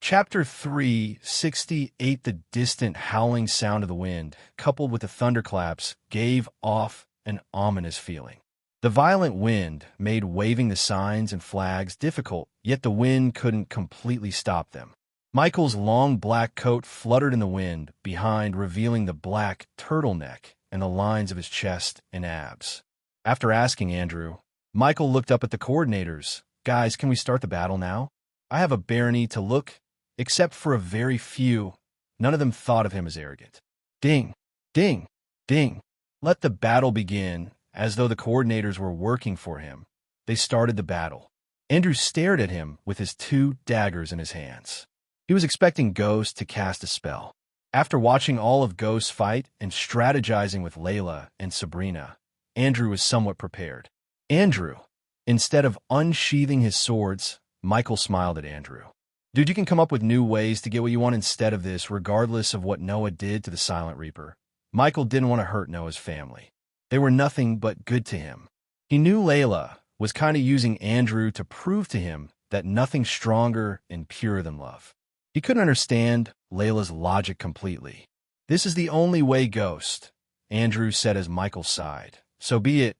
Chapter 368. The distant howling sound of the wind, coupled with the thunderclaps, gave off an ominous feeling. The violent wind made waving the signs and flags difficult, yet the wind couldn't completely stop them. Michael's long black coat fluttered in the wind behind, revealing the black turtleneck and the lines of his chest and abs. After asking Andrew, Michael looked up at the coordinators. "Guys, can we start the battle now? I have a barony to look," except for a very few. None of them thought of him as arrogant. Ding, ding, ding. Let the battle begin. As though the coordinators were working for him, they started the battle. Andrew stared at him with his 2 daggers in his hands. He was expecting Ghost to cast a spell. After watching all of Ghost's fight and strategizing with Layla and Sabrina, Andrew was somewhat prepared. Andrew, instead of unsheathing his swords, Michael smiled at Andrew. "Dude, you can come up with new ways to get what you want instead of this, regardless of what Noah did to the Silent Reaper." Michael didn't want to hurt Noah's family. They were nothing but good to him. He knew Layla was kind of using Andrew to prove to him that nothing's stronger and purer than love. He couldn't understand Layla's logic completely. "This is the only way, Ghost," Andrew said as Michael sighed. "So be it."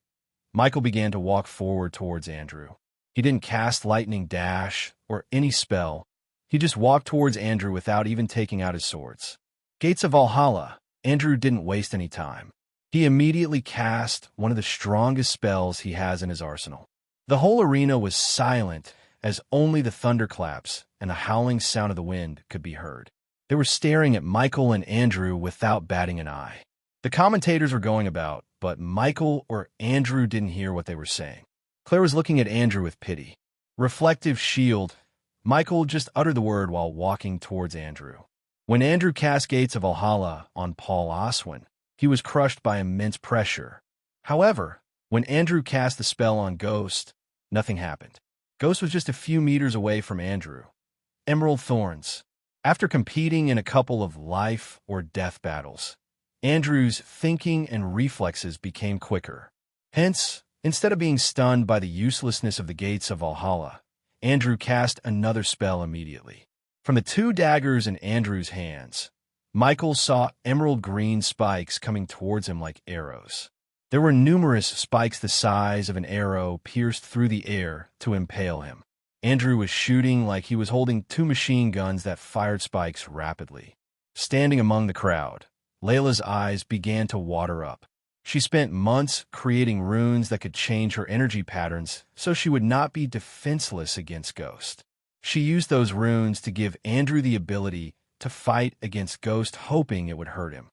Michael began to walk forward towards Andrew. He didn't cast lightning dash or any spell. He just walked towards Andrew without even taking out his swords. Gates of Valhalla. Andrew didn't waste any time. He immediately cast one of the strongest spells he has in his arsenal. The whole arena was silent as only the thunderclaps and the howling sound of the wind could be heard. They were staring at Michael and Andrew without batting an eye. The commentators were going about, but Michael or Andrew didn't hear what they were saying. Claire was looking at Andrew with pity. Reflective shield. Michael just uttered the word while walking towards Andrew. When Andrew cast Gates of Valhalla on Paul Oswin, he was crushed by immense pressure. However, when Andrew cast the spell on Ghost, nothing happened. Ghost was just a few meters away from Andrew. Emerald Thorns. After competing in a couple of life or death battles, Andrew's thinking and reflexes became quicker. Hence, instead of being stunned by the uselessness of the Gates of Valhalla, Andrew cast another spell immediately. From the 2 daggers in Andrew's hands, Michael saw emerald green spikes coming towards him like arrows. There were numerous spikes the size of an arrow pierced through the air to impale him. Andrew was shooting like he was holding 2 machine guns that fired spikes rapidly. Standing among the crowd, Layla's eyes began to water up. She spent months creating runes that could change her energy patterns so she would not be defenseless against Ghost. She used those runes to give Andrew the ability to fight against Ghost, hoping it would hurt him.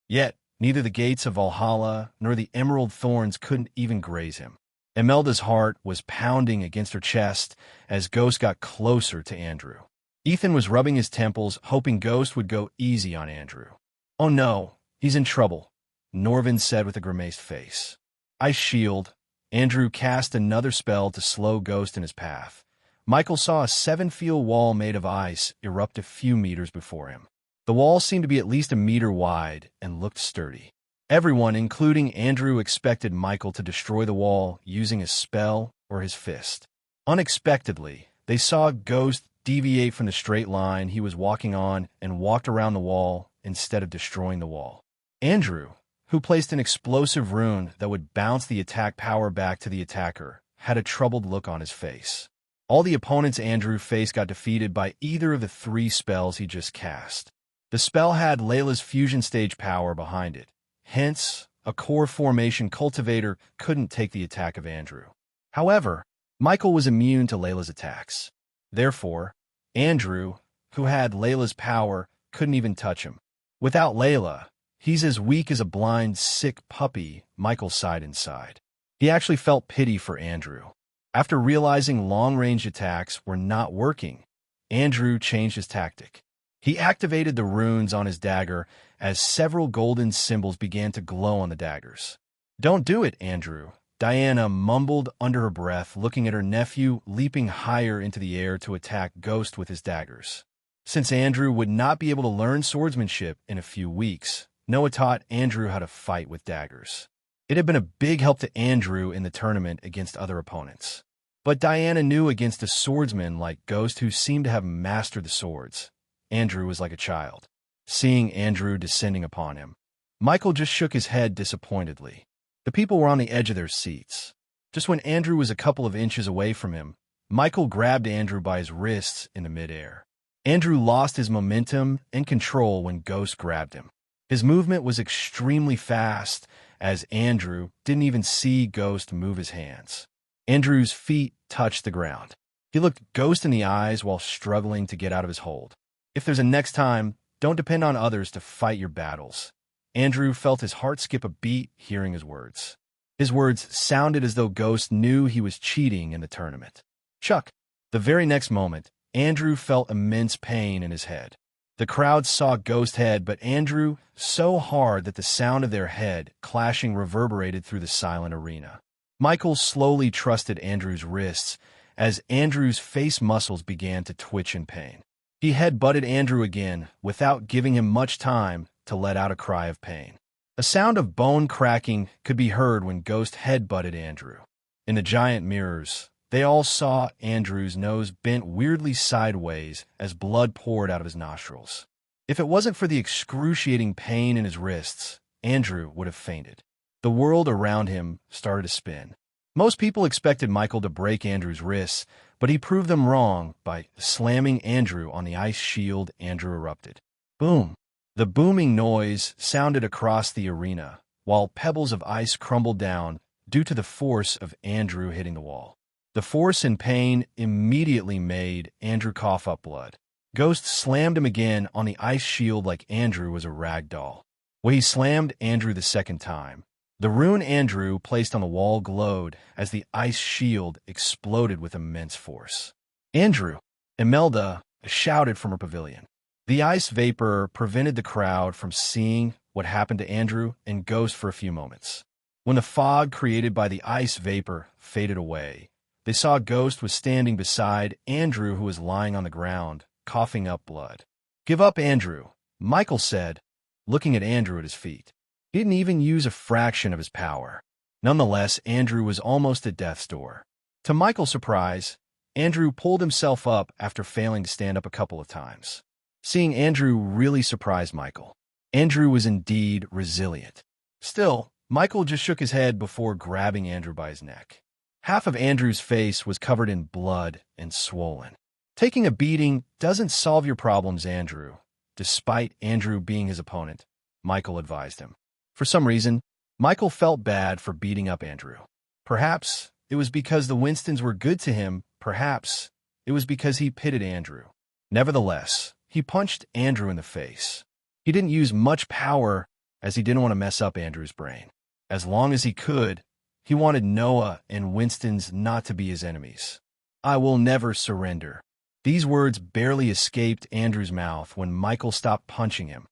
Yet, neither the Gates of Valhalla nor the Emerald Thorns couldn't even graze him. Imelda's heart was pounding against her chest as Ghost got closer to Andrew. Ethan was rubbing his temples, hoping Ghost would go easy on Andrew. "Oh no, he's in trouble," Norvin said with a grimaced face. "Ice shield." Andrew cast another spell to slow Ghost in his path. Michael saw a 7-foot wall made of ice erupt a few meters before him. The wall seemed to be at least a meter wide and looked sturdy. Everyone, including Andrew, expected Michael to destroy the wall using a spell or his fist. Unexpectedly, they saw Ghost deviate from the straight line he was walking on and walked around the wall instead of destroying the wall. Andrew, who placed an explosive rune that would bounce the attack power back to the attacker, had a troubled look on his face. All the opponents Andrew faced got defeated by either of the 3 spells he just cast. The spell had Layla's fusion stage power behind it. Hence, a core formation cultivator couldn't take the attack of Andrew. However, Michael was immune to Layla's attacks. Therefore, Andrew, who had Layla's power, couldn't even touch him. Without Layla, he's as weak as a blind, sick puppy, Michael sighed inside. He actually felt pity for Andrew. After realizing long-range attacks were not working, Andrew changed his tactic. He activated the runes on his dagger as several golden symbols began to glow on the daggers. "Don't do it, Andrew," Diana mumbled under her breath, looking at her nephew leaping higher into the air to attack Ghost with his daggers. Since Andrew would not be able to learn swordsmanship in a few weeks, Noah taught Andrew how to fight with daggers. It had been a big help to Andrew in the tournament against other opponents. But Diana knew against a swordsman like Ghost who seemed to have mastered the swords. Andrew was like a child. Seeing Andrew descending upon him, Michael just shook his head disappointedly. The people were on the edge of their seats. Just when Andrew was a couple of inches away from him, Michael grabbed Andrew by his wrists in the midair. Andrew lost his momentum and control when Ghost grabbed him. His movement was extremely fast, as Andrew didn't even see Ghost move his hands. Andrew's feet touched the ground. He looked Ghost in the eyes while struggling to get out of his hold. If there's a next time, don't depend on others to fight your battles. Andrew felt his heart skip a beat hearing his words. His words sounded as though Ghost knew he was cheating in the tournament. Chuck. The very next moment, Andrew felt immense pain in his head. The crowd saw Ghost's head, but Andrew so hard that the sound of their head clashing reverberated through the silent arena. Michael slowly trusted Andrew's wrists as Andrew's face muscles began to twitch in pain. He head-butted Andrew again without giving him much time to let out a cry of pain. A sound of bone cracking could be heard when Ghost head-butted Andrew. In the giant mirrors, they all saw Andrew's nose bent weirdly sideways as blood poured out of his nostrils. If it wasn't for the excruciating pain in his wrists, Andrew would have fainted. The world around him started to spin. Most people expected Michael to break Andrew's wrists, but he proved them wrong by slamming Andrew on the ice shield. Andrew erupted. Boom! The booming noise sounded across the arena, while pebbles of ice crumbled down due to the force of Andrew hitting the wall. The force and pain immediately made Andrew cough up blood. Ghost slammed him again on the ice shield like Andrew was a rag doll. When he slammed Andrew the second time, the rune Andrew placed on the wall glowed as the ice shield exploded with immense force. Andrew! Imelda shouted from her pavilion. The ice vapor prevented the crowd from seeing what happened to Andrew and Ghost for a few moments. When the fog created by the ice vapor faded away, they saw Ghost was standing beside Andrew, who was lying on the ground, coughing up blood. Give up, Andrew, Michael said, looking at Andrew at his feet. He didn't even use a fraction of his power. Nonetheless, Andrew was almost at death's door. To Michael's surprise, Andrew pulled himself up after failing to stand up a couple of times. Seeing Andrew really surprised Michael. Andrew was indeed resilient. Still, Michael just shook his head before grabbing Andrew by his neck. Half of Andrew's face was covered in blood and swollen. Taking a beating doesn't solve your problems, Andrew. Despite Andrew being his opponent, Michael advised him. For some reason, Michael felt bad for beating up Andrew. Perhaps it was because the Winstons were good to him. Perhaps it was because he pitted Andrew. Nevertheless, he punched Andrew in the face. He didn't use much power as he didn't want to mess up Andrew's brain. As long as he could, he wanted Noah and Winston's not to be his enemies. I will never surrender. These words barely escaped Andrew's mouth when Michael stopped punching him.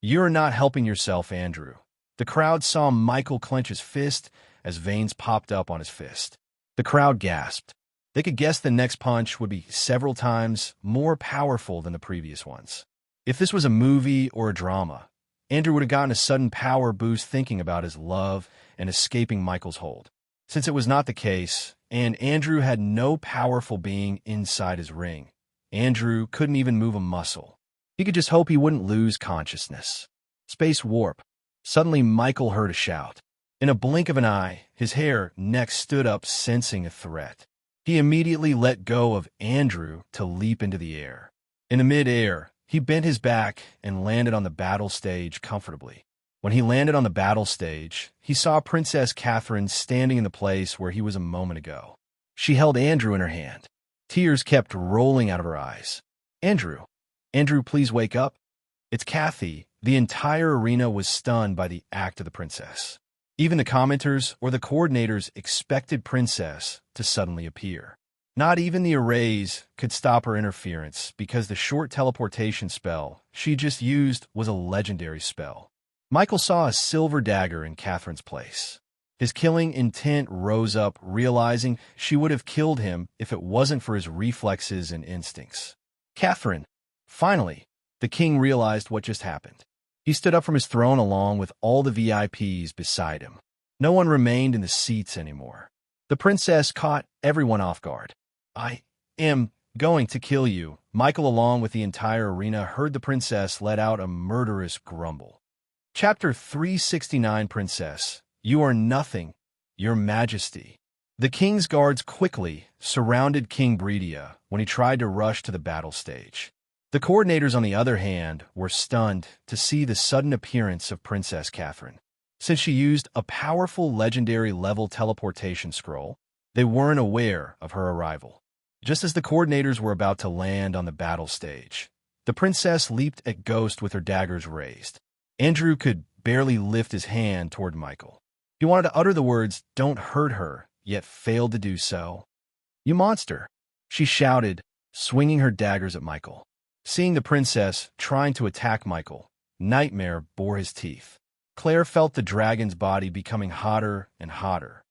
You're not helping yourself, Andrew. The crowd saw Michael clench his fist as veins popped up on his fist. The crowd gasped. They could guess the next punch would be several times more powerful than the previous ones. If this was a movie or a drama, Andrew would have gotten a sudden power boost thinking about his love and escaping Michael's hold. Since it was not the case, and Andrew had no powerful being inside his ring, Andrew couldn't even move a muscle. He could just hope he wouldn't lose consciousness. Space warp. Suddenly, Michael heard a shout. In a blink of an eye, his hair neck stood up, sensing a threat. He immediately let go of Andrew to leap into the air. In the mid-air, he bent his back and landed on the battle stage comfortably. When he landed on the battle stage, he saw Princess Catherine standing in the place where he was a moment ago. She held Andrew in her hand. Tears kept rolling out of her eyes. Andrew, please wake up. It's Kathy. The entire arena was stunned by the act of the princess. Even the commenters or the coordinators expected Princess to suddenly appear. Not even the arrays could stop her interference because the short teleportation spell she just used was a legendary spell. Michael saw a silver dagger in Catherine's place. His killing intent rose up, realizing she would have killed him if it wasn't for his reflexes and instincts. Catherine! Finally, the king realized what just happened. He stood up from his throne along with all the VIPs beside him. No one remained in the seats anymore. The princess caught everyone off guard. "I am going to kill you." Michael, along with the entire arena, heard the princess let out a murderous grumble. Chapter 369. Princess, you are nothing, your majesty. The king's guards quickly surrounded King Bredia when he tried to rush to the battle stage. The coordinators, on the other hand, were stunned to see the sudden appearance of Princess Catherine. Since she used a powerful legendary-level teleportation scroll, they weren't aware of her arrival. Just as the coordinators were about to land on the battle stage, the princess leaped at Ghost with her daggers raised. Andrew could barely lift his hand toward Michael. He wanted to utter the words, "Don't hurt her," yet failed to do so. "You monster!" she shouted, swinging her daggers at Michael. Seeing the princess trying to attack Michael, Nightmare bore his teeth. Claire felt the dragon's body becoming hotter and hotter.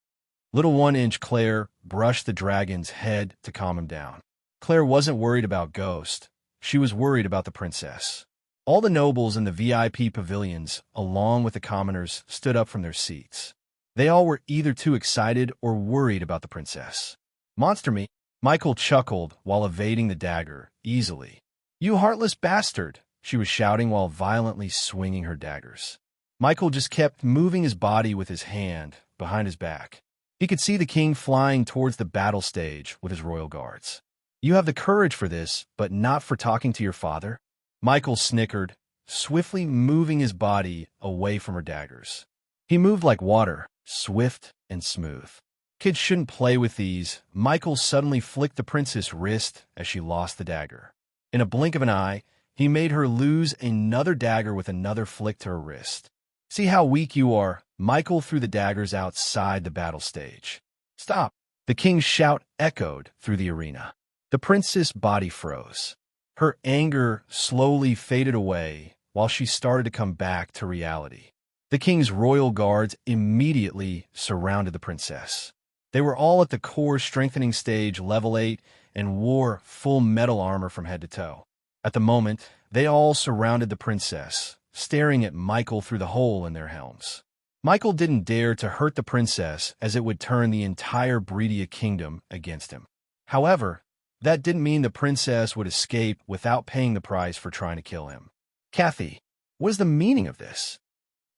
Little 1-inch Claire brushed the dragon's head to calm him down. Claire wasn't worried about Ghost. She was worried about the princess. All the nobles in the VIP pavilions, along with the commoners, stood up from their seats. They all were either too excited or worried about the princess. "Monster me," Michael chuckled while evading the dagger easily. "You heartless bastard," she was shouting while violently swinging her daggers. Michael just kept moving his body with his hand behind his back. He could see the king flying towards the battle stage with his royal guards. "You have the courage for this, but not for talking to your father?" Michael snickered, swiftly moving his body away from her daggers. He moved like water, swift and smooth. "Kids shouldn't play with these." Michael suddenly flicked the princess' wrist as she lost the dagger. In a blink of an eye, he made her lose another dagger with another flick to her wrist. "See how weak you are." Michael threw the daggers outside the battle stage. "Stop!" The king's shout echoed through the arena. The princess' body froze. Her anger slowly faded away while she started to come back to reality. The king's royal guards immediately surrounded the princess. They were all at the core strengthening stage level 8 and wore full metal armor from head to toe. At the moment, they all surrounded the princess, staring at Michael through the hole in their helms. Michael didn't dare to hurt the princess, as it would turn the entire Bredia kingdom against him. However, that didn't mean the princess would escape without paying the price for trying to kill him. "Kathy, what is the meaning of this?"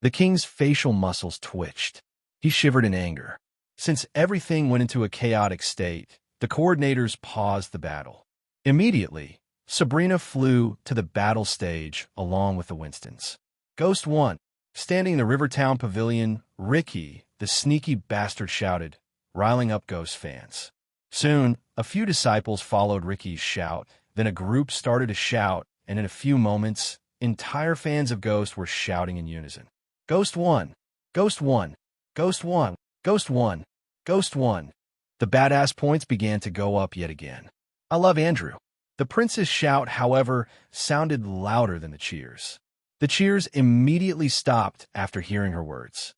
The king's facial muscles twitched. He shivered in anger. Since everything went into a chaotic state, the coordinators paused the battle. Immediately, Sabrina flew to the battle stage along with the Winstons. Ghost won. Standing in the Rivertown Pavilion, Ricky, the sneaky bastard, shouted, riling up Ghost fans. Soon, a few disciples followed Ricky's shout, then a group started to shout, and in a few moments, entire fans of Ghost were shouting in unison. "Ghost won! Ghost won! Ghost won! Ghost won! Ghost won!" The badass points began to go up yet again. "I love Andrew." The prince's shout, however, sounded louder than the cheers. The cheers immediately stopped after hearing her words.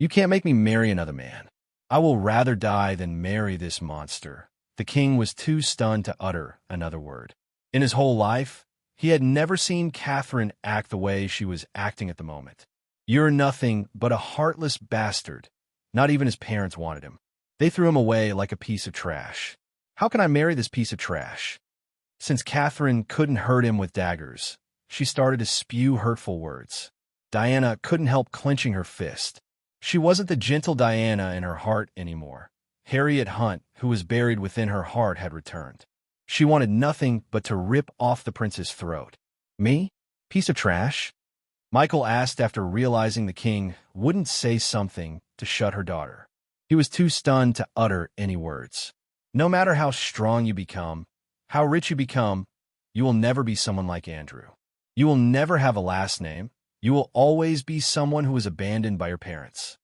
"You can't make me marry another man. I will rather die than marry this monster." The king was too stunned to utter another word. In his whole life, he had never seen Catherine act the way she was acting at the moment. "You're nothing but a heartless bastard." Not even his parents wanted him. They threw him away like a piece of trash. "How can I marry this piece of trash?" Since Catherine couldn't hurt him with daggers, she started to spew hurtful words. Diana couldn't help clenching her fist. She wasn't the gentle Diana in her heart anymore. Harriet Hunt, who was buried within her heart, had returned. She wanted nothing but to rip off the prince's throat. "Me? Piece of trash?" Michael asked after realizing the king wouldn't say something to shut her daughter. He was too stunned to utter any words. No matter how strong you become, how rich you become, you will never be someone like Andrew. You will never have a last name. You will always be someone who was abandoned by your parents.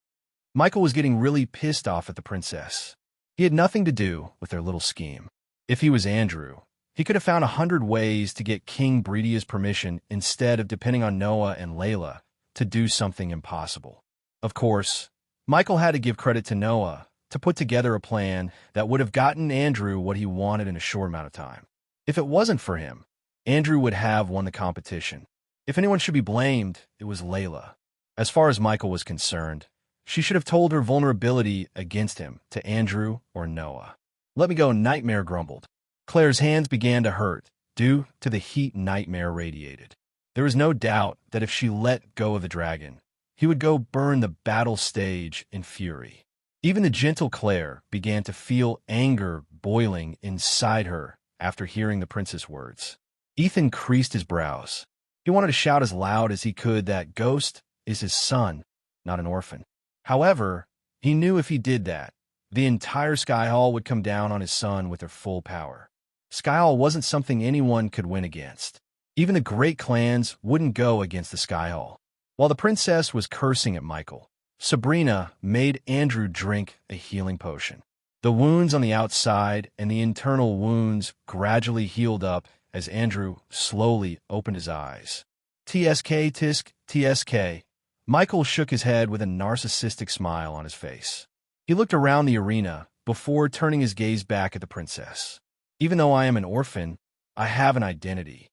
Michael was getting really pissed off at the princess. He had nothing to do with their little scheme. If he was Andrew, he could have found 100 ways to get King Bredia's permission instead of depending on Noah and Layla to do something impossible. Of course, Michael had to give credit to Noah to put together a plan that would have gotten Andrew what he wanted in a short amount of time. If it wasn't for him, Andrew would have won the competition. If anyone should be blamed, it was Layla. As far as Michael was concerned, She should have told her vulnerability against him to Andrew or Noah. Let me go, Nightmare grumbled. Claire's hands began to hurt due to the heat Nightmare radiated. There was no doubt that if she let go of the dragon, he would go burn the battle stage in fury. Even the gentle Claire began to feel anger boiling inside her after hearing the prince's words. Ethan creased his brows. He wanted to shout as loud as he could that Ghost is his son, not an orphan. However, he knew if he did that, the entire Sky Hall would come down on his son with their full power. Sky Hall wasn't something anyone could win against. Even the great clans wouldn't go against the Sky Hall. While the princess was cursing at Michael, Sabrina made Andrew drink a healing potion. The wounds on the outside and the internal wounds gradually healed up as Andrew slowly opened his eyes. TSK, tisk, TSK. Michael shook his head with a narcissistic smile on his face. He looked around the arena before turning his gaze back at the princess. Even though I am an orphan, I have an identity.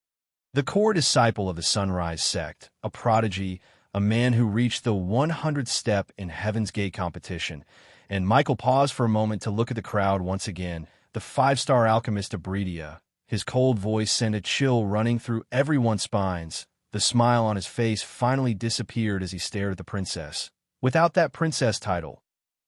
The core disciple of the Sunrise sect, a prodigy, a man who reached the 100th step in Heaven's Gate competition, and Michael paused for a moment to look at the crowd once again. The 5-star alchemist of Bredia, his cold voice sent a chill running through everyone's spines. The smile on his face finally disappeared as he stared at the princess. Without that princess title,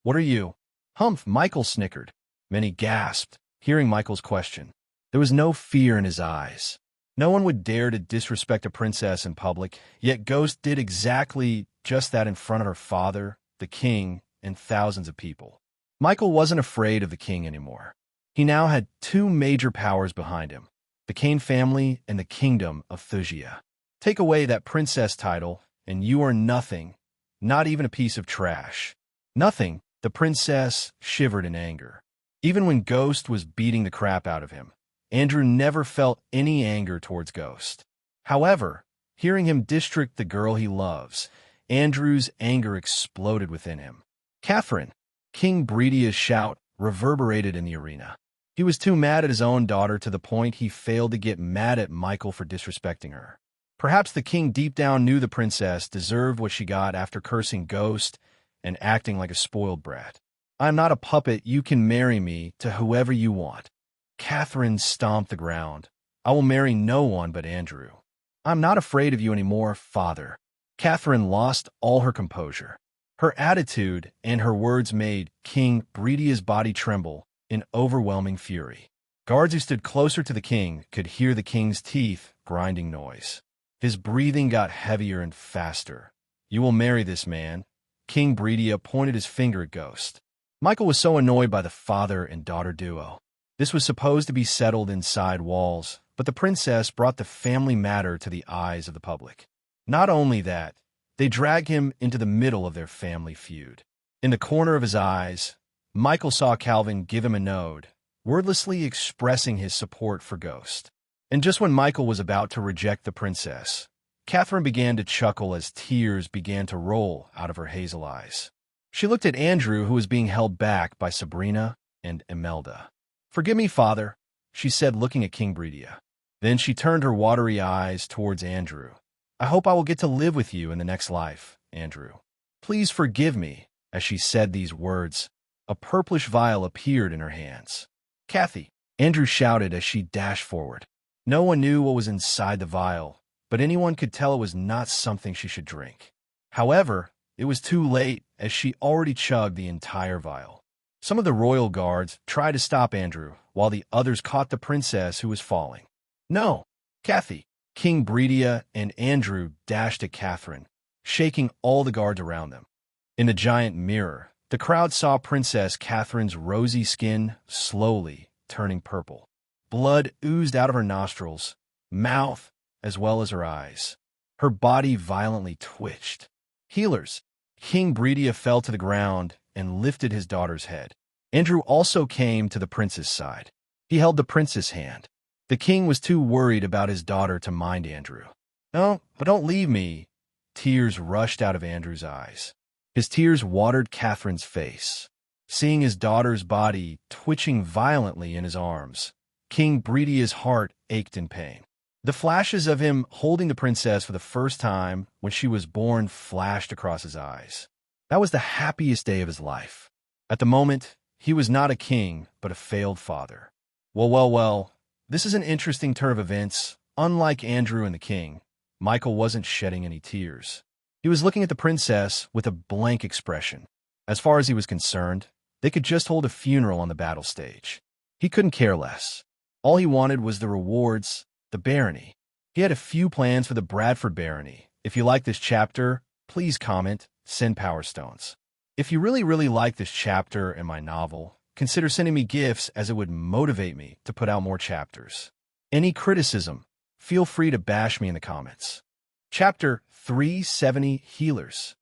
what are you? Humph, Michael snickered. Many gasped, hearing Michael's question. There was no fear in his eyes. No one would dare to disrespect a princess in public, yet Ghost did exactly just that in front of her father, the king, and thousands of people. Michael wasn't afraid of the king anymore. He now had 2 major powers behind him, the Kane family and the kingdom of Thusia. Take away that princess title, and you are nothing, not even a piece of trash. Nothing, the princess shivered in anger. Even when Ghost was beating the crap out of him, Andrew never felt any anger towards Ghost. However, hearing him district the girl he loves, Andrew's anger exploded within him. Catherine, King Bredia's shout reverberated in the arena. He was too mad at his own daughter to the point he failed to get mad at Michael for disrespecting her. Perhaps the king deep down knew the princess deserved what she got after cursing Ghost and acting like a spoiled brat. I'm not a puppet. You can marry me to whoever you want. Catherine stomped the ground. I will marry no one but Andrew. I'm not afraid of you anymore, father. Catherine lost all her composure. Her attitude and her words made King Bredia's body tremble in overwhelming fury. Guards who stood closer to the king could hear the king's teeth grinding noise. His breathing got heavier and faster. You will marry this man. King Bredia pointed his finger at Ghost. Michael was so annoyed by the father and daughter duo. This was supposed to be settled inside walls, but the princess brought the family matter to the eyes of the public. Not only that, they dragged him into the middle of their family feud. In the corner of his eyes, Michael saw Calvin give him a nod, wordlessly expressing his support for Ghost. And just when Michael was about to reject the princess, Catherine began to chuckle as tears began to roll out of her hazel eyes. She looked at Andrew, who was being held back by Sabrina and Imelda. Forgive me, father, she said, looking at King Bredia. Then she turned her watery eyes towards Andrew. I hope I will get to live with you in the next life, Andrew. Please forgive me. As she said these words, a purplish vial appeared in her hands. Kathy, Andrew shouted as she dashed forward. No one knew what was inside the vial, but anyone could tell it was not something she should drink. However, it was too late as she already chugged the entire vial. Some of the royal guards tried to stop Andrew, while the others caught the princess who was falling. No, Kathy! King Bredia and Andrew dashed at Catherine, shaking all the guards around them. In the giant mirror, the crowd saw Princess Catherine's rosy skin slowly turning purple. Blood oozed out of her nostrils, mouth, as well as her eyes. Her body violently twitched. Healers! King Bredia fell to the ground and lifted his daughter's head. Andrew also came to the prince's side. He held the prince's hand. The king was too worried about his daughter to mind Andrew. No, but don't leave me. Tears rushed out of Andrew's eyes. His tears watered Catherine's face. Seeing his daughter's body twitching violently in his arms, King Bredia's heart ached in pain. The flashes of him holding the princess for the first time when she was born flashed across his eyes. That was the happiest day of his life. At the moment, he was not a king, but a failed father. Well, this is an interesting turn of events. Unlike Andrew and the king, Michael wasn't shedding any tears. He was looking at the princess with a blank expression. As far as he was concerned, they could just hold a funeral on the battle stage. He couldn't care less. All he wanted was the rewards, the barony. He had a few plans for the Bradford barony. If you like this chapter, please comment, send Power Stones. If you really like this chapter and my novel, consider sending me gifts as it would motivate me to put out more chapters. Any criticism, feel free to bash me in the comments. Chapter 370, Healers.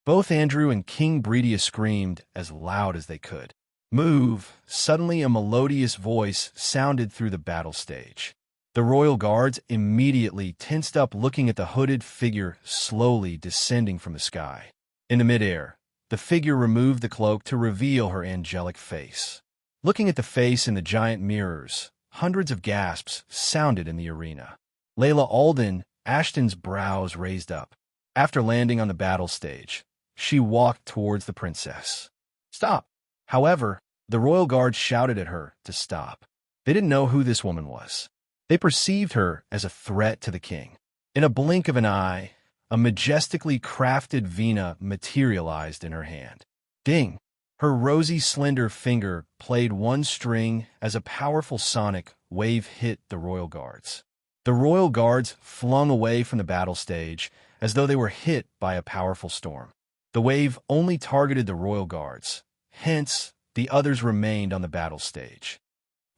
Both Andrew and King Bredia screamed as loud as they could. Move! Suddenly a melodious voice sounded through the battle stage. The royal guards immediately tensed up, looking at the hooded figure slowly descending from the sky. In the midair, the figure removed the cloak to reveal her angelic face. Looking at the face in the giant mirrors, hundreds of gasps sounded in the arena. Layla Alden, Ashton's brows raised up. After landing on the battle stage, she walked towards the princess. Stop! However, the royal guards shouted at her to stop. They didn't know who this woman was. They perceived her as a threat to the king. In a blink of an eye, a majestically crafted vina materialized in her hand. Ding! Her rosy, slender finger played one string as a powerful sonic wave hit the royal guards. The royal guards flung away from the battle stage as though they were hit by a powerful storm. The wave only targeted the royal guards. Hence, the others remained on the battle stage.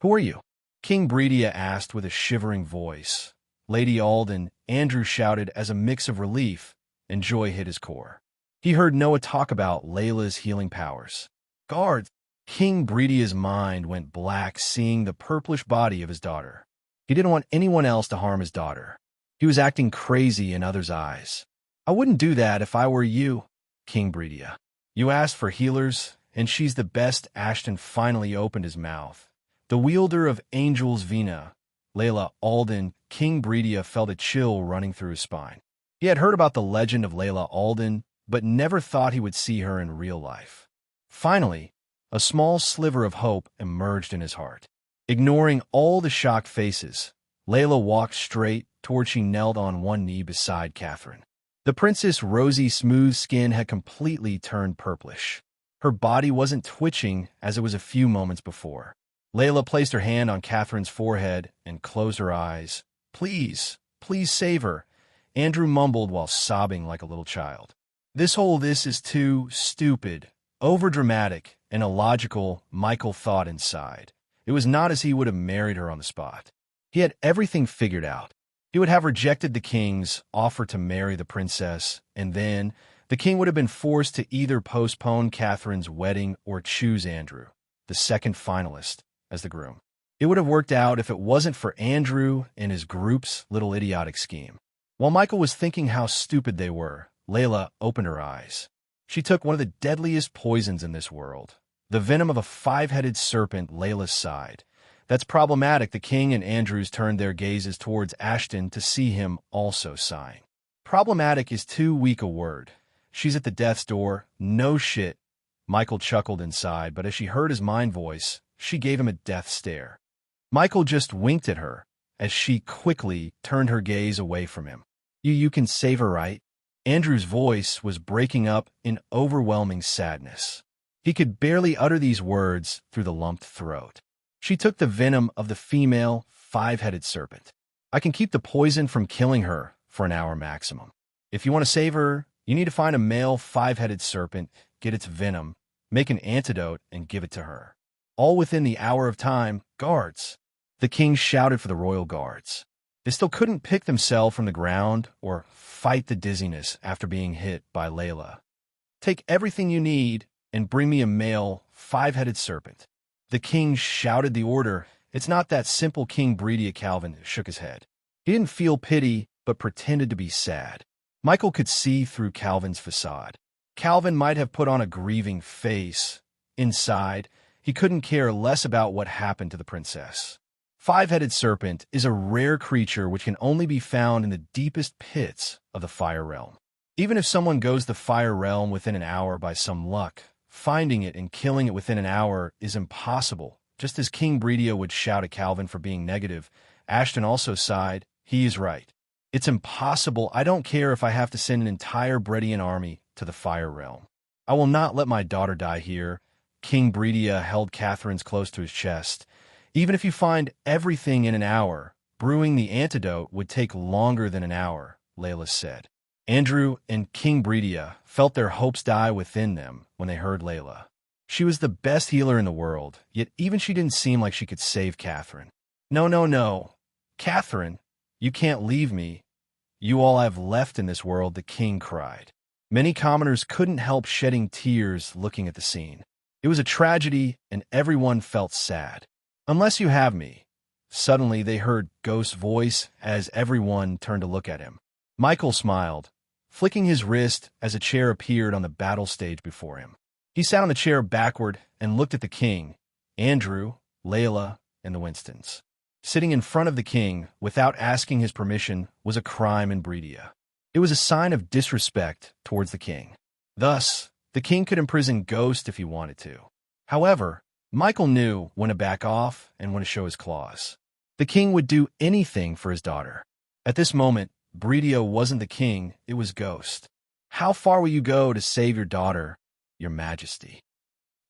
Who are you? King Bredia asked with a shivering voice. Lady Alden, Andrew shouted as a mix of relief and joy hit his core. He heard Noah talk about Layla's healing powers. Guards! King Bredia's mind went black seeing the purplish body of his daughter. He didn't want anyone else to harm his daughter. He was acting crazy in others' eyes. I wouldn't do that if I were you, King Bredia. You asked for healers, and she's the best. Ashton finally opened his mouth. The wielder of Angel's Vina, Layla Alden, King Bredia felt a chill running through his spine. He had heard about the legend of Layla Alden, but never thought he would see her in real life. Finally, a small sliver of hope emerged in his heart. Ignoring all the shocked faces, Layla walked straight toward she knelt on one knee beside Catherine. The princess' rosy, smooth skin had completely turned purplish. Her body wasn't twitching as it was a few moments before. Layla placed her hand on Catherine's forehead and closed her eyes. Please save her, Andrew mumbled while sobbing like a little child. This is too stupid, overdramatic, and illogical, Michael thought inside. It was not as he would have married her on the spot. He had everything figured out. He would have rejected the king's offer to marry the princess, and then the king would have been forced to either postpone Catherine's wedding or choose Andrew, the second finalist, as the groom. It would have worked out if it wasn't for Andrew and his group's little idiotic scheme. While Michael was thinking how stupid they were, Layla opened her eyes. She took one of the deadliest poisons in this world, the venom of a five-headed serpent. Layla sighed. That's problematic. The king and Andrews turned their gazes towards Ashton to see him also sighing. Problematic is too weak a word. She's at the death's door. No shit. Michael chuckled inside, but as she heard his mind voice, she gave him a death stare. Michael just winked at her as she quickly turned her gaze away from him. You can save her, right? Andrew's voice was breaking up in overwhelming sadness. He could barely utter these words through the lumped throat. She took the venom of the female five-headed serpent. I can keep the poison from killing her for an hour maximum. If you want to save her, you need to find a male five-headed serpent, get its venom, make an antidote, and give it to her. All within the hour of time. Guards! The king shouted for the royal guards. They still couldn't pick themselves from the ground or fight the dizziness after being hit by Layla. Take everything you need and bring me a male five-headed serpent. The king shouted the order. It's not that simple. King Bredia Calvin shook his head. He didn't feel pity, but pretended to be sad. Michael could see through Calvin's facade. Calvin might have put on a grieving face. Inside, he couldn't care less about what happened to the princess. Five-headed serpent is a rare creature which can only be found in the deepest pits of the fire realm. Even if someone goes the fire realm within an hour by some luck, finding it and killing it within an hour is impossible. Just as King Bredia would shout at Calvin for being negative, Ashton also sighed. He is right. It's impossible. I don't care if I have to send an entire Bredian army to the fire realm. I will not let my daughter die here. King Bredia held Catherine's close to his chest. Even if you find everything in an hour, brewing the antidote would take longer than an hour, Layla said. Andrew and King Bredia felt their hopes die within them when they heard Layla. She was the best healer in the world, yet even she didn't seem like she could save Catherine. No, no, no. Catherine, you can't leave me. You all I have left in this world, the king cried. Many commoners couldn't help shedding tears looking at the scene. It was a tragedy, and everyone felt sad. Unless you have me. Suddenly they heard Ghost's voice as everyone turned to look at him. Michael smiled, flicking his wrist as a chair appeared on the battle stage before him. He sat on the chair backward and looked at the king, Andrew, Layla, and the Winstons. Sitting in front of the king without asking his permission was a crime in Bredia. It was a sign of disrespect towards the king. Thus, the king could imprison Ghost if he wanted to. However, Michael knew when to back off and when to show his claws. The king would do anything for his daughter. At this moment, Bredia wasn't the king, it was Ghost. How far will you go to save your daughter, your majesty?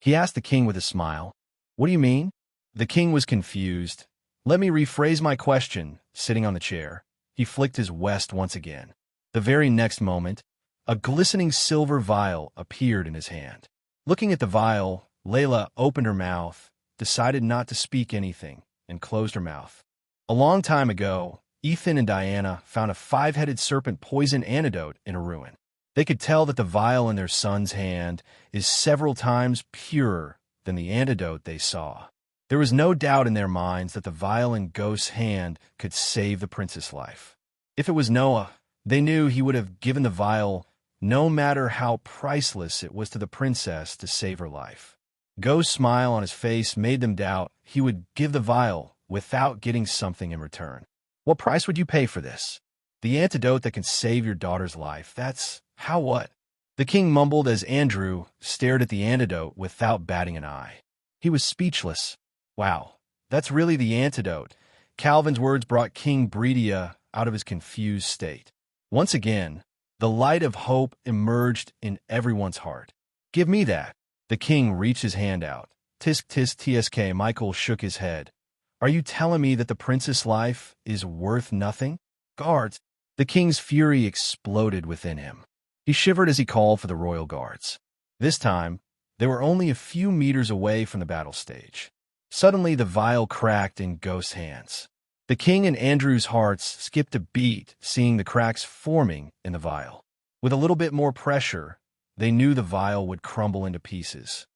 He asked the king with a smile. What do you mean? The king was confused. Let me rephrase my question, sitting on the chair. He flicked his vest once again. The very next moment, a glistening silver vial appeared in his hand. Looking at the vial, Layla opened her mouth, decided not to speak anything, and closed her mouth. A long time ago, Ethan and Diana found a 5-headed serpent poison antidote in a ruin. They could tell that the vial in their son's hand is several times purer than the antidote they saw. There was no doubt in their minds that the vial in Ghost's hand could save the prince's life. If it was Noah, they knew he would have given the vial no matter how priceless it was to the princess to save her life. Ghost's smile on his face made them doubt he would give the vial without getting something in return. What price would you pay for this? The antidote that can save your daughter's life, that's how what? The king mumbled as Andrew stared at the antidote without batting an eye. He was speechless. Wow, that's really the antidote. Calvin's words brought King Bredia out of his confused state. Once again, the light of hope emerged in everyone's heart. Give me that. The king reached his hand out. Tisk tisk tsk. Michael shook his head. Are you telling me that the prince's life is worth nothing? Guards! The king's fury exploded within him. He shivered as he called for the royal guards. This time, they were only a few meters away from the battle stage. Suddenly, the vial cracked in Ghost's hands. The king and Andrew's hearts skipped a beat, seeing the cracks forming in the vial. With a little bit more pressure, they knew the vial would crumble into pieces.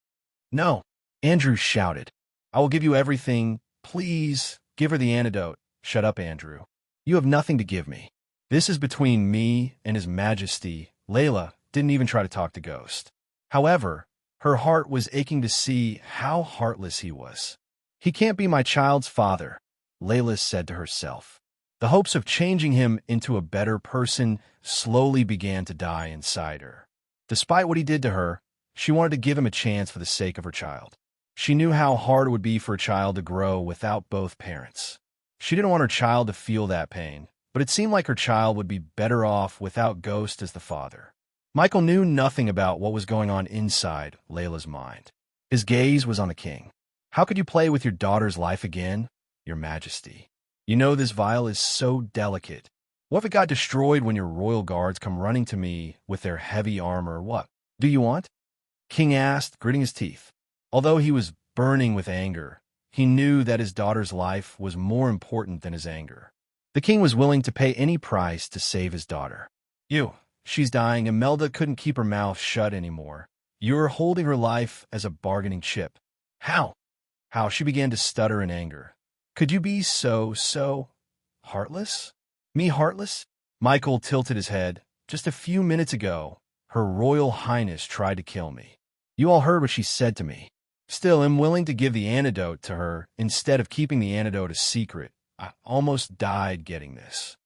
No, Andrew shouted. I will give you everything. Please, give her the antidote. Shut up, Andrew. You have nothing to give me. This is between me and His Majesty. Layla didn't even try to talk to Ghost. However, her heart was aching to see how heartless he was. He can't be my child's father, Layla said to herself. The hopes of changing him into a better person slowly began to die inside her. Despite what he did to her, she wanted to give him a chance for the sake of her child. She knew how hard it would be for a child to grow without both parents. She didn't want her child to feel that pain, but it seemed like her child would be better off without Ghost as the father. Michael knew nothing about what was going on inside Layla's mind. His gaze was on the king. How could you play with your daughter's life again, Your Majesty? You know this vial is so delicate. What if it got destroyed when your royal guards come running to me with their heavy armor? What do you want? King asked, gritting his teeth. Although he was burning with anger, he knew that his daughter's life was more important than his anger. The king was willing to pay any price to save his daughter. She's dying. Imelda couldn't keep her mouth shut anymore. You're holding her life as a bargaining chip. How? She began to stutter in anger. Could you be so heartless? Me heartless? Michael tilted his head. Just a few minutes ago, Her Royal Highness tried to kill me. You all heard what she said to me. Still, I'm willing to give the antidote to her instead of keeping the antidote a secret. I almost died getting this.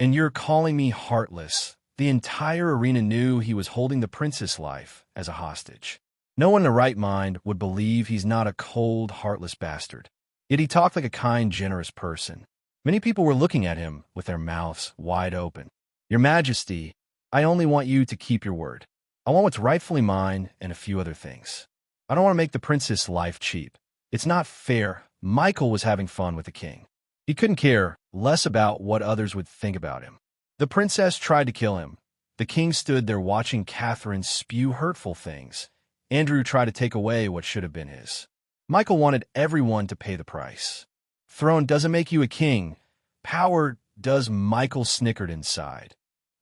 And you're calling me heartless. The entire arena knew he was holding the princess' life as a hostage. No one in their right mind would believe he's not a cold, heartless bastard. Yet he talked like a kind, generous person. Many people were looking at him with their mouths wide open. Your Majesty, I only want you to keep your word. I want what's rightfully mine and a few other things. I don't want to make the princess' life cheap. It's not fair. Michael was having fun with the king. He couldn't care less about what others would think about him. The princess tried to kill him. The king stood there watching Catherine spew hurtful things. Andrew tried to take away what should have been his. Michael wanted everyone to pay the price. Throne doesn't make you a king. Power does. Michael snickered inside,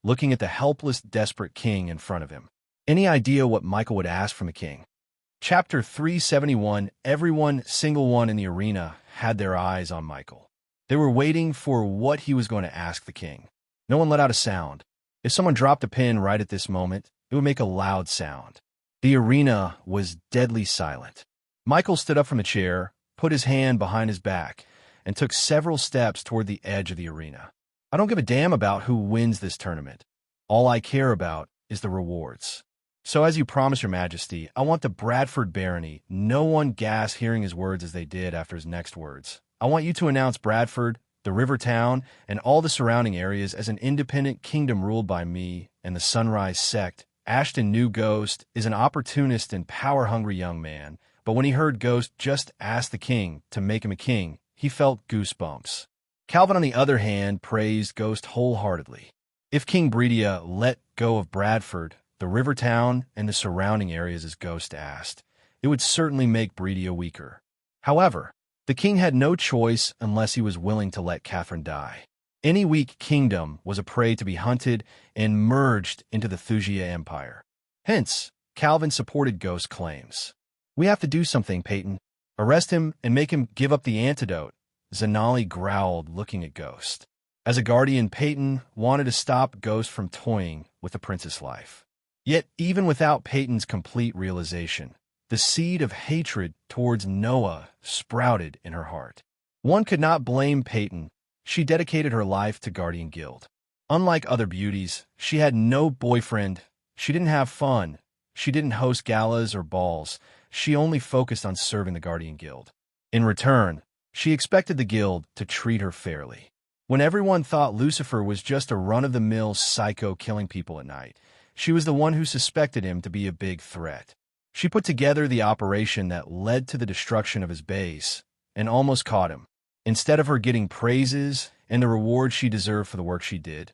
looking at the helpless, desperate king in front of him. Any idea what Michael would ask from the king? Chapter 371. Everyone, single one in the arena, had their eyes on Michael. They were waiting for what he was going to ask the king. No one let out a sound. If someone dropped a pin right at this moment, it would make a loud sound. The arena was deadly silent. Michael stood up from the chair, put his hand behind his back, and took several steps toward the edge of the arena. I don't give a damn about who wins this tournament. All I care about is the rewards. So as you promised, Your Majesty, I want the Bradford barony. No one gasped hearing his words as they did after his next words. I want you to announce Bradford, the river town, and all the surrounding areas as an independent kingdom ruled by me and the Sunrise sect. Ashton knew Ghost is an opportunist and power-hungry young man, but when he heard Ghost just ask the king to make him a king, he felt goosebumps. Calvin, on the other hand, praised Ghost wholeheartedly. If King Bredia let go of Bradford, the river town, and the surrounding areas as Ghost asked, it would certainly make Bredia weaker. However, the king had no choice unless he was willing to let Catherine die. Any weak kingdom was a prey to be hunted and merged into the Thusia Empire. Hence, Calvin supported Ghost's claims. We have to do something, Peyton. Arrest him and make him give up the antidote, Zanali growled, looking at Ghost. As a guardian, Peyton wanted to stop Ghost from toying with the prince's life. Yet, even without Peyton's complete realization, the seed of hatred towards Noah sprouted in her heart. One could not blame Peyton. She dedicated her life to Guardian Guild. Unlike other beauties, she had no boyfriend. She didn't have fun. She didn't host galas or balls. She only focused on serving the Guardian Guild. In return, she expected the guild to treat her fairly. When everyone thought Lucifer was just a run-of-the-mill psycho killing people at night, she was the one who suspected him to be a big threat. She put together the operation that led to the destruction of his base and almost caught him. Instead of her getting praises and the reward she deserved for the work she did,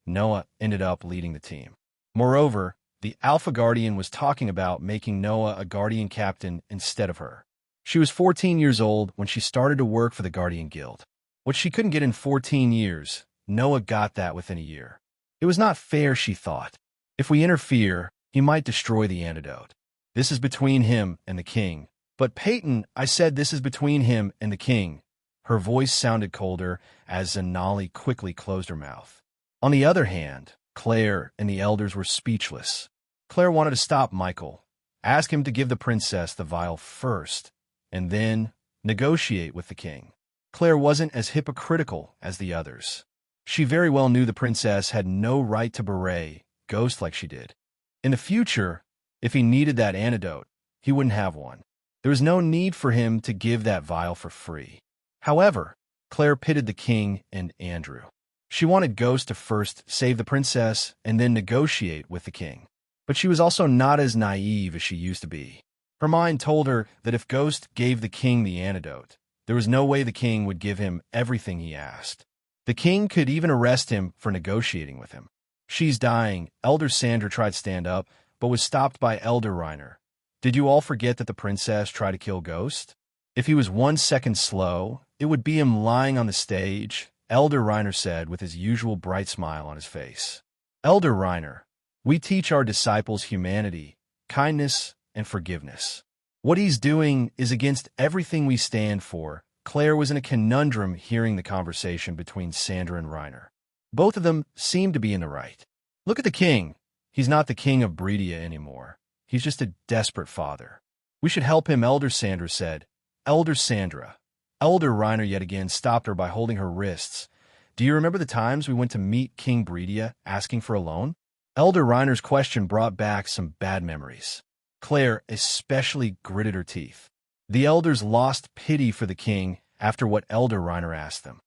Noah ended up leading the team. Moreover, the Alpha Guardian was talking about making Noah a Guardian Captain instead of her. She was 14 years old when she started to work for the Guardian Guild. What she couldn't get in 14 years, Noah got that within a year. It was not fair, she thought. If we interfere, he might destroy the antidote. This is between him and the king. But Peyton, I said this is between him and the king. Her voice sounded colder as Zanali quickly closed her mouth. On the other hand, Claire and the elders were speechless. Claire wanted to stop Michael, ask him to give the princess the vial first, and then negotiate with the king. Claire wasn't as hypocritical as the others. She very well knew the princess had no right to berate Ghost like she did. In the future, if he needed that antidote, he wouldn't have one. There was no need for him to give that vial for free. However, Claire pitted the king and Andrew. She wanted Ghost to first save the princess and then negotiate with the king. But she was also not as naive as she used to be. Her mind told her that if Ghost gave the king the antidote, there was no way the king would give him everything he asked. The king could even arrest him for negotiating with him. She's dying. Elder Sandra tried to stand up, but was stopped by Elder Reiner. Did you all forget that the princess tried to kill Ghost? If he was 1 second slow, it would be him lying on the stage, Elder Reiner said with his usual bright smile on his face. Elder Reiner, we teach our disciples humanity, kindness, and forgiveness. What he's doing is against everything we stand for. Claire was in a conundrum hearing the conversation between Sandra and Reiner. Both of them seemed to be in the right. Look at the king. He's not the king of Bredia anymore. He's just a desperate father. We should help him, Elder Sandra said. Elder Sandra. Elder Reiner yet again stopped her by holding her wrists. Do you remember the times we went to meet King Bredia asking for a loan? Elder Reiner's question brought back some bad memories. Claire especially gritted her teeth. The elders lost pity for the king after what Elder Reiner asked them.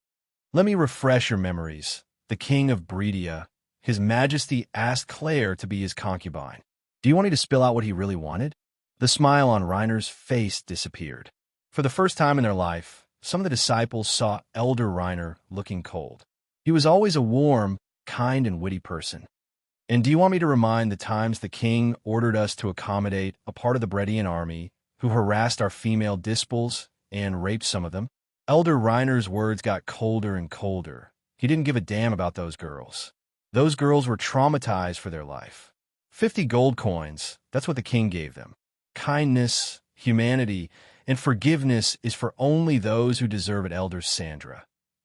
Let me refresh your memories. The king of Bredia, His Majesty asked Claire to be his concubine. Do you want me to spill out what he really wanted? The smile on Reiner's face disappeared. For the first time in their life, some of the disciples saw Elder Reiner looking cold. He was always a warm, kind, and witty person. And do you want me to remind the times the king ordered us to accommodate a part of the Bredian army who harassed our female dispels and raped some of them? Elder Reiner's words got colder and colder. He didn't give a damn about those girls. Those girls were traumatized for their life. 50 gold coins, that's what the king gave them. Kindness, humanity, and forgiveness is for only those who deserve it, Elder Sandra.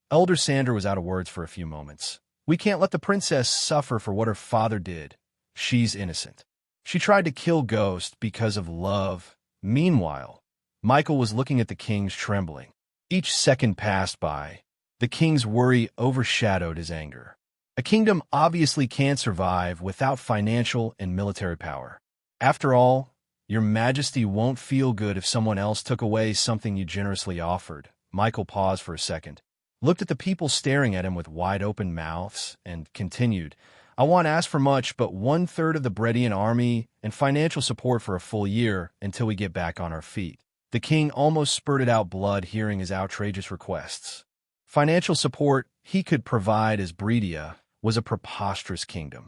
Elder Sandra was out of words for a few moments. We can't let the princess suffer for what her father did. She's innocent. She tried to kill Ghost because of love. Meanwhile, Michael was looking at the king's trembling. Each second passed by. The king's worry overshadowed his anger. A kingdom obviously can't survive without financial and military power. After all, Your Majesty won't feel good if someone else took away something you generously offered. Michael paused for a second, looked at the people staring at him with wide-open mouths, and continued, I won't ask for much, but 1/3 of the Bredian army and financial support for a full year until we get back on our feet. The king almost spurted out blood hearing his outrageous requests. Financial support he could provide as Bredia was a preposterous kingdom.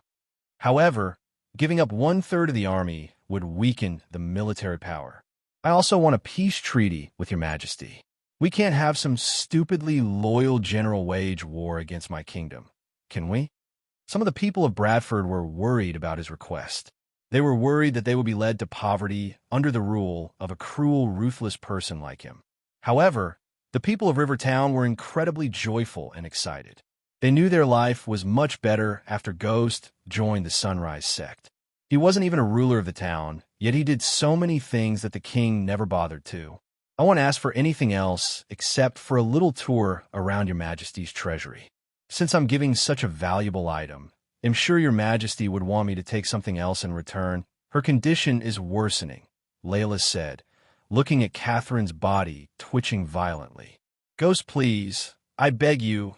However, giving up 1/3 of the army would weaken the military power. I also want a peace treaty with Your Majesty. We can't have some stupidly loyal general wage war against my kingdom, can we? Some of the people of Bradford were worried about his request. They were worried that they would be led to poverty under the rule of a cruel, ruthless person like him. However, the people of Rivertown were incredibly joyful and excited. They knew their life was much better after Ghost joined the Sunrise sect. He wasn't even a ruler of the town, yet he did so many things that the king never bothered to. I won't ask for anything else except for a little tour around Your Majesty's treasury. Since I'm giving such a valuable item, I'm sure Your Majesty would want me to take something else in return. Her condition is worsening, Layla said, looking at Catherine's body twitching violently. Ghost, please, I beg you,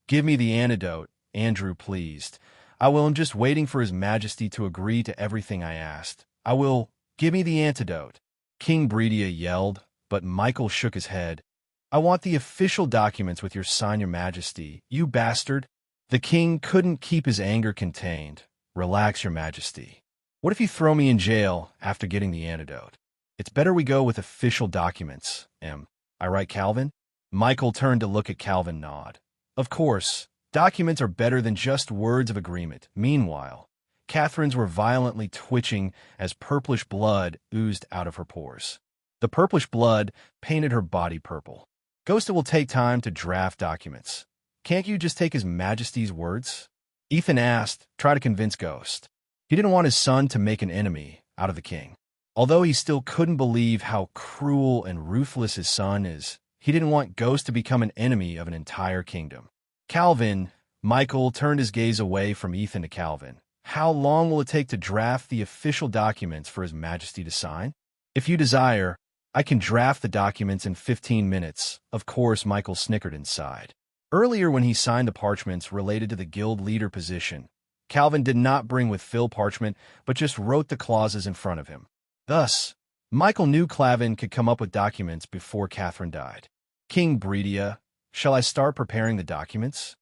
give me the antidote, Andrew pleased. I'm just waiting for His Majesty to agree to everything I asked. Give me the antidote. King Bredia yelled, but Michael shook his head. I want the official documents with your sign, Your Majesty, you bastard. The king couldn't keep his anger contained. Relax, Your Majesty. What if you throw me in jail after getting the antidote? It's better we go with official documents, I right, Calvin? Michael turned to look at Calvin nod. Of course, documents are better than just words of agreement. Meanwhile, Catherine's were violently twitching as purplish blood oozed out of her pores. The purplish blood painted her body purple. Ghost, it will take time to draft documents. Can't you just take His Majesty's words? Ethan asked, try to convince Ghost. He didn't want his son to make an enemy out of the king. Although he still couldn't believe how cruel and ruthless his son is, he didn't want Ghost to become an enemy of an entire kingdom. Calvin, Michael turned his gaze away from Ethan to Calvin. How long will it take to draft the official documents for His Majesty to sign? If you desire, I can draft the documents in 15 minutes. Of course, Michael snickered inside. Earlier when he signed the parchments related to the guild leader position, Calvin did not bring with Phil parchment, but just wrote the clauses in front of him. Thus, Michael knew Clavin could come up with documents before Catherine died. King Bredia, shall I start preparing the documents?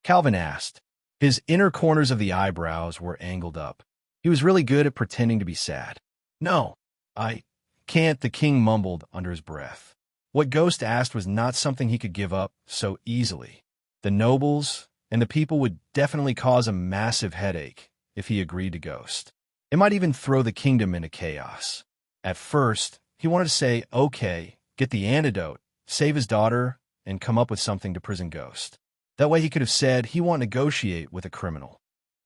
Calvin asked. His inner corners of the eyebrows were angled up. He was really good at pretending to be sad. No, I can't, the king mumbled under his breath. What Ghost asked was not something he could give up so easily. The nobles and the people would definitely cause a massive headache if he agreed to Ghost. It might even throw the kingdom into chaos. At first, he wanted to say, okay, get the antidote, save his daughter, and come up with something to prison Ghost. That way he could have said he won't negotiate with a criminal.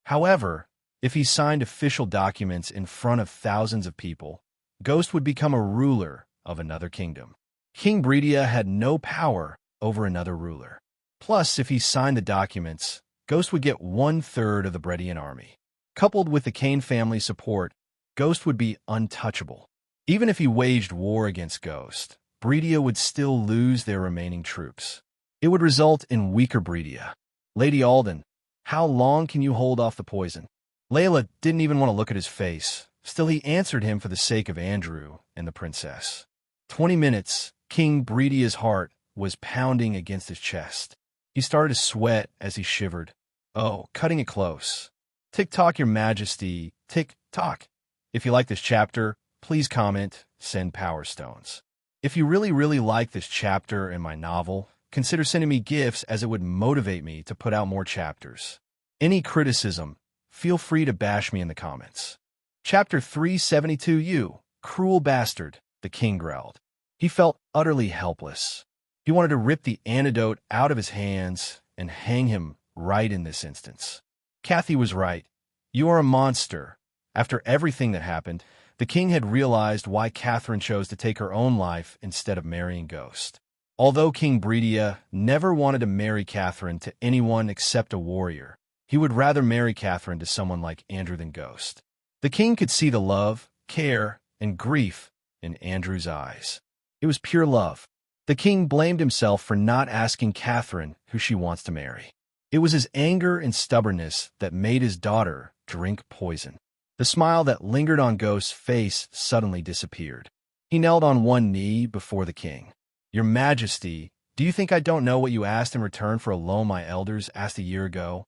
However, if he signed official documents in front of thousands of people, Ghost would become a ruler of another kingdom. King Bredia had no power over another ruler. Plus, if he signed the documents, Ghost would get 1/3 of the Bredian army. Coupled with the Kane family's support, Ghost would be untouchable. Even if he waged war against Ghost, Breedia would still lose their remaining troops. It would result in weaker Breedia. Lady Alden, how long can you hold off the poison? Layla didn't even want to look at his face. Still, he answered him for the sake of Andrew and the princess. 20 minutes, King Breedia's heart was pounding against his chest. He started to sweat as he shivered. Oh, cutting it close. Tick-tock, Your Majesty. Tick-tock. If you like this chapter, please comment, send Power Stones. If you really like this chapter in my novel, consider sending me gifts as it would motivate me to put out more chapters. Any criticism, feel free to bash me in the comments. Chapter 372. You cruel bastard, the king growled. He felt utterly helpless. He wanted to rip the antidote out of his hands and hang him right in this instance. Kathy was right. You are a monster. After everything that happened, the king had realized why Catherine chose to take her own life instead of marrying Ghost. Although King Breedia never wanted to marry Catherine to anyone except a warrior, he would rather marry Catherine to someone like Andrew than Ghost. The king could see the love, care, and grief in Andrew's eyes. It was pure love. The king blamed himself for not asking Catherine who she wants to marry. It was his anger and stubbornness that made his daughter drink poison. The smile that lingered on Ghost's face suddenly disappeared. He knelt on one knee before the king. Your Majesty, do you think I don't know what you asked in return for a loan my elders asked a year ago?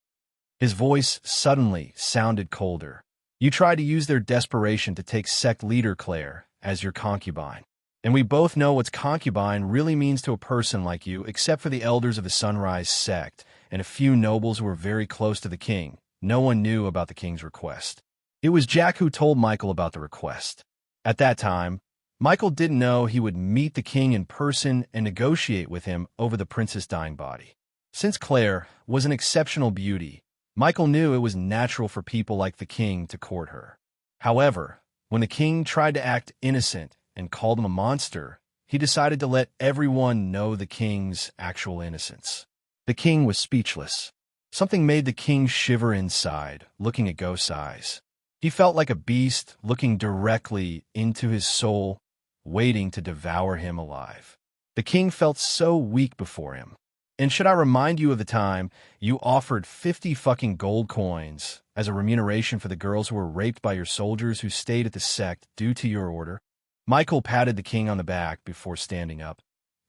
His voice suddenly sounded colder. You tried to use their desperation to take sect leader Claire as your concubine. And we both know what concubine really means to a person like you, except for the elders of the Sunrise sect and a few nobles who were very close to the king. No one knew about the king's request. It was Jack who told Michael about the request. At that time, Michael didn't know he would meet the king in person and negotiate with him over the prince's dying body. Since Claire was an exceptional beauty, Michael knew it was natural for people like the king to court her. However, when the king tried to act innocent and called him a monster, he decided to let everyone know the king's actual innocence. The king was speechless. Something made the king shiver inside, looking at Ghost's eyes. He felt like a beast looking directly into his soul, waiting to devour him alive. The king felt so weak before him. And should I remind you of the time you offered 50 fucking gold coins as a remuneration for the girls who were raped by your soldiers who stayed at the sect due to your order? Michael patted the king on the back before standing up.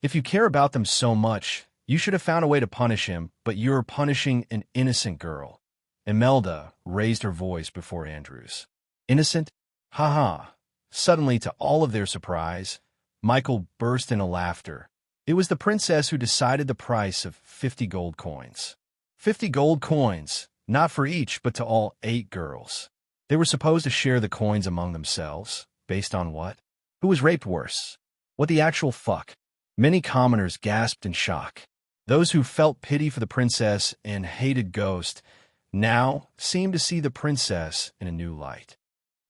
If you care about them so much, you should have found a way to punish him, but you're punishing an innocent girl. Imelda raised her voice before Andrew's. Innocent? Ha-ha. Suddenly, to all of their surprise, Michael burst into laughter. It was the princess who decided the price of 50 gold coins. 50 gold coins, not for each, but to all 8 girls. They were supposed to share the coins among themselves. Based on what? Who was raped worse? What the actual fuck? Many commoners gasped in shock. Those who felt pity for the princess and hated Ghost now seemed to see the princess in a new light.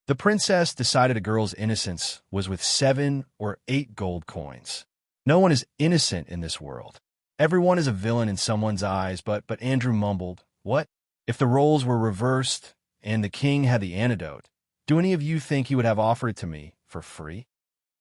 The princess decided a girl's innocence was with 7 or 8 gold coins. No one is innocent in this world. Everyone is a villain in someone's eyes, but Andrew mumbled, what? If the roles were reversed and the king had the antidote, do any of you think he would have offered it to me for free?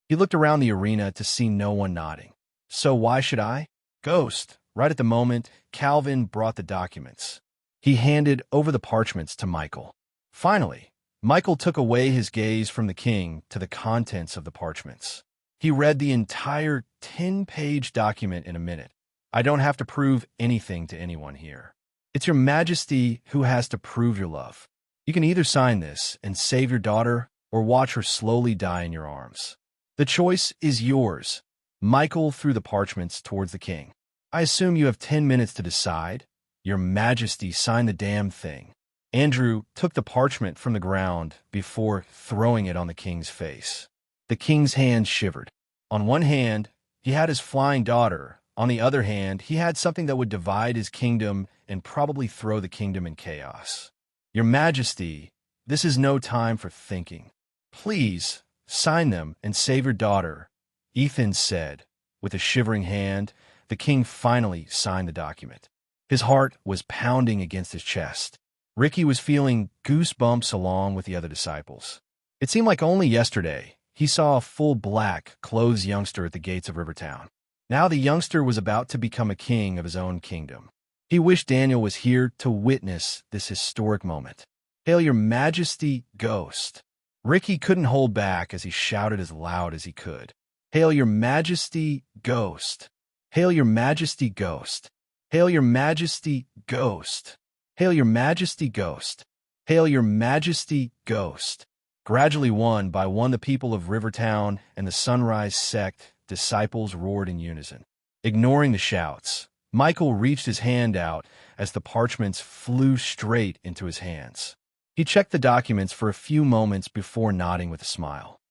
He looked around the arena to see no one nodding. So why should I? Ghost. Right at the moment, Calvin brought the documents. He handed over the parchments to Michael. Finally, Michael took away his gaze from the king to the contents of the parchments. He read the entire 10-page document in a minute. I don't have to prove anything to anyone here. It's your Majesty who has to prove your love. You can either sign this and save your daughter or watch her slowly die in your arms. The choice is yours. Michael threw the parchments towards the king. I assume you have 10 minutes to decide. Your Majesty, sign the damn thing. Andrew took the parchment from the ground before throwing it on the king's face. The king's hand shivered. On one hand, he had his flying daughter. On the other hand, he had something that would divide his kingdom and probably throw the kingdom in chaos. Your Majesty, this is no time for thinking. Please, sign them and save your daughter, Ethan said. With a shivering hand, the king finally signed the document. His heart was pounding against his chest. Ricky was feeling goosebumps along with the other disciples. It seemed like only yesterday he saw a full black, clothed youngster at the gates of Rivertown. Now the youngster was about to become a king of his own kingdom. He wished Daniel was here to witness this historic moment. "Hail your majesty, ghost." Ricky couldn't hold back as he shouted as loud as he could. "Hail your majesty, ghost. Hail your majesty, ghost. Hail your majesty, ghost. Hail your majesty, ghost. Hail your majesty, ghost." Gradually, one by one, the people of Rivertown and the Sunrise sect disciples roared in unison. Ignoring the shouts, Michael reached his hand out as the parchments flew straight into his hands. He checked the documents for a few moments before nodding with a smile.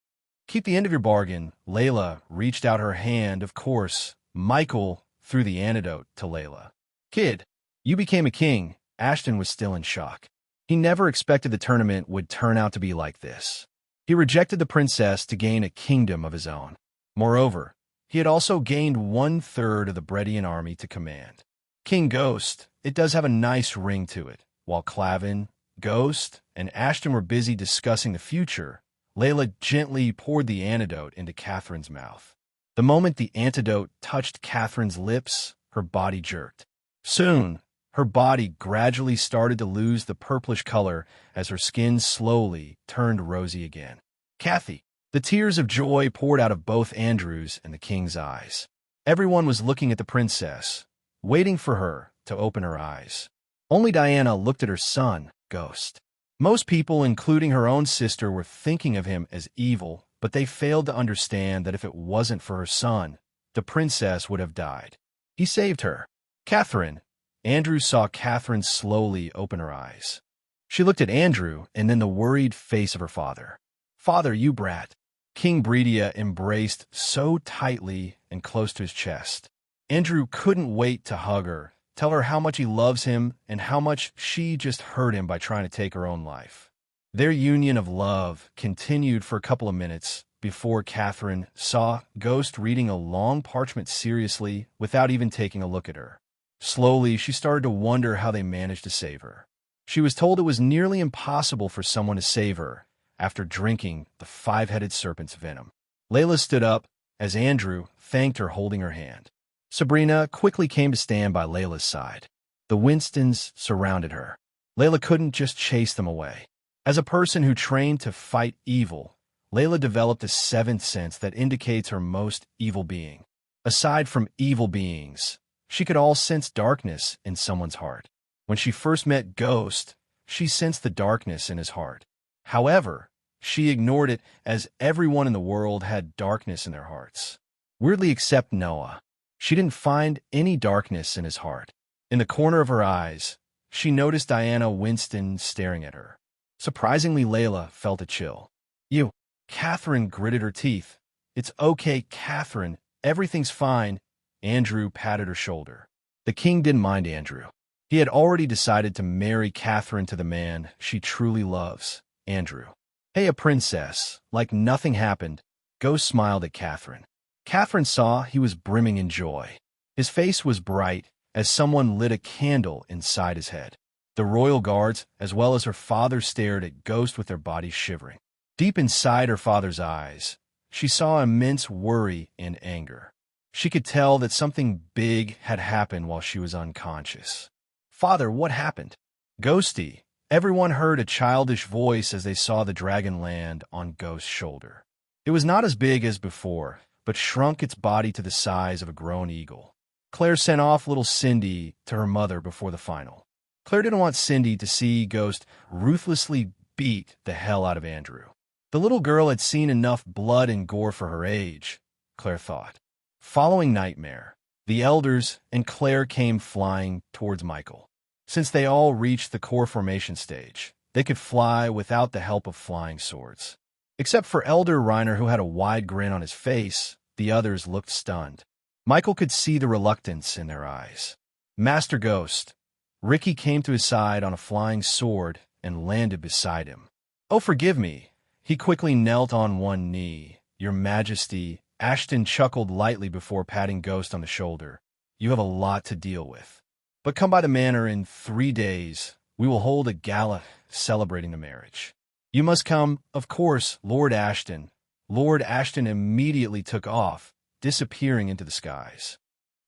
"Keep the end of your bargain." Layla reached out her hand. Of course, Michael threw the antidote to Layla. "Kid, you became a king." Ashton was still in shock. He never expected the tournament would turn out to be like this. He rejected the princess to gain a kingdom of his own. Moreover, he had also gained 1/3 of the Bredian army to command. King Ghost, it does have a nice ring to it. While Clavin, Ghost, and Ashton were busy discussing the future, Layla gently poured the antidote into Catherine's mouth. The moment the antidote touched Catherine's lips, her body jerked. Soon, her body gradually started to lose the purplish color as her skin slowly turned rosy again. "Kathy!" The tears of joy poured out of both Andrew's and the king's eyes. Everyone was looking at the princess, waiting for her to open her eyes. Only Diana looked at her son, Ghost. Most people, including her own sister, were thinking of him as evil, but they failed to understand that if it wasn't for her son, the princess would have died. He saved her. "Catherine." Andrew saw Catherine slowly open her eyes. She looked at Andrew and then the worried face of her father. "Father, you brat." King Bredia embraced so tightly and close to his chest. Andrew couldn't wait to hug her, tell her how much he loves him and how much she just hurt him by trying to take her own life. Their union of love continued for a couple of minutes before Catherine saw Ghost reading a long parchment seriously without even taking a look at her. Slowly, she started to wonder how they managed to save her. She was told it was nearly impossible for someone to save her after drinking the five-headed serpent's venom. Layla stood up as Andrew thanked her, holding her hand. Sabrina quickly came to stand by Layla's side. The Winstons surrounded her. Layla couldn't just chase them away. As a person who trained to fight evil, Layla developed a seventh sense that indicates her most evil being. Aside from evil beings, she could all sense darkness in someone's heart. When she first met Ghost, she sensed the darkness in his heart. However, she ignored it as everyone in the world had darkness in their hearts. Weirdly except Noah. She didn't find any darkness in his heart. In the corner of her eyes, she noticed Diana Winston staring at her. Surprisingly, Layla felt a chill. "You." Catherine gritted her teeth. "It's okay, Catherine. Everything's fine." Andrew patted her shoulder. The king didn't mind Andrew. He had already decided to marry Catherine to the man she truly loves, Andrew. "Hey, a princess." Like nothing happened, Ghost smiled at Catherine. Catherine saw he was brimming in joy. His face was bright as someone lit a candle inside his head. The royal guards, as well as her father, stared at Ghost with their bodies shivering. Deep inside her father's eyes, she saw immense worry and anger. She could tell that something big had happened while she was unconscious. "Father, what happened?" "Ghosty." Everyone heard a childish voice as they saw the dragon land on Ghost's shoulder. It was not as big as before, but shrunk its body to the size of a grown eagle. Claire sent off little Cindy to her mother before the final. Claire didn't want Cindy to see Ghost ruthlessly beat the hell out of Andrew. The little girl had seen enough blood and gore for her age, Claire thought. Following Nightmare, the elders and Claire came flying towards Michael. Since they all reached the core formation stage, they could fly without the help of flying swords. Except for Elder Reiner, who had a wide grin on his face, the others looked stunned. Michael could see the reluctance in their eyes. "Master Ghost." Ricky came to his side on a flying sword and landed beside him. "Oh, forgive me." He quickly knelt on one knee. "Your Majesty." Ashton chuckled lightly before patting Ghost on the shoulder. "You have a lot to deal with. But come by the manor in 3 days. We will hold a gala celebrating the marriage. You must come, of course, Lord Ashton. Lord Ashton immediately took off, disappearing into the skies.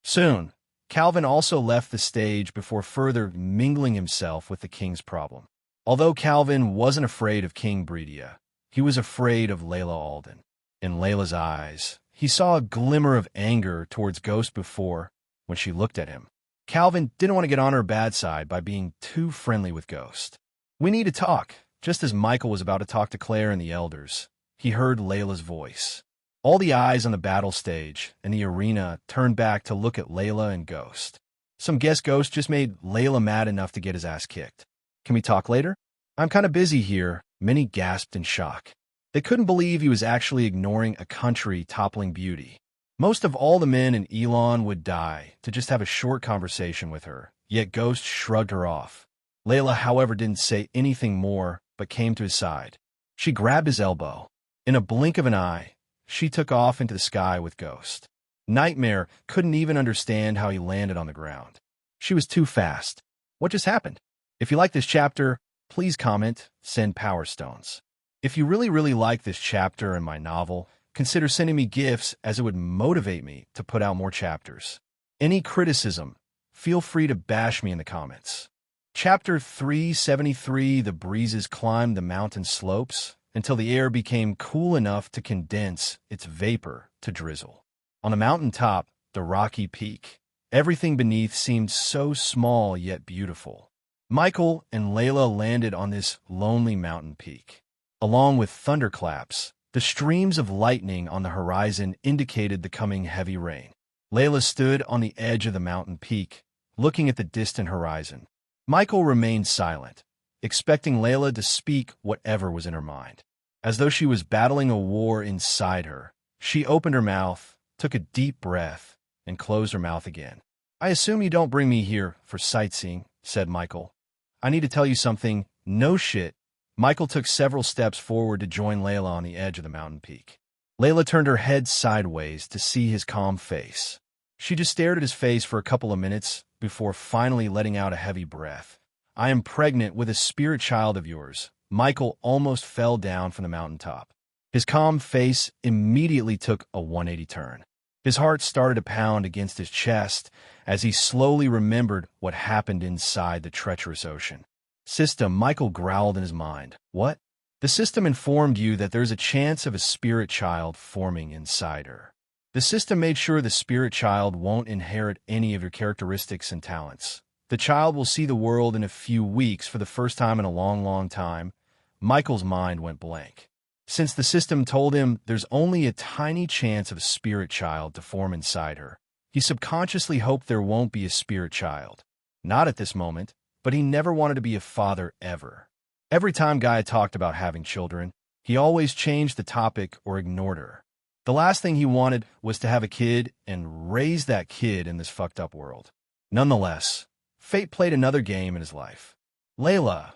Soon, Calvin also left the stage before further mingling himself with the king's problem. Although Calvin wasn't afraid of King Bredia, he was afraid of Layla Alden. In Layla's eyes, he saw a glimmer of anger towards Ghost before, when she looked at him. Calvin didn't want to get on her bad side by being too friendly with Ghost. "We need to talk." Just as Michael was about to talk to Claire and the elders, he heard Layla's voice. All the eyes on the battle stage and the arena turned back to look at Layla and Ghost. Some guess Ghost just made Layla mad enough to get his ass kicked. "Can we talk later?" "I'm kind of busy here," many gasped in shock. They couldn't believe he was actually ignoring a country-toppling beauty. Most of all the men in Elon would die to just have a short conversation with her, yet Ghost shrugged her off. Layla, however, didn't say anything more, but came to his side. She grabbed his elbow. In a blink of an eye, she took off into the sky with Ghost. Nightmare couldn't even understand how he landed on the ground. She was too fast. What just happened? If you like this chapter, please comment, send Power Stones. If you really like this chapter and my novel, consider sending me gifts, as it would motivate me to put out more chapters. Any criticism, feel free to bash me in the comments. Chapter 373, The breezes climbed the mountain slopes until the air became cool enough to condense its vapor to drizzle. On a mountain top, the rocky peak, everything beneath seemed so small yet beautiful. Michael and Layla landed on this lonely mountain peak. Along with thunderclaps, the streams of lightning on the horizon indicated the coming heavy rain. Layla stood on the edge of the mountain peak, looking at the distant horizon. Michael remained silent, expecting Layla to speak whatever was in her mind. As though she was battling a war inside her, she opened her mouth, took a deep breath, and closed her mouth again. "I assume you don't bring me here for sightseeing," said Michael. "I need to tell you something." "No shit." Michael took several steps forward to join Layla on the edge of the mountain peak. Layla turned her head sideways to see his calm face. She just stared at his face for a couple of minutes before finally letting out a heavy breath. "I am pregnant with a spirit child of yours." Michael almost fell down from the mountaintop. His calm face immediately took a 180 turn. His heart started to pound against his chest as he slowly remembered what happened inside the treacherous ocean. "System," Michael growled in his mind. "What?" "The system informed you that there's a chance of a spirit child forming inside her. The system made sure the spirit child won't inherit any of your characteristics and talents. The child will see the world in a few weeks for the first time in a long time." Michael's mind went blank. Since the system told him there's only a tiny chance of a spirit child to form inside her, he subconsciously hoped there won't be a spirit child. Not at this moment, but he never wanted to be a father ever. Every time Gaia talked about having children, he always changed the topic or ignored her. The last thing he wanted was to have a kid and raise that kid in this fucked up world. Nonetheless, fate played another game in his life. "Layla,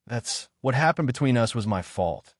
that's what happened between us was my fault."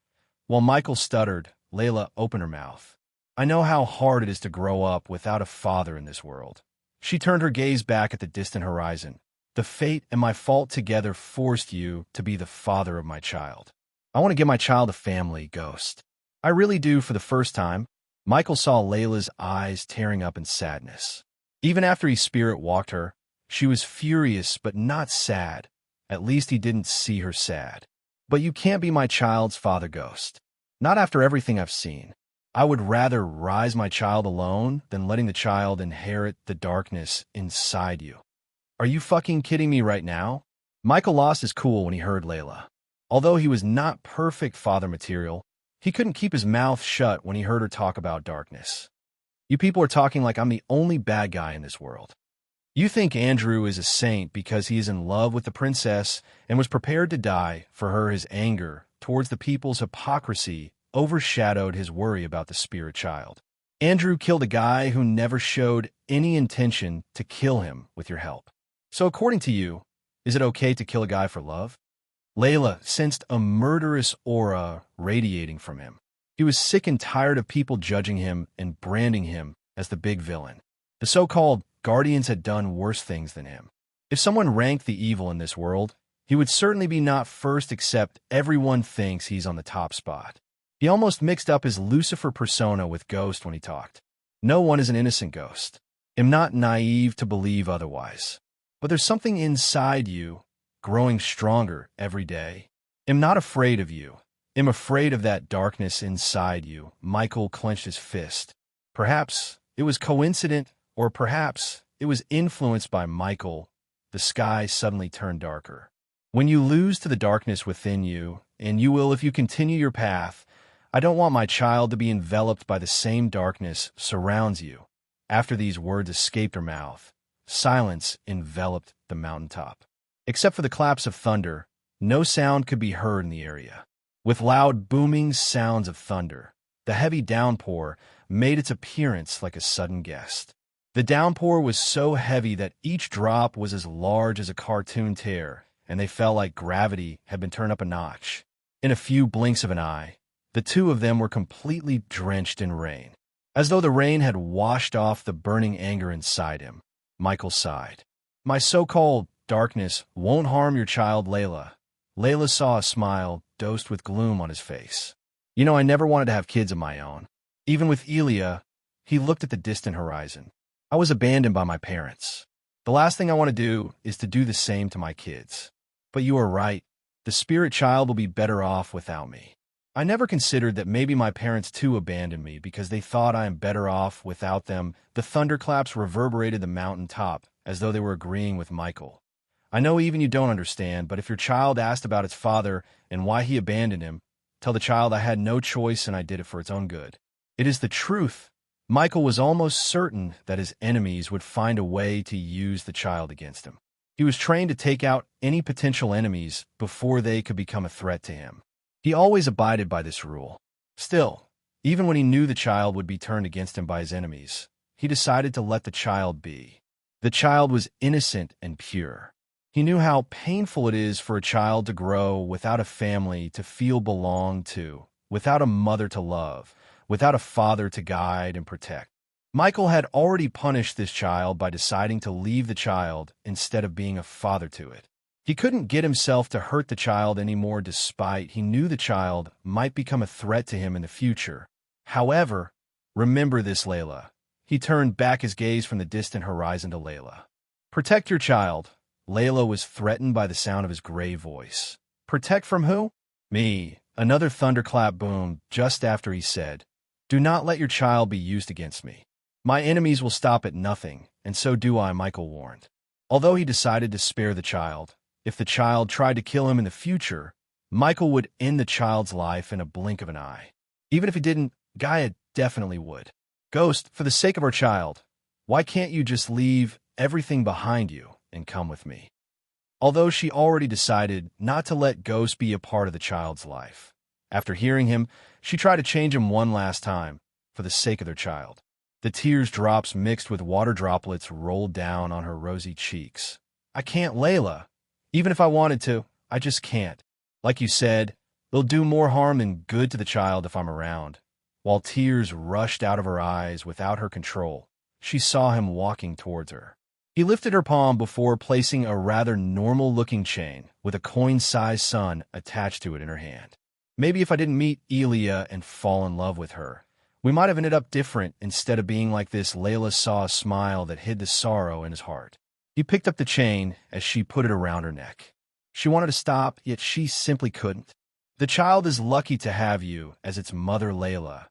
While Michael stuttered, Layla opened her mouth. "I know how hard it is to grow up without a father in this world." She turned her gaze back at the distant horizon. "The fate and my fault together forced you to be the father of my child. I want to give my child a family, Ghost. I really do." For the first time, Michael saw Layla's eyes tearing up in sadness. Even after he spirit walked her, she was furious but not sad. At least he didn't see her sad. "But you can't be my child's father, Ghost. Not after everything I've seen. I would rather raise my child alone than letting the child inherit the darkness inside you." "Are you fucking kidding me right now?" Michael lost his cool when he heard Layla. Although he was not perfect father material, he couldn't keep his mouth shut when he heard her talk about darkness. "You people are talking like I'm the only bad guy in this world. You think Andrew is a saint because he is in love with the princess and was prepared to die for her. His anger towards the people's hypocrisy overshadowed his worry about the spirit child. Andrew killed a guy who never showed any intention to kill him with your help. So according to you, is it okay to kill a guy for love?" Layla sensed a murderous aura radiating from him. He was sick and tired of people judging him and branding him as the big villain. The so-called guardians had done worse things than him. If someone ranked the evil in this world, He would certainly be not first, except everyone thinks he's on the top spot. He almost mixed up his Lucifer persona with Ghost when he talked. No one is an innocent ghost. I'm not naive to believe otherwise. But there's something inside you, growing stronger every day. I'm not afraid of you. I'm afraid of that darkness inside you. Michael clenched his fist. Perhaps it was coincident, or perhaps it was influenced by Michael. The sky suddenly turned darker. When you lose to the darkness within you, and you will if you continue your path, I don't want my child to be enveloped by the same darkness surrounds you. After these words escaped her mouth, silence enveloped the mountaintop. Except for the claps of thunder, no sound could be heard in the area. With loud booming sounds of thunder, the heavy downpour made its appearance like a sudden guest. The downpour was so heavy that each drop was as large as a cartoon tear, and they felt like gravity had been turned up a notch. In a few blinks of an eye, the two of them were completely drenched in rain. As though the rain had washed off the burning anger inside him, Michael sighed. My so-called darkness won't harm your child, Layla. Layla saw a smile dosed with gloom on his face. You know, I never wanted to have kids of my own. Even with Elia, he looked at the distant horizon. I was abandoned by my parents. The last thing I want to do is to do the same to my kids. But you are right. The spirit child will be better off without me. I never considered that maybe my parents too abandoned me because they thought I am better off without them. The thunderclaps reverberated the mountain top as though they were agreeing with Michael. I know even you don't understand, but if your child asked about its father and why he abandoned him, tell the child I had no choice and I did it for its own good. It is the truth. Michael was almost certain that his enemies would find a way to use the child against him. He was trained to take out any potential enemies before they could become a threat to him. He always abided by this rule. Still, even when he knew the child would be turned against him by his enemies, he decided to let the child be. The child was innocent and pure. He knew how painful it is for a child to grow without a family to feel belonged to, without a mother to love, without a father to guide and protect. Michael had already punished this child by deciding to leave the child instead of being a father to it. He couldn't get himself to hurt the child anymore despite he knew the child might become a threat to him in the future. However, remember this, Layla. He turned back his gaze from the distant horizon to Layla. Protect your child. Layla was threatened by the sound of his grave voice. Protect from who? Me. Another thunderclap boomed just after he said, Do not let your child be used against me. My enemies will stop at nothing, and so do I, Michael warned. Although he decided to spare the child, if the child tried to kill him in the future, Michael would end the child's life in a blink of an eye. Even if he didn't, Gaia definitely would. Ghost, for the sake of our child, why can't you just leave everything behind you and come with me? Although she already decided not to let Ghost be a part of the child's life. After hearing him, she tried to change him one last time, for the sake of their child. The tears drops mixed with water droplets rolled down on her rosy cheeks. I can't, Layla. Even if I wanted to, I just can't. Like you said, it'll do more harm than good to the child if I'm around. While tears rushed out of her eyes without her control, she saw him walking towards her. He lifted her palm before placing a rather normal-looking chain with a coin-sized sun attached to it in her hand. Maybe if I didn't meet Elia and fall in love with her, we might have ended up different instead of being like this. Layla saw a smile that hid the sorrow in his heart. He picked up the chain as she put it around her neck. She wanted to stop, yet she simply couldn't. The child is lucky to have you as its mother, Layla.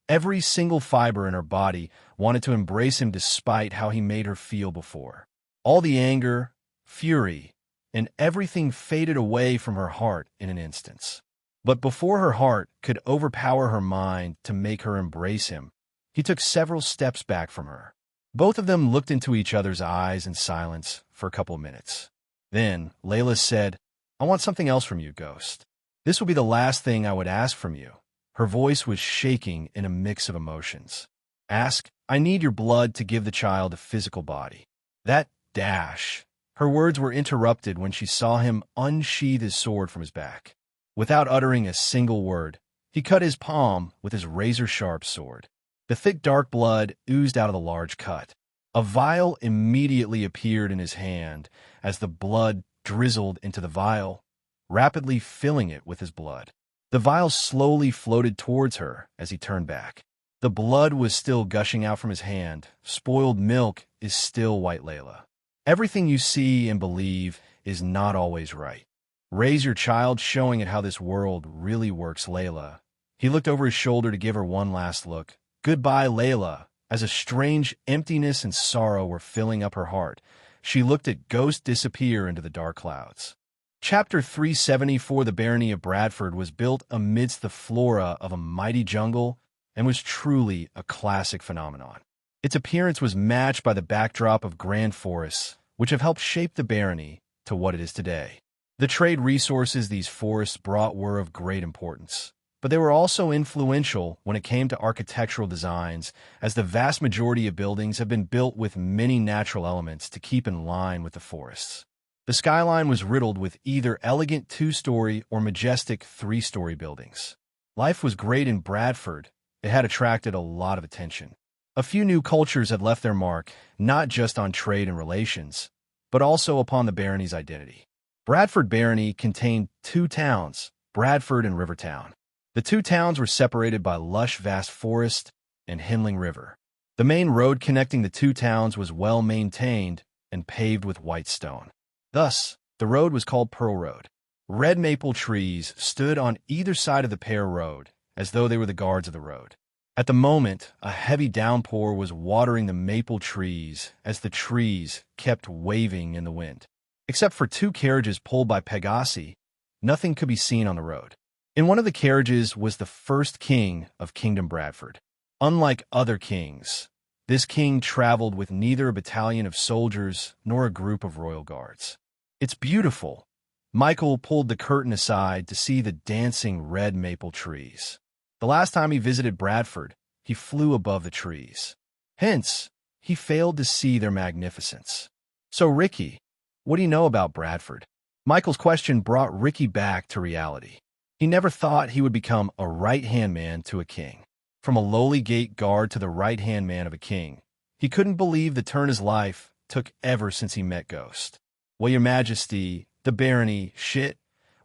Every single fiber in her body wanted to embrace him despite how he made her feel before. All the anger, fury, and everything faded away from her heart in an instant. But before her heart could overpower her mind to make her embrace him, he took several steps back from her. Both of them looked into each other's eyes in silence for a couple minutes. Then Layla said, I want something else from you, Ghost. This will be the last thing I would ask from you. Her voice was shaking in a mix of emotions. Ask, I need your blood to give the child a physical body. That dash. Her words were interrupted when she saw him unsheath his sword from his back. Without uttering a single word, he cut his palm with his razor-sharp sword. The thick dark blood oozed out of the large cut. A vial immediately appeared in his hand as the blood drizzled into the vial, rapidly filling it with his blood. The vial slowly floated towards her as he turned back. The blood was still gushing out from his hand. Spoiled milk is still white, Layla. Everything you see and believe is not always right. Raise your child showing it how this world really works, Layla. He looked over his shoulder to give her one last look. Goodbye, Layla. As a strange emptiness and sorrow were filling up her heart, she looked at Ghost disappear into the dark clouds. Chapter 374. The barony of Bradford was built amidst the flora of a mighty jungle and was truly a classic phenomenon. Its appearance was matched by the backdrop of grand forests, which have helped shape the barony to what it is today. The trade resources these forests brought were of great importance, but they were also influential when it came to architectural designs, as the vast majority of buildings have been built with many natural elements to keep in line with the forests. The skyline was riddled with either elegant 2-story or majestic 3-story buildings. Life was great in Bradford. It had attracted a lot of attention. A few new cultures had left their mark, not just on trade and relations, but also upon the barony's identity. Bradford Barony contained 2 towns, Bradford and Rivertown. The 2 towns were separated by lush vast forest and Hinling River. The main road connecting the 2 towns was well maintained and paved with white stone. Thus, the road was called Pearl Road. Red maple trees stood on either side of the Pear Road, as though they were the guards of the road. At the moment, a heavy downpour was watering the maple trees as the trees kept waving in the wind. Except for 2 carriages pulled by Pegasi, nothing could be seen on the road. In one of the carriages was the first king of Kingdom Bradford. Unlike other kings, this king traveled with neither a battalion of soldiers nor a group of royal guards. It's beautiful. Michael pulled the curtain aside to see the dancing red maple trees. The last time he visited Bradford, he flew above the trees. Hence, he failed to see their magnificence. So, Ricky, what do you know about Bradford? Michael's question brought Ricky back to reality. He never thought he would become a right-hand man to a king. From a lowly gate guard to the right-hand man of a king. He couldn't believe the turn his life took ever since he met Ghost. Well, your majesty, the barony, shit.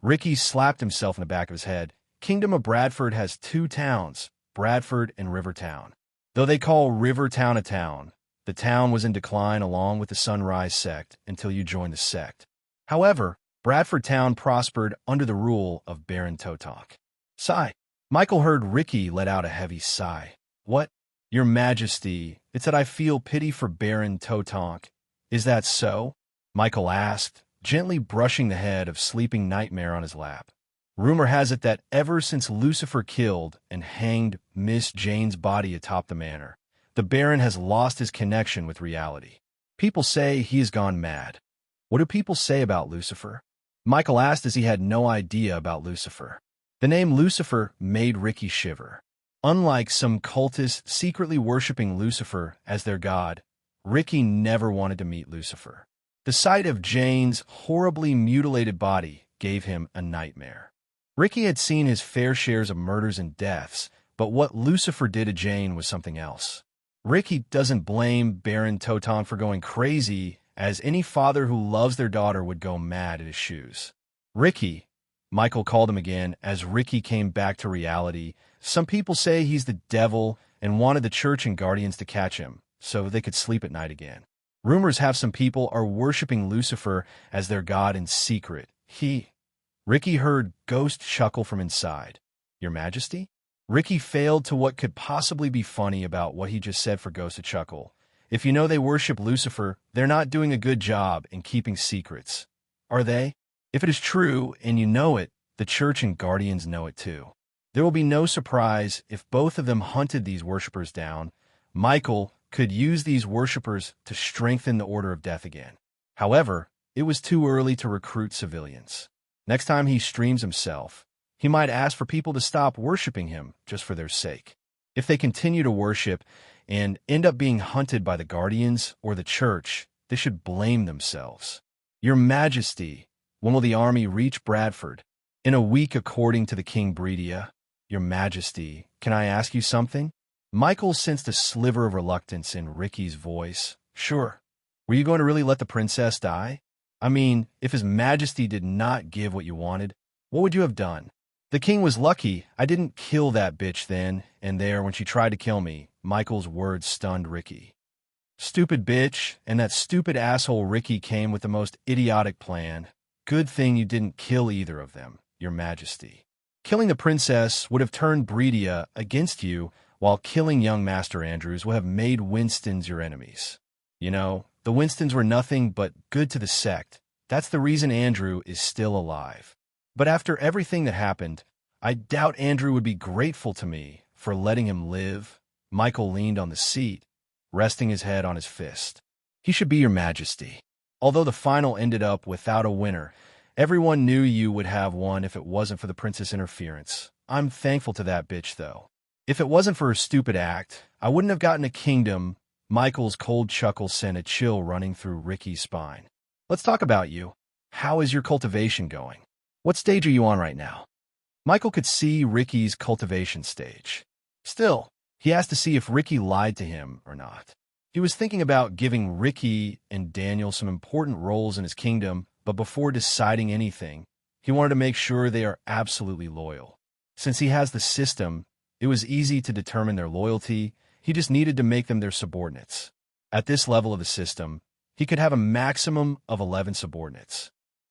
Ricky slapped himself in the back of his head. Kingdom of Bradford has 2 towns, Bradford and Rivertown. Though they call Rivertown a town, the town was in decline along with the Sunrise sect until you joined the sect. However, Bradford town prospered under the rule of Baron Totonk. Sigh. Michael heard Ricky let out a heavy sigh. What? Your majesty, it's that I feel pity for Baron Totonk. Is that so? Michael asked, gently brushing the head of sleeping Nightmare on his lap. Rumor has it that ever since Lucifer killed and hanged Miss Jane's body atop the manor, the Baron has lost his connection with reality. People say he has gone mad. What do people say about Lucifer? Michael asked as he had no idea about Lucifer. The name Lucifer made Ricky shiver. Unlike some cultists secretly worshipping Lucifer as their god, Ricky never wanted to meet Lucifer. The sight of Jane's horribly mutilated body gave him a nightmare. Ricky had seen his fair shares of murders and deaths, but what Lucifer did to Jane was something else. Ricky doesn't blame Baron Totonk for going crazy, as any father who loves their daughter would go mad at his shoes. Ricky, Michael called him again as Ricky came back to reality. Some people say he's the devil and wanted the church and guardians to catch him, so they could sleep at night again. Rumors have some people are worshipping Lucifer as their god in secret. Ricky heard Ghost chuckle from inside. Your Majesty? Ricky failed to what could possibly be funny about what he just said for Ghost to chuckle. If you know they worship Lucifer, they're not doing a good job in keeping secrets. Are they? If it is true, and you know it, the church and guardians know it too. There will be no surprise if both of them hunted these worshippers down. Michael could use these worshippers to strengthen the Order of Death again. However, it was too early to recruit civilians. Next time he streams himself, he might ask for people to stop worshiping him just for their sake. If they continue to worship and end up being hunted by the guardians or the church, they should blame themselves. Your Majesty, when will the army reach Bradford? In a week, according to the King Breedia. Your Majesty, can I ask you something? Michael sensed a sliver of reluctance in Ricky's voice. Sure. Were you going to really let the princess die? I mean, if His Majesty did not give what you wanted, what would you have done? The king was lucky I didn't kill that bitch then and there when she tried to kill me. Michael's words stunned Ricky. Stupid bitch, and that stupid asshole Ricky came with the most idiotic plan. Good thing you didn't kill either of them, Your Majesty. Killing the princess would have turned Breedia against you, while killing young Master Andrews would have made Winstons your enemies. You know, the Winstons were nothing but good to the sect. That's the reason Andrew is still alive. But after everything that happened, I doubt Andrew would be grateful to me for letting him live. Michael leaned on the seat, resting his head on his fist. He should be Your Majesty. Although the final ended up without a winner, everyone knew you would have won if it wasn't for the princess' interference. I'm thankful to that bitch, though. If it wasn't for her stupid act, I wouldn't have gotten a kingdom. Michael's cold chuckle sent a chill running through Ricky's spine. Let's talk about you. How is your cultivation going? What stage are you on right now? Michael could see Ricky's cultivation stage. Still, he asked to see if Ricky lied to him or not. He was thinking about giving Ricky and Daniel some important roles in his kingdom, but before deciding anything, he wanted to make sure they are absolutely loyal. Since he has the system, it was easy to determine their loyalty. He just needed to make them their subordinates. At this level of the system, he could have a maximum of 11 subordinates.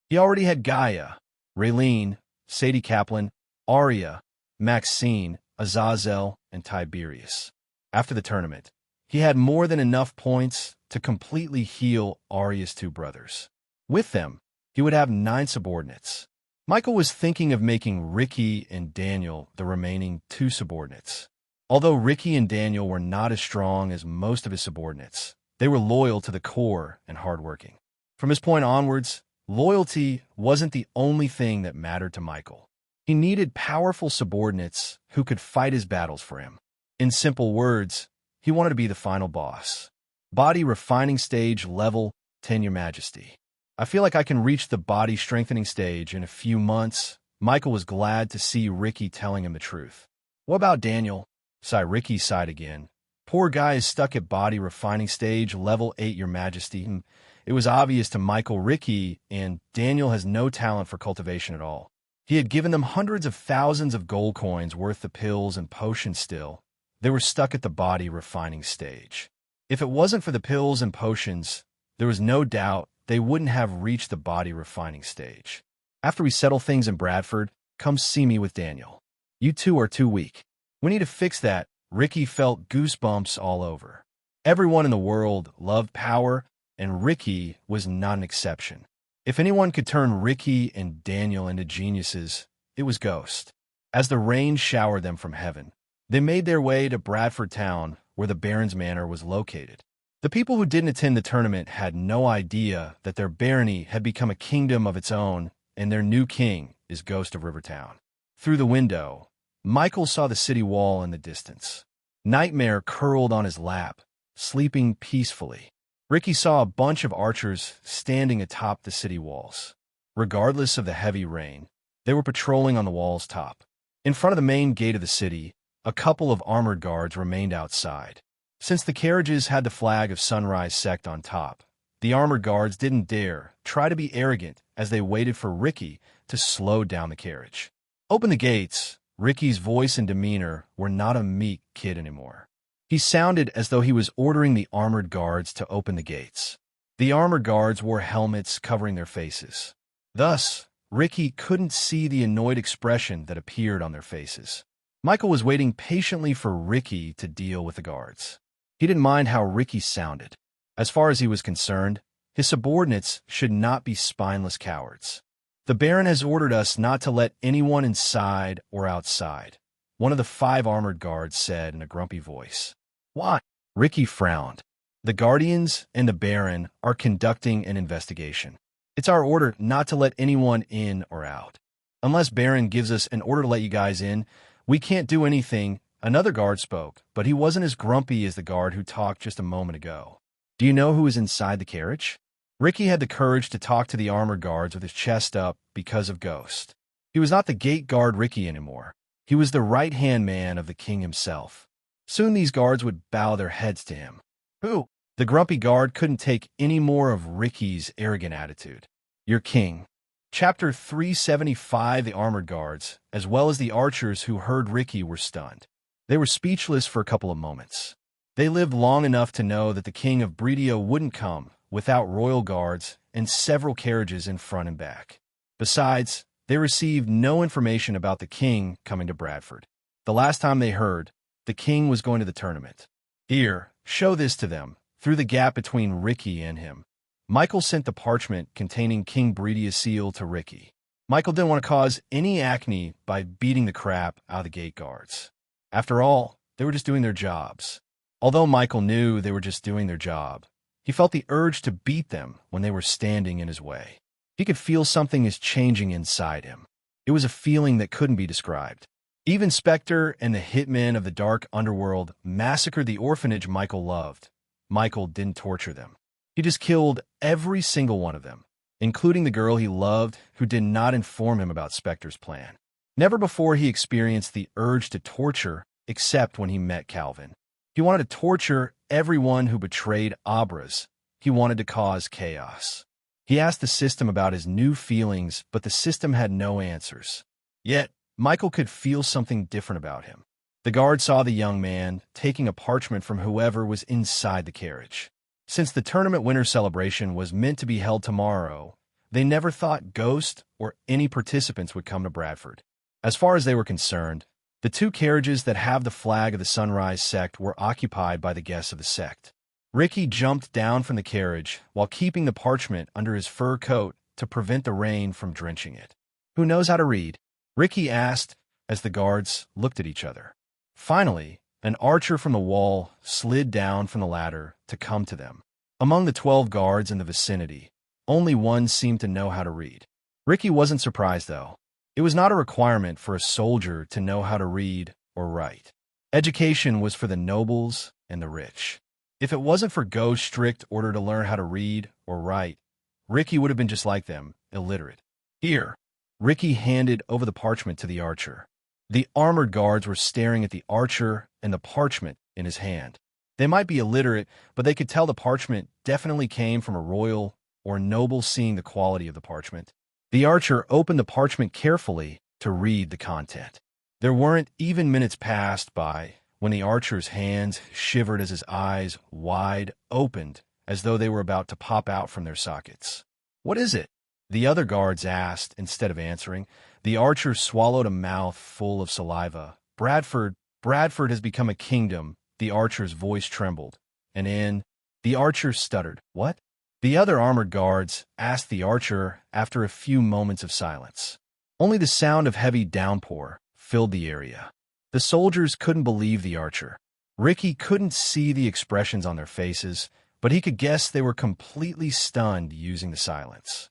He already had Gaia, Raylene, Sadie Kaplan, Arya, Maxine, Azazel, and Tiberius. After the tournament, he had more than enough points to completely heal Arya's two brothers. With them, he would have 9 subordinates. Michael was thinking of making Ricky and Daniel the remaining 2 subordinates. Although Ricky and Daniel were not as strong as most of his subordinates, they were loyal to the core and hardworking. From this point onwards, loyalty wasn't the only thing that mattered to Michael. He needed powerful subordinates who could fight his battles for him. In simple words, he wanted to be the final boss. Body refining stage level 10, Your Majesty. I feel like I can reach the body strengthening stage in a few months. Michael was glad to see Ricky telling him the truth. What about Daniel? Ricky sighed again. Poor guy is stuck at body refining stage level 8, Your Majesty. It was obvious to Michael, Ricky and Daniel has no talent for cultivation at all. He had given them hundreds of thousands of gold coins worth of pills and potions still. They were stuck at the body refining stage. If it wasn't for the pills and potions, there was no doubt they wouldn't have reached the body refining stage. After we settle things in Bradford, come see me with Daniel. You two are too weak. We need to fix that. Ricky felt goosebumps all over. Everyone in the world loved power, and Ricky was not an exception. If anyone could turn Ricky and Daniel into geniuses, it was Ghost. As the rain showered them from heaven, they made their way to Bradford town, where the Baron's manor was located. The people who didn't attend the tournament had no idea that their barony had become a kingdom of its own, and their new king is Ghost of Rivertown. Through the window, Michael saw the city wall in the distance. Nightmare curled on his lap, sleeping peacefully. Ricky saw a bunch of archers standing atop the city walls. Regardless of the heavy rain, they were patrolling on the wall's top. In front of the main gate of the city, a couple of armored guards remained outside. Since the carriages had the flag of Sunrise Sect on top, the armored guards didn't dare try to be arrogant as they waited for Ricky to slow down the carriage. Open the gates. Ricky's voice and demeanor were not a meek kid anymore. He sounded as though he was ordering the armored guards to open the gates. The armored guards wore helmets covering their faces. Thus, Ricky couldn't see the annoyed expression that appeared on their faces. Michael was waiting patiently for Ricky to deal with the guards. He didn't mind how Ricky sounded. As far as he was concerned, his subordinates should not be spineless cowards. The Baron has ordered us not to let anyone inside or outside, one of the 5 armored guards said in a grumpy voice. Why? Ricky frowned. The Guardians and the Baron are conducting an investigation. It's our order not to let anyone in or out. Unless Baron gives us an order to let you guys in, we can't do anything. Another guard spoke, but he wasn't as grumpy as the guard who talked just a moment ago. Do you know who is inside the carriage? Ricky had the courage to talk to the armored guards with his chest up because of Ghost. He was not the gate guard Ricky anymore. He was the right-hand man of the king himself. Soon these guards would bow their heads to him. Who? The grumpy guard couldn't take any more of Ricky's arrogant attitude. Your king. Chapter 375. The armored guards, as well as the archers who heard Ricky, were stunned. They were speechless for a couple of moments. They lived long enough to know that the king of Brito wouldn't come without royal guards and several carriages in front and back. Besides, they received no information about the king coming to Bradford. The last time they heard, the king was going to the tournament. Here, show this to them, through the gap between Ricky and him. Michael sent the parchment containing King Britia's seal to Ricky. Michael didn't want to cause any acne by beating the crap out of the gate guards. After all, they were just doing their jobs. Although Michael knew they were just doing their job, he felt the urge to beat them when they were standing in his way. He could feel something is changing inside him. It was a feeling that couldn't be described. Even Spectre and the Hitman of the dark underworld massacred the orphanage Michael loved. Michael didn't torture them. He just killed every single one of them, including the girl he loved who did not inform him about Spectre's plan. Never before he experienced the urge to torture except when he met Calvin. He wanted to torture everyone who betrayed Abras. He wanted to cause chaos. He asked the system about his new feelings, but the system had no answers. Yet, Michael could feel something different about him. The guard saw the young man taking a parchment from whoever was inside the carriage. Since the tournament winter celebration was meant to be held tomorrow, they never thought Ghost or any participants would come to Bradford. As far as they were concerned, the two carriages that have the flag of the Sunrise sect were occupied by the guests of the sect. Ricky jumped down from the carriage while keeping the parchment under his fur coat to prevent the rain from drenching it. "Who knows how to read?" Ricky asked as the guards looked at each other. Finally, an archer from the wall slid down from the ladder to come to them. Among the 12 guards in the vicinity, only one seemed to know how to read. Ricky wasn't surprised, though. It was not a requirement for a soldier to know how to read or write. Education was for the nobles and the rich. If it wasn't for Ghost's strict order to learn how to read or write, Ricky would have been just like them, illiterate. "Here." Ricky handed over the parchment to the archer. The armored guards were staring at the archer and the parchment in his hand. They might be illiterate, but they could tell the parchment definitely came from a royal or noble, seeing the quality of the parchment. The archer opened the parchment carefully to read the content. There weren't even minutes passed by when the archer's hands shivered as his eyes wide opened, as though they were about to pop out from their sockets. "What is it?" the other guards asked instead of answering. The archer swallowed a mouth full of saliva. Bradford has become a kingdom." The archer's voice trembled. The archer stuttered. "What?" The other armored guards asked the archer after a few moments of silence. Only the sound of heavy downpour filled the area. The soldiers couldn't believe the archer. Ricky couldn't see the expressions on their faces, but he could guess they were completely stunned using the silence.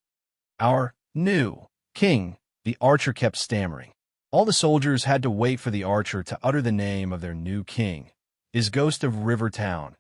"Our new king," the archer kept stammering. All the soldiers had to wait for the archer to utter the name of their new king, is Ghost of River Town,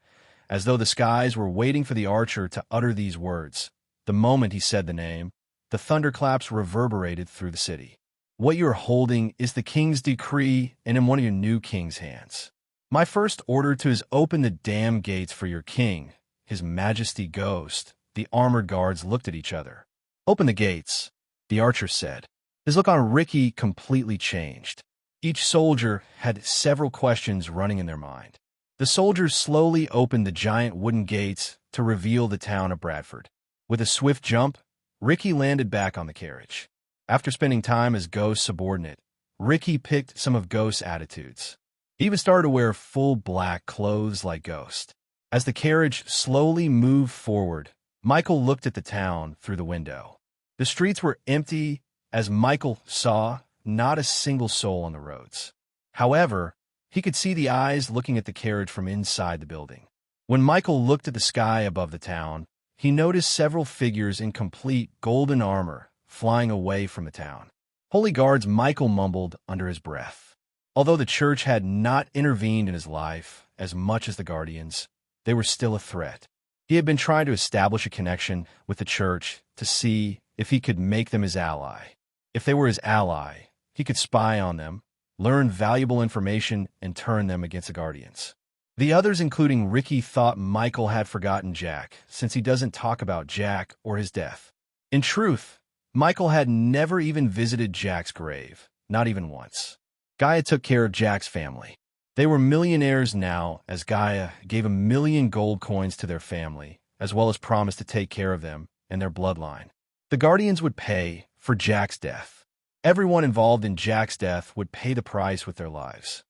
as though the skies were waiting for the archer to utter these words. The moment he said the name, the thunderclaps reverberated through the city. "What you are holding is the king's decree and in one of your new king's hands. My first order to is open the damn gates for your king, his majesty Ghost." The armored guards looked at each other. "Open the gates," the archer said. His look on Ricky completely changed. Each soldier had several questions running in their mind. The soldiers slowly opened the giant wooden gates to reveal the town of Bradford. With a swift jump, Ricky landed back on the carriage. After spending time as Ghost's subordinate, Ricky picked some of Ghost's attitudes. He even started to wear full black clothes like Ghost. As the carriage slowly moved forward, Michael looked at the town through the window. The streets were empty, as Michael saw not a single soul on the roads. However, he could see the eyes looking at the carriage from inside the building. When Michael looked at the sky above the town, he noticed several figures in complete golden armor flying away from the town. "Holy guards," Michael mumbled under his breath. Although the church had not intervened in his life as much as the guardians, they were still a threat. He had been trying to establish a connection with the church to see if he could make them his ally. If they were his ally, he could spy on them, learn valuable information, and turn them against the guardians. The others, including Ricky, thought Michael had forgotten Jack, since he doesn't talk about Jack or his death. In truth, Michael had never even visited Jack's grave, not even once. Gaia took care of Jack's family. They were millionaires now, as Gaia gave 1,000,000 gold coins to their family, as well as promised to take care of them and their bloodline. The Guardians would pay for Jack's death. Everyone involved in Jack's death would pay the price with their lives.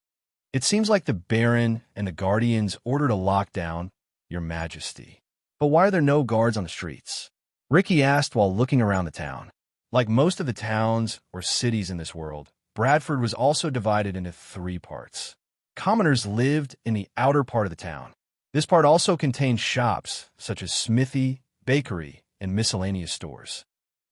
It seems like the Baron and the Guardians ordered a lockdown, Your Majesty. But why are there no guards on the streets? Ricky asked while looking around the town. Like most of the towns or cities in this world, Bradford was also divided into 3 parts. Commoners lived in the outer part of the town. This part also contained shops such as smithy, bakery, and miscellaneous stores.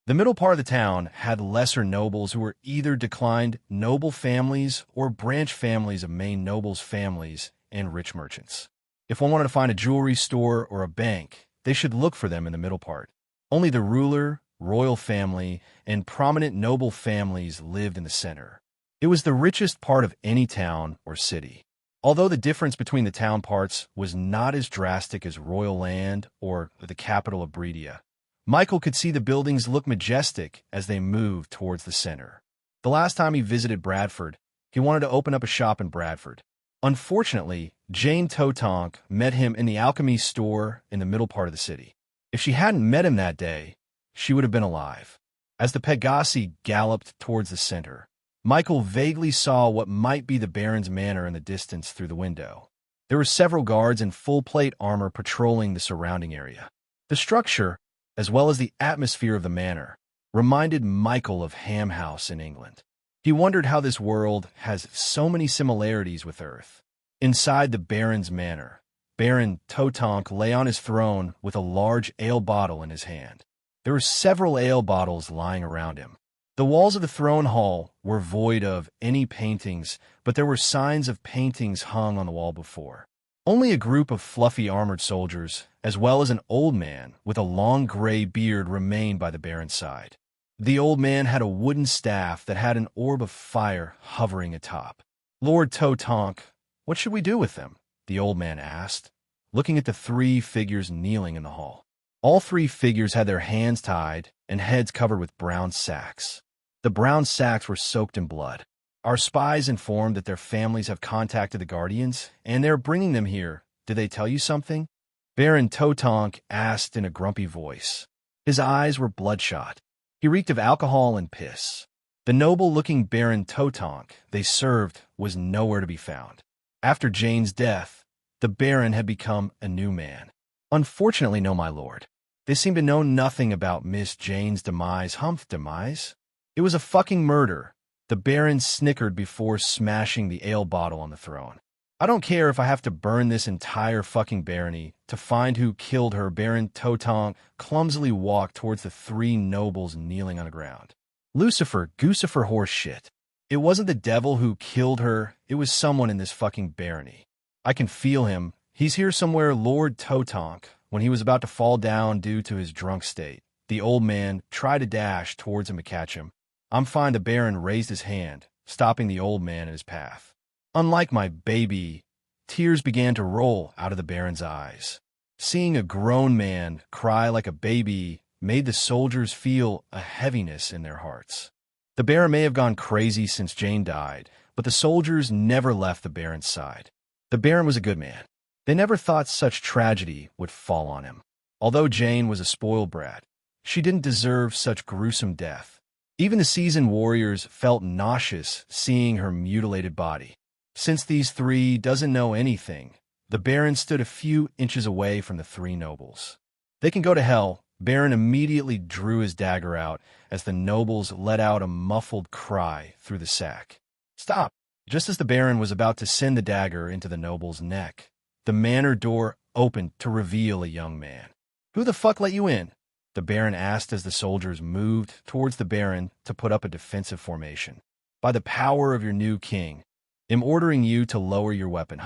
The middle part of the town had lesser nobles who were either declined noble families or branch families of main nobles' families and rich merchants. If one wanted to find a jewelry store or a bank, they should look for them in the middle part. Only the ruler, royal family, and prominent noble families lived in the center. It was the richest part of any town or city. Although the difference between the town parts was not as drastic as Royal Land or the capital of Bredia, Michael could see the buildings look majestic as they moved towards the center. The last time he visited Bradford, he wanted to open up a shop in Bradford. Unfortunately, Jane Totonk met him in the alchemy store in the middle part of the city. If she hadn't met him that day, she would have been alive. As the Pegasi galloped towards the center, Michael vaguely saw what might be the Baron's manor in the distance through the window. There were several guards in full-plate armor patrolling the surrounding area. The structure, as well as the atmosphere of the manor, reminded Michael of Ham House in England. He wondered how this world has so many similarities with Earth. Inside the Baron's manor, Baron Totonk lay on his throne with a large ale bottle in his hand. There were several ale bottles lying around him. The walls of the throne hall were void of any paintings, but there were signs of paintings hung on the wall before. Only a group of fluffy armored soldiers, as well as an old man with a long gray beard, remained by the Baron's side. The old man had a wooden staff that had an orb of fire hovering atop. "Lord Totonk, what should we do with them?" the old man asked, looking at the 3 figures kneeling in the hall. All 3 figures had their hands tied and heads covered with brown sacks. The brown sacks were soaked in blood. "Our spies informed that their families have contacted the Guardians, and they're bringing them here. Did they tell you something?" Baron Totonk asked in a grumpy voice. His eyes were bloodshot. He reeked of alcohol and piss. The noble-looking Baron Totonk they served was nowhere to be found. After Jane's death, the Baron had become a new man. "Unfortunately, no, my lord. They seem to know nothing about Miss Jane's demise." Demise? It was a fucking murder. The Baron snickered before smashing the ale bottle on the throne. "I don't care if I have to burn this entire fucking barony to find who killed her." Baron Totonk clumsily walked towards the 3 nobles kneeling on the ground. "Lucifer, Goosifer, horse shit. It wasn't the devil who killed her, it was someone in this fucking barony. I can feel him. He's here somewhere." Lord Totonk, when he was about to fall down due to his drunk state, the old man tried to dash towards him to catch him. "I'm fine." The Baron raised his hand, stopping the old man in his path. "Unlike my baby," tears began to roll out of the Baron's eyes. Seeing a grown man cry like a baby made the soldiers feel a heaviness in their hearts. The Baron may have gone crazy since Jane died, but the soldiers never left the Baron's side. The Baron was a good man. They never thought such tragedy would fall on him. Although Jane was a spoiled brat, she didn't deserve such gruesome death. Even the seasoned warriors felt nauseous seeing her mutilated body. Since these 3 doesn't know anything, the Baron stood a few inches away from the 3 nobles. "They can go to hell." Baron immediately drew his dagger out as the nobles let out a muffled cry through the sack. "Stop!" Just as the Baron was about to send the dagger into the noble's neck, the manor door opened to reveal a young man. "Who the fuck let you in?" the Baron asked as the soldiers moved towards the Baron to put up a defensive formation. "By the power of your new king, I'm ordering you to lower your weapon."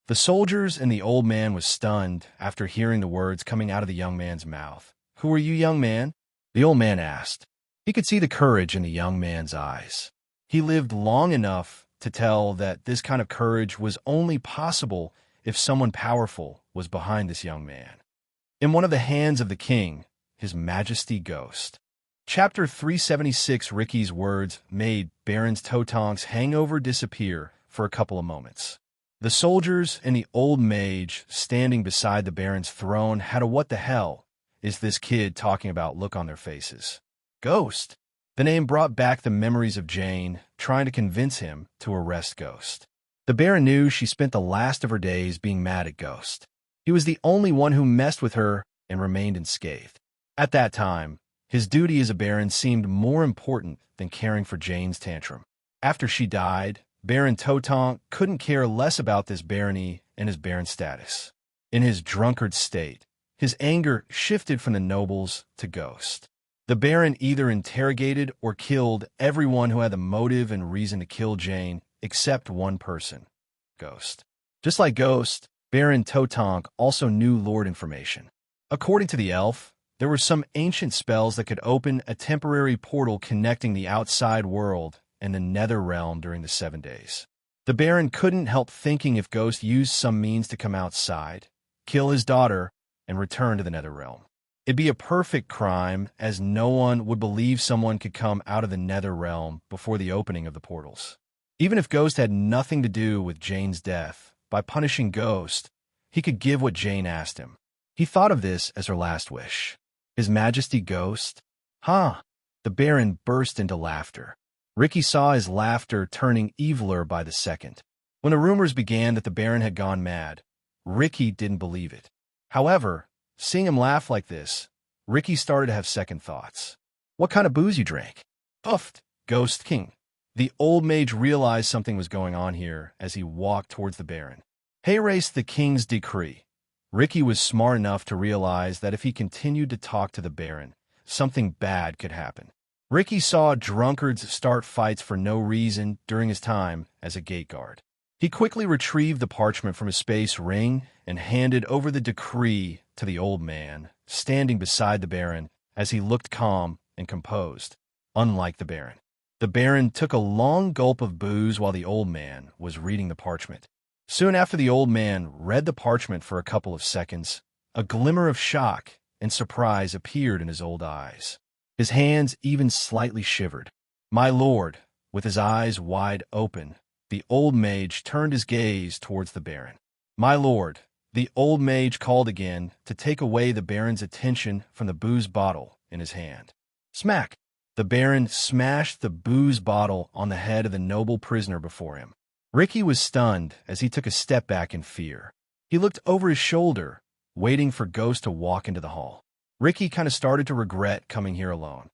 The soldiers and the old man was stunned after hearing the words coming out of the young man's mouth. "Who are you, young man?" the old man asked. He could see the courage in the young man's eyes. He lived long enough to tell that this kind of courage was only possible if someone powerful was behind this young man. In one of the hands of the king, His Majesty Ghost. Chapter 376. Ricky's words made Baron's Totonk's hangover disappear for a couple of moments. The soldiers and the old mage standing beside the Baron's throne had a "what the hell is this kid talking about" look on their faces. Ghost. The name brought back the memories of Jane trying to convince him to arrest Ghost. The Baron knew she spent the last of her days being mad at Ghost. He was the only one who messed with her and remained unscathed. At that time, his duty as a Baron seemed more important than caring for Jane's tantrum. After she died, Baron Totonk couldn't care less about this barony and his Baron status. In his drunkard state, his anger shifted from the nobles to Ghost. The Baron either interrogated or killed everyone who had the motive and reason to kill Jane, except one person, Ghost. Just like Ghost, Baron Totonk also knew lore information. According to the elf, there were some ancient spells that could open a temporary portal connecting the outside world and the nether realm during the 7 days. The Baron couldn't help thinking if Ghost used some means to come outside, kill his daughter, and return to the nether realm. It'd be a perfect crime, as no one would believe someone could come out of the nether realm before the opening of the portals. Even if Ghost had nothing to do with Jane's death, by punishing Ghost, he could give what Jane asked him. He thought of this as her last wish. His Majesty Ghost? Huh? The Baron burst into laughter. Ricky saw his laughter turning eviler by the second. When the rumors began that the Baron had gone mad, Ricky didn't believe it. However, seeing him laugh like this, Ricky started to have second thoughts. What kind of booze you drank? Puffed, Ghost King. The old mage realized something was going on here as he walked towards the Baron. Haste the king's decree. Ricky was smart enough to realize that if he continued to talk to the Baron, something bad could happen. Ricky saw drunkards start fights for no reason during his time as a gate guard. He quickly retrieved the parchment from his space ring and handed over the decree to the old man, standing beside the Baron as he looked calm and composed, unlike the Baron. The Baron took a long gulp of booze while the old man was reading the parchment. Soon after the old man read the parchment for a couple of seconds, a glimmer of shock and surprise appeared in his old eyes. His hands even slightly shivered. My lord, with his eyes wide open, the old mage turned his gaze towards the Baron. My lord, the old mage called again to take away the Baron's attention from the booze bottle in his hand. Smack! The Baron smashed the booze bottle on the head of the noble prisoner before him. Ricky was stunned as he took a step back in fear. He looked over his shoulder, waiting for Ghost to walk into the hall. Ricky kind of started to regret coming here alone.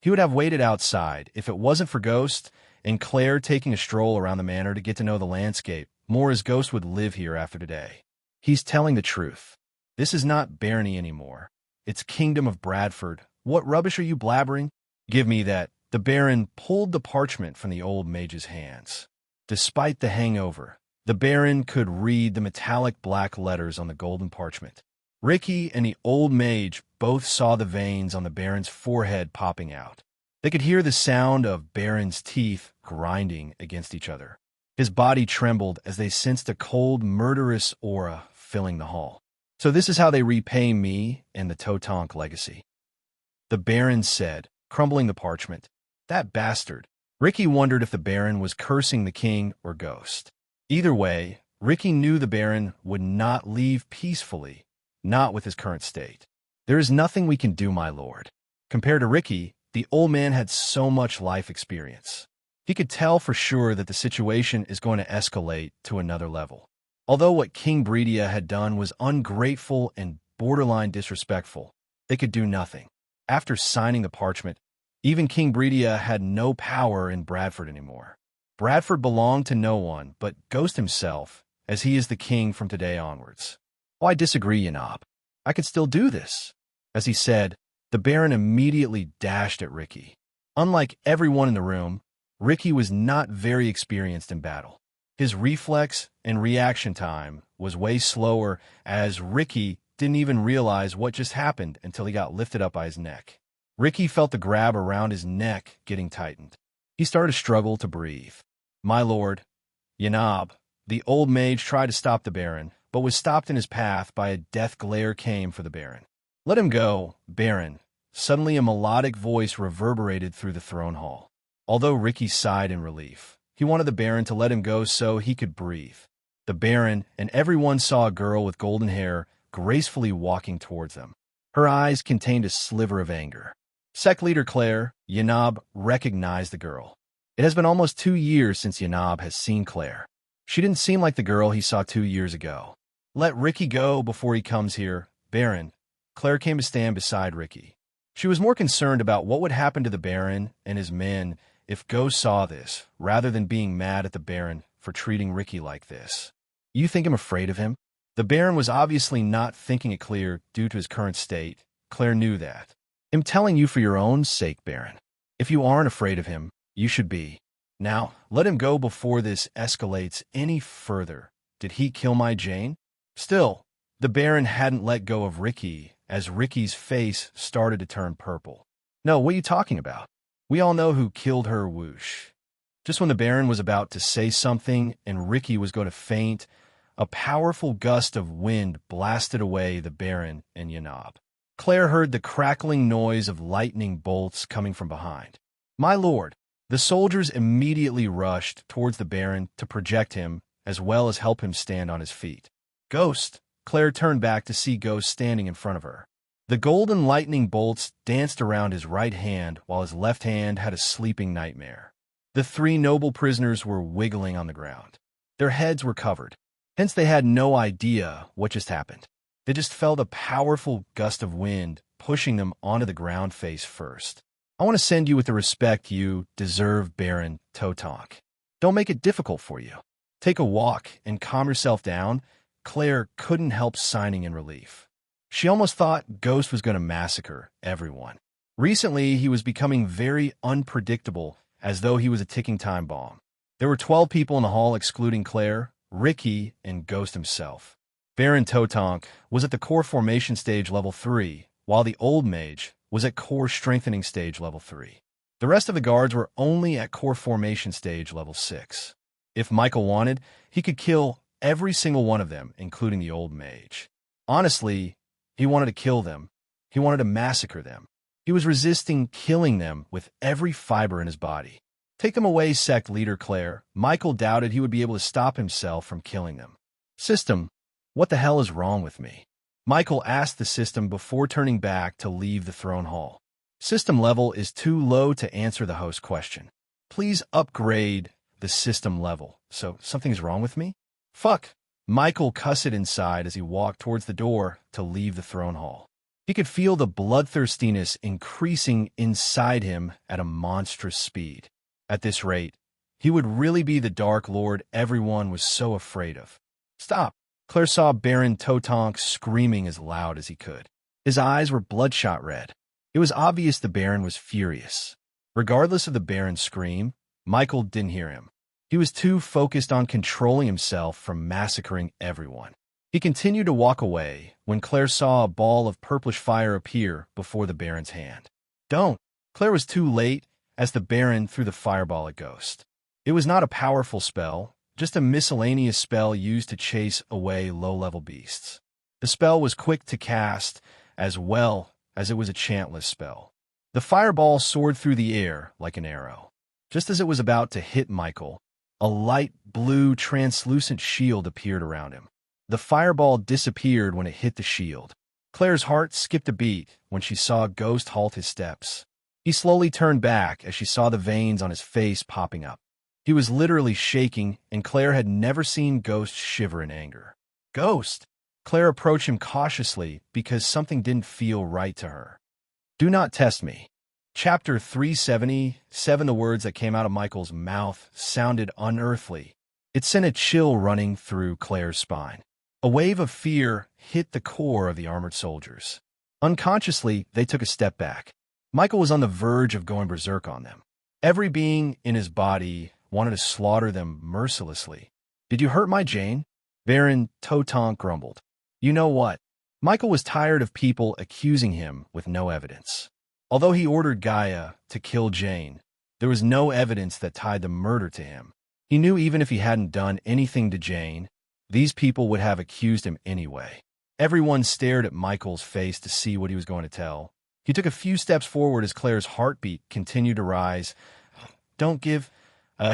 He would have waited outside if it wasn't for Ghost and Claire taking a stroll around the manor to get to know the landscape, more as Ghost would live here after today. He's telling the truth. This is not Barony anymore. It's Kingdom of Bradford. What rubbish are you blabbering? Give me that. The Baron pulled the parchment from the old mage's hands. Despite the hangover, the Baron could read the metallic black letters on the golden parchment. Ricky and the old mage both saw the veins on the Baron's forehead popping out. They could hear the sound of Baron's teeth grinding against each other. His body trembled as they sensed a cold, murderous aura filling the hall. So this is how they repay me and the Totonk legacy, the Baron said, crumbling the parchment. That bastard. Ricky wondered if the Baron was cursing the king or Ghost. Either way, Ricky knew the Baron would not leave peacefully, not with his current state. There is nothing we can do, my lord. Compared to Ricky, the old man had so much life experience. He could tell for sure that the situation is going to escalate to another level. Although what King Breedia had done was ungrateful and borderline disrespectful, they could do nothing. After signing the parchment, even King Breedia had no power in Bradford anymore. Bradford belonged to no one but Ghost himself, as he is the king from today onwards. Oh, I disagree, Yanob. I could still do this. As he said, the Baron immediately dashed at Ricky. Unlike everyone in the room, Ricky was not very experienced in battle. His reflex and reaction time was way slower, as Ricky didn't even realize what just happened until he got lifted up by his neck. Ricky felt the grab around his neck getting tightened. He started to struggle to breathe. My lord, Yanob, the old mage tried to stop the Baron, but was stopped in his path by a death glare came for the Baron. Let him go, Baron, Suddenly a melodic voice reverberated through the throne hall. Although Ricky sighed in relief, he wanted the Baron to let him go so he could breathe. The Baron and everyone saw a girl with golden hair gracefully walking towards them. Her eyes contained a sliver of anger. Sect leader Claire, Yanab, recognized the girl. It has been almost 2 years since Yanab has seen Claire. She didn't seem like the girl he saw 2 years ago. Let Ricky go before he comes here, Baron. Claire came to stand beside Ricky. She was more concerned about what would happen to the Baron and his men if Ghost saw this, rather than being mad at the Baron for treating Ricky like this. You think I'm afraid of him? The Baron was obviously not thinking it clear due to his current state. Claire knew that. I'm telling you for your own sake, Baron. If you aren't afraid of him, you should be. Now, let him go before this escalates any further. Did he kill my Jane? Still, the Baron hadn't let go of Ricky as Ricky's face started to turn purple. No, what are you talking about? We all know who killed her, whoosh. Just when the Baron was about to say something and Ricky was going to faint, a powerful gust of wind blasted away the Baron and Yanab. Claire heard the crackling noise of lightning bolts coming from behind. My lord, the soldiers immediately rushed towards the Baron to project him as well as help him stand on his feet. Ghost! Claire turned back to see Ghost standing in front of her. The golden lightning bolts danced around his right hand while his left hand had a sleeping nightmare. The 3 noble prisoners were wiggling on the ground. Their heads were covered. Hence they had no idea what just happened. They just felt a powerful gust of wind pushing them onto the ground face first. I want to send you with the respect you deserve, Baron Totonk. Don't make it difficult for you. Take a walk and calm yourself down. Claire couldn't help signing in relief. She almost thought Ghost was going to massacre everyone. Recently, he was becoming very unpredictable, as though he was a ticking time bomb. There were 12 people in the hall excluding Claire, Ricky, and Ghost himself. Baron Totonk was at the core formation stage level 3, while the old mage was at core strengthening stage level 3. The rest of the guards were only at core formation stage level 6. If Michael wanted, he could kill every single one of them, including the old mage. Honestly, he wanted to kill them. He wanted to massacre them. He was resisting killing them with every fiber in his body. Take them away, sect leader Claire. Michael doubted he would be able to stop himself from killing them. System, what the hell is wrong with me? Michael asked the system before turning back to leave the throne hall. System level is too low to answer the host question. Please upgrade the system level. So something's wrong with me? Fuck. Michael cussed inside as he walked towards the door to leave the throne hall. He could feel the bloodthirstiness increasing inside him at a monstrous speed. At this rate, he would really be the Dark Lord everyone was so afraid of. Stop! Claire saw Baron Totonk screaming as loud as he could. His eyes were bloodshot red. It was obvious the Baron was furious. Regardless of the Baron's scream, Michael didn't hear him. He was too focused on controlling himself from massacring everyone. He continued to walk away when Claire saw a ball of purplish fire appear before the Baron's hand. Don't! Claire was too late as the Baron threw the fireball at Ghost. It was not a powerful spell, just a miscellaneous spell used to chase away low-level beasts. The spell was quick to cast as well as it was a chantless spell. The fireball soared through the air like an arrow. Just as it was about to hit Michael, a light blue translucent shield appeared around him. The fireball disappeared when it hit the shield. Claire's heart skipped a beat when she saw Ghost halt his steps. He slowly turned back as she saw the veins on his face popping up. He was literally shaking, and Claire had never seen Ghost shiver in anger. Ghost! Claire approached him cautiously because something didn't feel right to her. Do not test me. Chapter 377. The words that came out of Michael's mouth sounded unearthly. It sent a chill running through Claire's spine. A wave of fear hit the core of the armored soldiers. Unconsciously, they took a step back. Michael was on the verge of going berserk on them. Every being in his body wanted to slaughter them mercilessly. Did you hurt my Jane? Baron Totonk grumbled. You know what? Michael was tired of people accusing him with no evidence. Although he ordered Gaia to kill Jane, there was no evidence that tied the murder to him. He knew even if he hadn't done anything to Jane, these people would have accused him anyway. Everyone stared at Michael's face to see what he was going to tell. He took a few steps forward as Claire's heartbeat continued to rise. Don't give...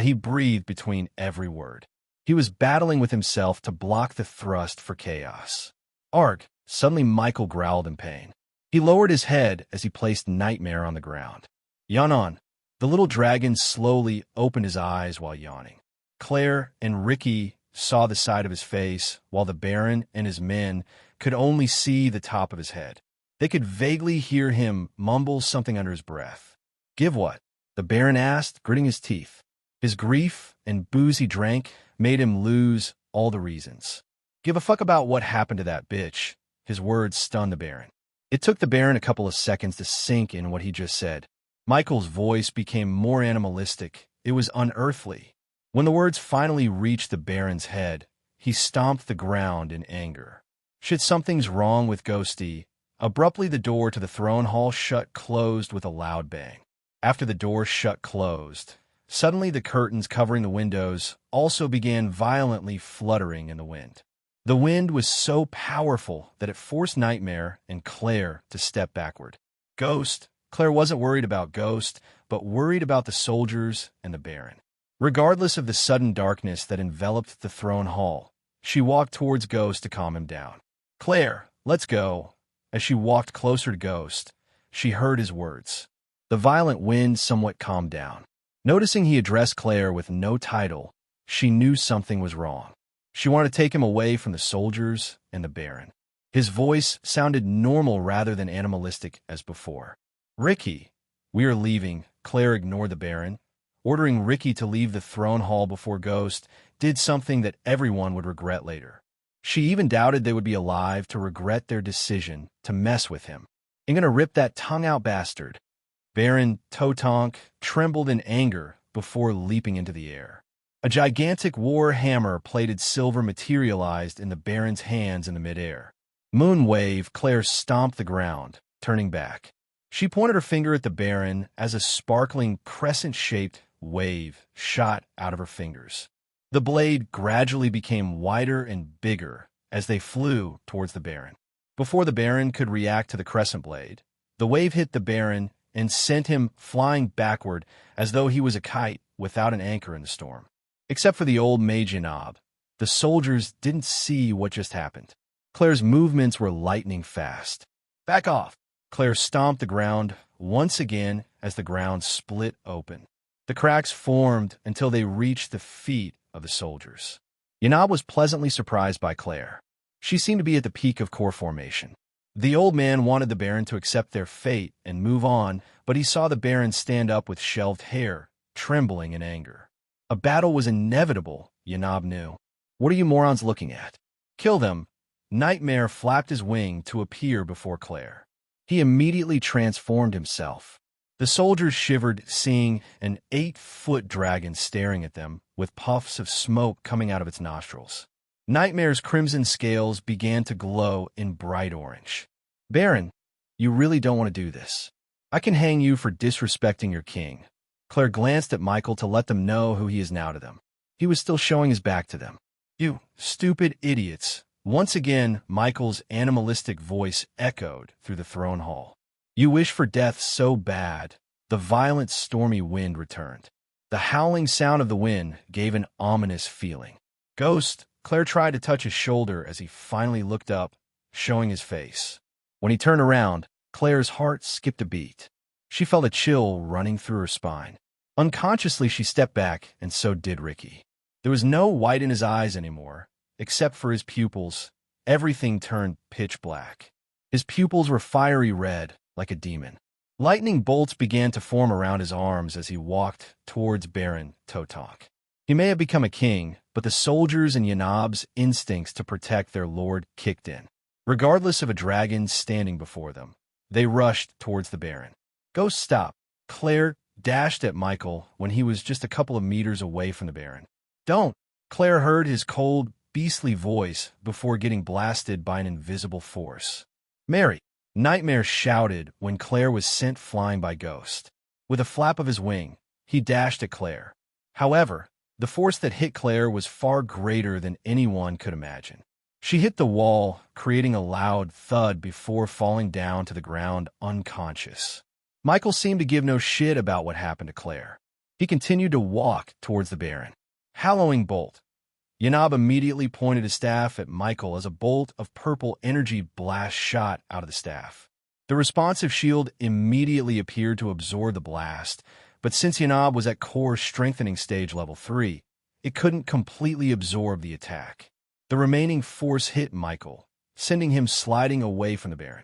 he breathed between every word. He was battling with himself to block the thrust for chaos. Arg! Suddenly Michael growled in pain. He lowered his head as he placed Nightmare on the ground. Yawn on. The little dragon slowly opened his eyes while yawning. Claire and Ricky saw the side of his face, while the Baron and his men could only see the top of his head. They could vaguely hear him mumble something under his breath. Give what? The Baron asked, gritting his teeth. His grief and booze he drank made him lose all the reasons. Give a fuck about what happened to that bitch. His words stunned the Baron. It took the Baron a couple of seconds to sink in what he just said. Michael's voice became more animalistic. It was unearthly. When the words finally reached the Baron's head, he stomped the ground in anger. Shit, something's wrong with Ghosty. Abruptly, the door to the throne hall closed with a loud bang. After the door closed, suddenly the curtains covering the windows also began violently fluttering in the wind. The wind was so powerful that it forced Nightmare and Claire to step backward. Ghost. Claire wasn't worried about Ghost, but worried about the soldiers and the Baron. Regardless of the sudden darkness that enveloped the throne hall, she walked towards Ghost to calm him down. Claire, let's go. As she walked closer to Ghost, she heard his words. The violent wind somewhat calmed down. Noticing he addressed Claire with no title, she knew something was wrong. She wanted to take him away from the soldiers and the Baron. His voice sounded normal rather than animalistic as before. Ricky, we are leaving. Claire ignored the Baron. Ordering Ricky to leave the throne hall before Ghost did something that everyone would regret later. She even doubted they would be alive to regret their decision to mess with him. I'm gonna rip that tongue-out bastard. Baron Totonk trembled in anger before leaping into the air. A gigantic war hammer-plated silver materialized in the Baron's hands in the midair. Moonwave, Claire stomped the ground, turning back. She pointed her finger at the Baron as a sparkling crescent-shaped wave shot out of her fingers. The blade gradually became wider and bigger as they flew towards the Baron. Before the Baron could react to the crescent blade, the wave hit the Baron and sent him flying backward as though he was a kite without an anchor in the storm. Except for the old mage Yanob, the soldiers didn't see what just happened. Claire's movements were lightning fast. Back off! Claire stomped the ground once again as the ground split open. The cracks formed until they reached the feet of the soldiers. Yanob was pleasantly surprised by Claire. She seemed to be at the peak of core formation. The old man wanted the Baron to accept their fate and move on, but he saw the Baron stand up with shelved hair, trembling in anger. A battle was inevitable, Yanob knew. What are you morons looking at? Kill them. Nightmare flapped his wing to appear before Claire. He immediately transformed himself. The soldiers shivered, seeing an 8-foot dragon staring at them, with puffs of smoke coming out of its nostrils. Nightmare's crimson scales began to glow in bright orange. Baron, you really don't want to do this. I can hang you for disrespecting your king. Claire glanced at Michael to let them know who he is now to them. He was still showing his back to them. You stupid idiots. Once again, Michael's animalistic voice echoed through the throne hall. You wish for death so bad. The violent, stormy wind returned. The howling sound of the wind gave an ominous feeling. Ghost, Claire tried to touch his shoulder as he finally looked up, showing his face. When he turned around, Claire's heart skipped a beat. She felt a chill running through her spine. Unconsciously, she stepped back, and so did Ricky. There was no white in his eyes anymore. Except for his pupils, everything turned pitch black. His pupils were fiery red, like a demon. Lightning bolts began to form around his arms as he walked towards Baron Totonk. He may have become a king, but the soldiers and Yanob's instincts to protect their lord kicked in. Regardless of a dragon standing before them, they rushed towards the Baron. Go stop. Claire dashed at Michael when he was just a couple of meters away from the Baron. Don't. Claire heard his cold, beastly voice before getting blasted by an invisible force. Mary! Nightmare shouted when Claire was sent flying by Ghost. With a flap of his wing, he dashed at Claire. However, the force that hit Claire was far greater than anyone could imagine. She hit the wall, creating a loud thud before falling down to the ground unconscious. Michael seemed to give no shit about what happened to Claire. He continued to walk towards the Baron. Hallowing bolt. Yanab immediately pointed his staff at Michael as a bolt of purple energy blast shot out of the staff. The responsive shield immediately appeared to absorb the blast, but since Yanab was at core strengthening stage level 3, it couldn't completely absorb the attack. The remaining force hit Michael, sending him sliding away from the Baron.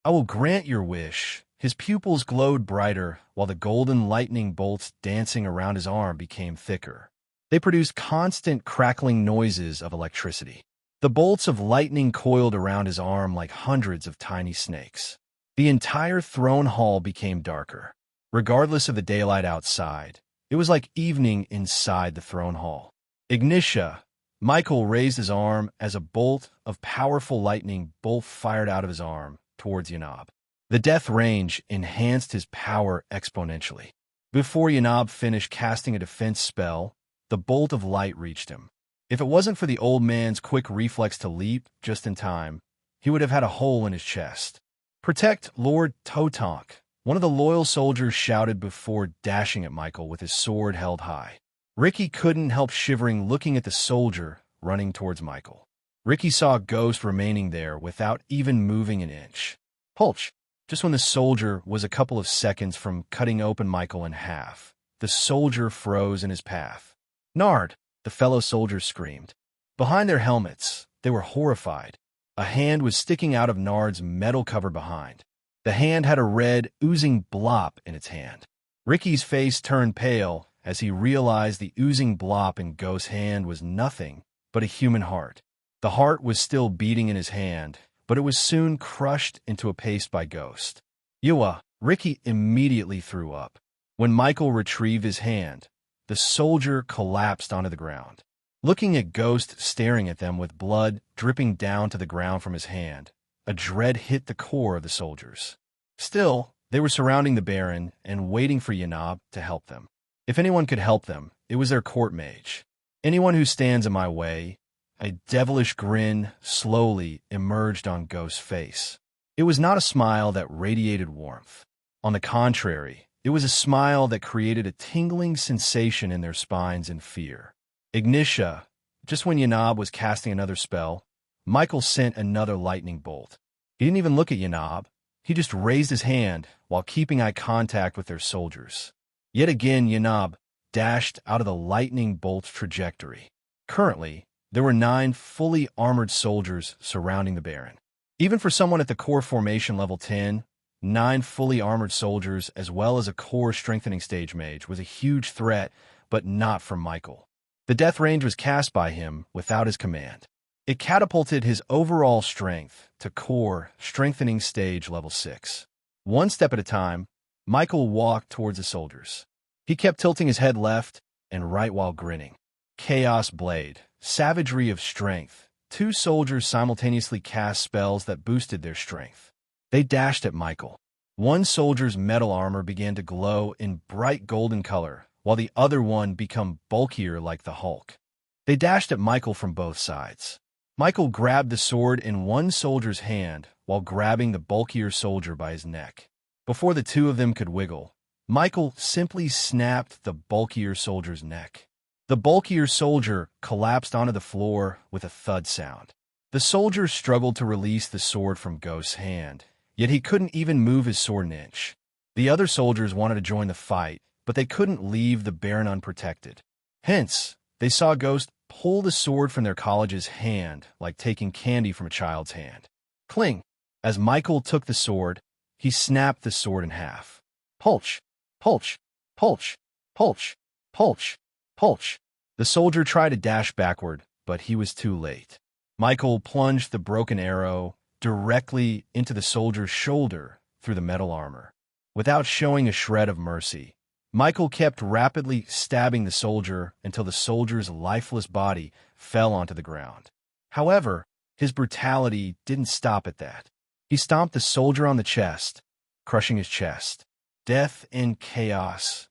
"I will grant your wish." His pupils glowed brighter, while the golden lightning bolts dancing around his arm became thicker. They produced constant crackling noises of electricity. The bolts of lightning coiled around his arm like hundreds of tiny snakes. The entire throne hall became darker. Regardless of the daylight outside, it was like evening inside the throne hall. Ignitia! Michael raised his arm as a bolt of powerful lightning bolt fired out of his arm towards Yanab. The death range enhanced his power exponentially. Before Yanab finished casting a defense spell, the bolt of light reached him. If it wasn't for the old man's quick reflex to leap just in time, he would have had a hole in his chest. "Protect Lord Totonk," one of the loyal soldiers shouted before dashing at Michael with his sword held high. Ricky couldn't help shivering looking at the soldier running towards Michael. Ricky saw Ghost remaining there without even moving an inch. Pulch! Just when the soldier was a couple of seconds from cutting open Michael in half, the soldier froze in his path. "Nard!" the fellow soldiers screamed. Behind their helmets, they were horrified. A hand was sticking out of Nard's metal cover behind. The hand had a red, oozing blop in its hand. Ricky's face turned pale as he realized the oozing blop in Ghost's hand was nothing but a human heart. The heart was still beating in his hand, but it was soon crushed into a paste by Ghost. "Yua!" Ricky immediately threw up. When Michael retrieved his hand, the soldier collapsed onto the ground. Looking at Ghost staring at them with blood dripping down to the ground from his hand, a dread hit the core of the soldiers. Still, they were surrounding the Baron and waiting for Yanab to help them. If anyone could help them, it was their court mage. "Anyone who stands in my way." A devilish grin slowly emerged on Ghost's face. It was not a smile that radiated warmth. On the contrary, it was a smile that created a tingling sensation in their spines in fear. Ignitia! Just when Yanab was casting another spell, Michael sent another lightning bolt. He didn't even look at Yanab. He just raised his hand while keeping eye contact with their soldiers. Yet again, Yanab dashed out of the lightning bolt's trajectory. Currently, there were 9 fully armored soldiers surrounding the Baron. Even for someone at the core formation level 10, 9 fully armored soldiers as well as a core strengthening stage mage was a huge threat, but not for Michael. The death range was cast by him without his command. It catapulted his overall strength to core strengthening stage level 6. One step at a time, Michael walked towards the soldiers. He kept tilting his head left and right while grinning. Chaos Blade, Savagery of Strength. 2 soldiers simultaneously cast spells that boosted their strength. They dashed at Michael. One soldier's metal armor began to glow in bright golden color, while the other one became bulkier like the Hulk. They dashed at Michael from both sides. Michael grabbed the sword in one soldier's hand while grabbing the bulkier soldier by his neck. Before the two of them could wiggle, Michael simply snapped the bulkier soldier's neck. The bulkier soldier collapsed onto the floor with a thud sound. The soldier struggled to release the sword from Ghost's hand, yet he couldn't even move his sword an inch. The other soldiers wanted to join the fight, but they couldn't leave the Baron unprotected. Hence, they saw Ghost pull the sword from their college's hand like taking candy from a child's hand. Cling! As Michael took the sword, he snapped the sword in half. Pulch! Pulch! Pulch! Pulch! Pulch! Pulch! The soldier tried to dash backward, but he was too late. Michael plunged the broken arrow directly into the soldier's shoulder through the metal armor. Without showing a shred of mercy, Michael kept rapidly stabbing the soldier until the soldier's lifeless body fell onto the ground. However, his brutality didn't stop at that. He stomped the soldier on the chest, crushing his chest. Death and chaos.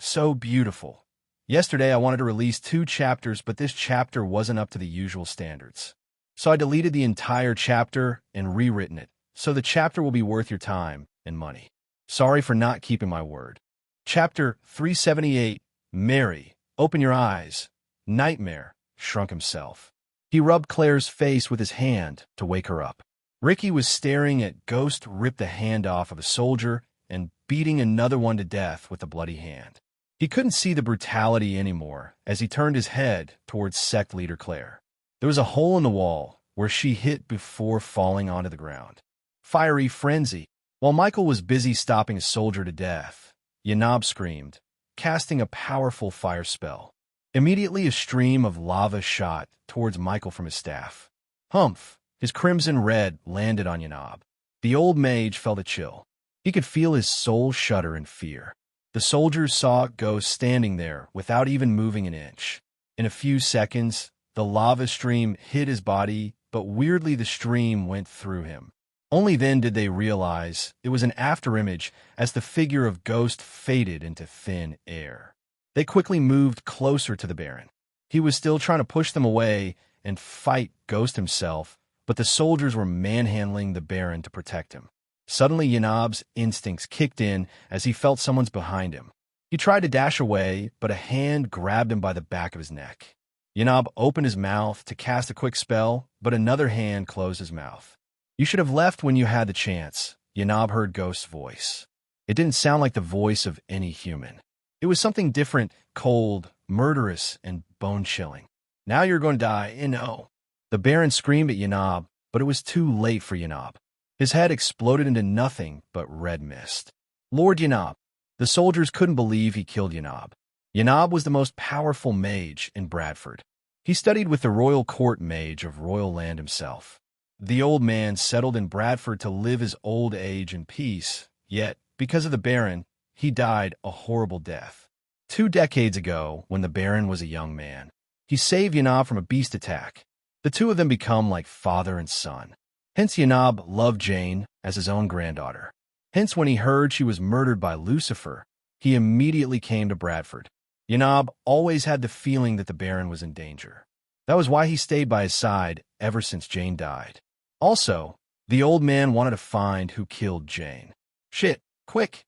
So beautiful. Yesterday I wanted to release 2 chapters, but this chapter wasn't up to the usual standards. So I deleted the entire chapter and rewritten it, so the chapter will be worth your time and money. Sorry for not keeping my word. Chapter 378, Mary, open your eyes. Nightmare shrunk himself. He rubbed Claire's face with his hand to wake her up. Ricky was staring at Ghost rip the hand off of a soldier and beating another one to death with a bloody hand. He couldn't see the brutality anymore as he turned his head towards sect leader Claire. There was a hole in the wall where she hit before falling onto the ground. Fiery frenzy. While Michael was busy stopping a soldier to death, Yanab screamed, casting a powerful fire spell. Immediately a stream of lava shot towards Michael from his staff. Humph! His crimson red landed on Yanab. The old mage felt a chill. He could feel his soul shudder in fear. The soldiers saw Ghost standing there without even moving an inch. In a few seconds, the lava stream hit his body, but weirdly the stream went through him. Only then did they realize it was an afterimage as the figure of Ghost faded into thin air. They quickly moved closer to the Baron. He was still trying to push them away and fight Ghost himself, but the soldiers were manhandling the Baron to protect him. Suddenly, Yanab's instincts kicked in as he felt someone's behind him. He tried to dash away, but a hand grabbed him by the back of his neck. Yanab opened his mouth to cast a quick spell, but another hand closed his mouth. You should have left when you had the chance, Yanab heard Ghost's voice. It didn't sound like the voice of any human. It was something different, cold, murderous, and bone-chilling. Now you're going to die, no. The Baron screamed at Yanab, but it was too late for Yanab. His head exploded into nothing but red mist. Lord Yanab. The soldiers couldn't believe he killed Yanab. Yanab was the most powerful mage in Bradford. He studied with the royal court mage of royal land himself. The old man settled in Bradford to live his old age in peace, yet, because of the Baron, he died a horrible death. 2 decades ago, when the Baron was a young man, he saved Yanab from a beast attack. The two of them become like father and son. Hence Yanab loved Jane as his own granddaughter. Hence when he heard she was murdered by Lucifer, he immediately came to Bradford. Yanab always had the feeling that the Baron was in danger. That was why he stayed by his side ever since Jane died. Also, the old man wanted to find who killed Jane. Shit, quick!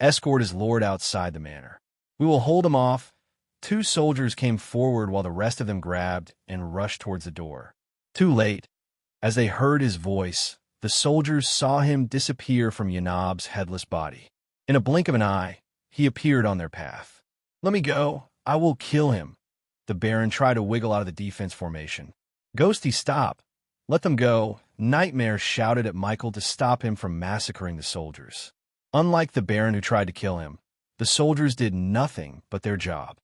Escort his lord outside the manor. We will hold him off. 2 soldiers came forward while the rest of them grabbed and rushed towards the door. Too late. As they heard his voice, the soldiers saw him disappear from Yanab's headless body. In a blink of an eye, he appeared on their path. Let me go. I will kill him. The Baron tried to wiggle out of the defense formation. Ghosty, stop. Let them go. Nightmare shouted at Michael to stop him from massacring the soldiers. Unlike the Baron who tried to kill him, the soldiers did nothing but their job.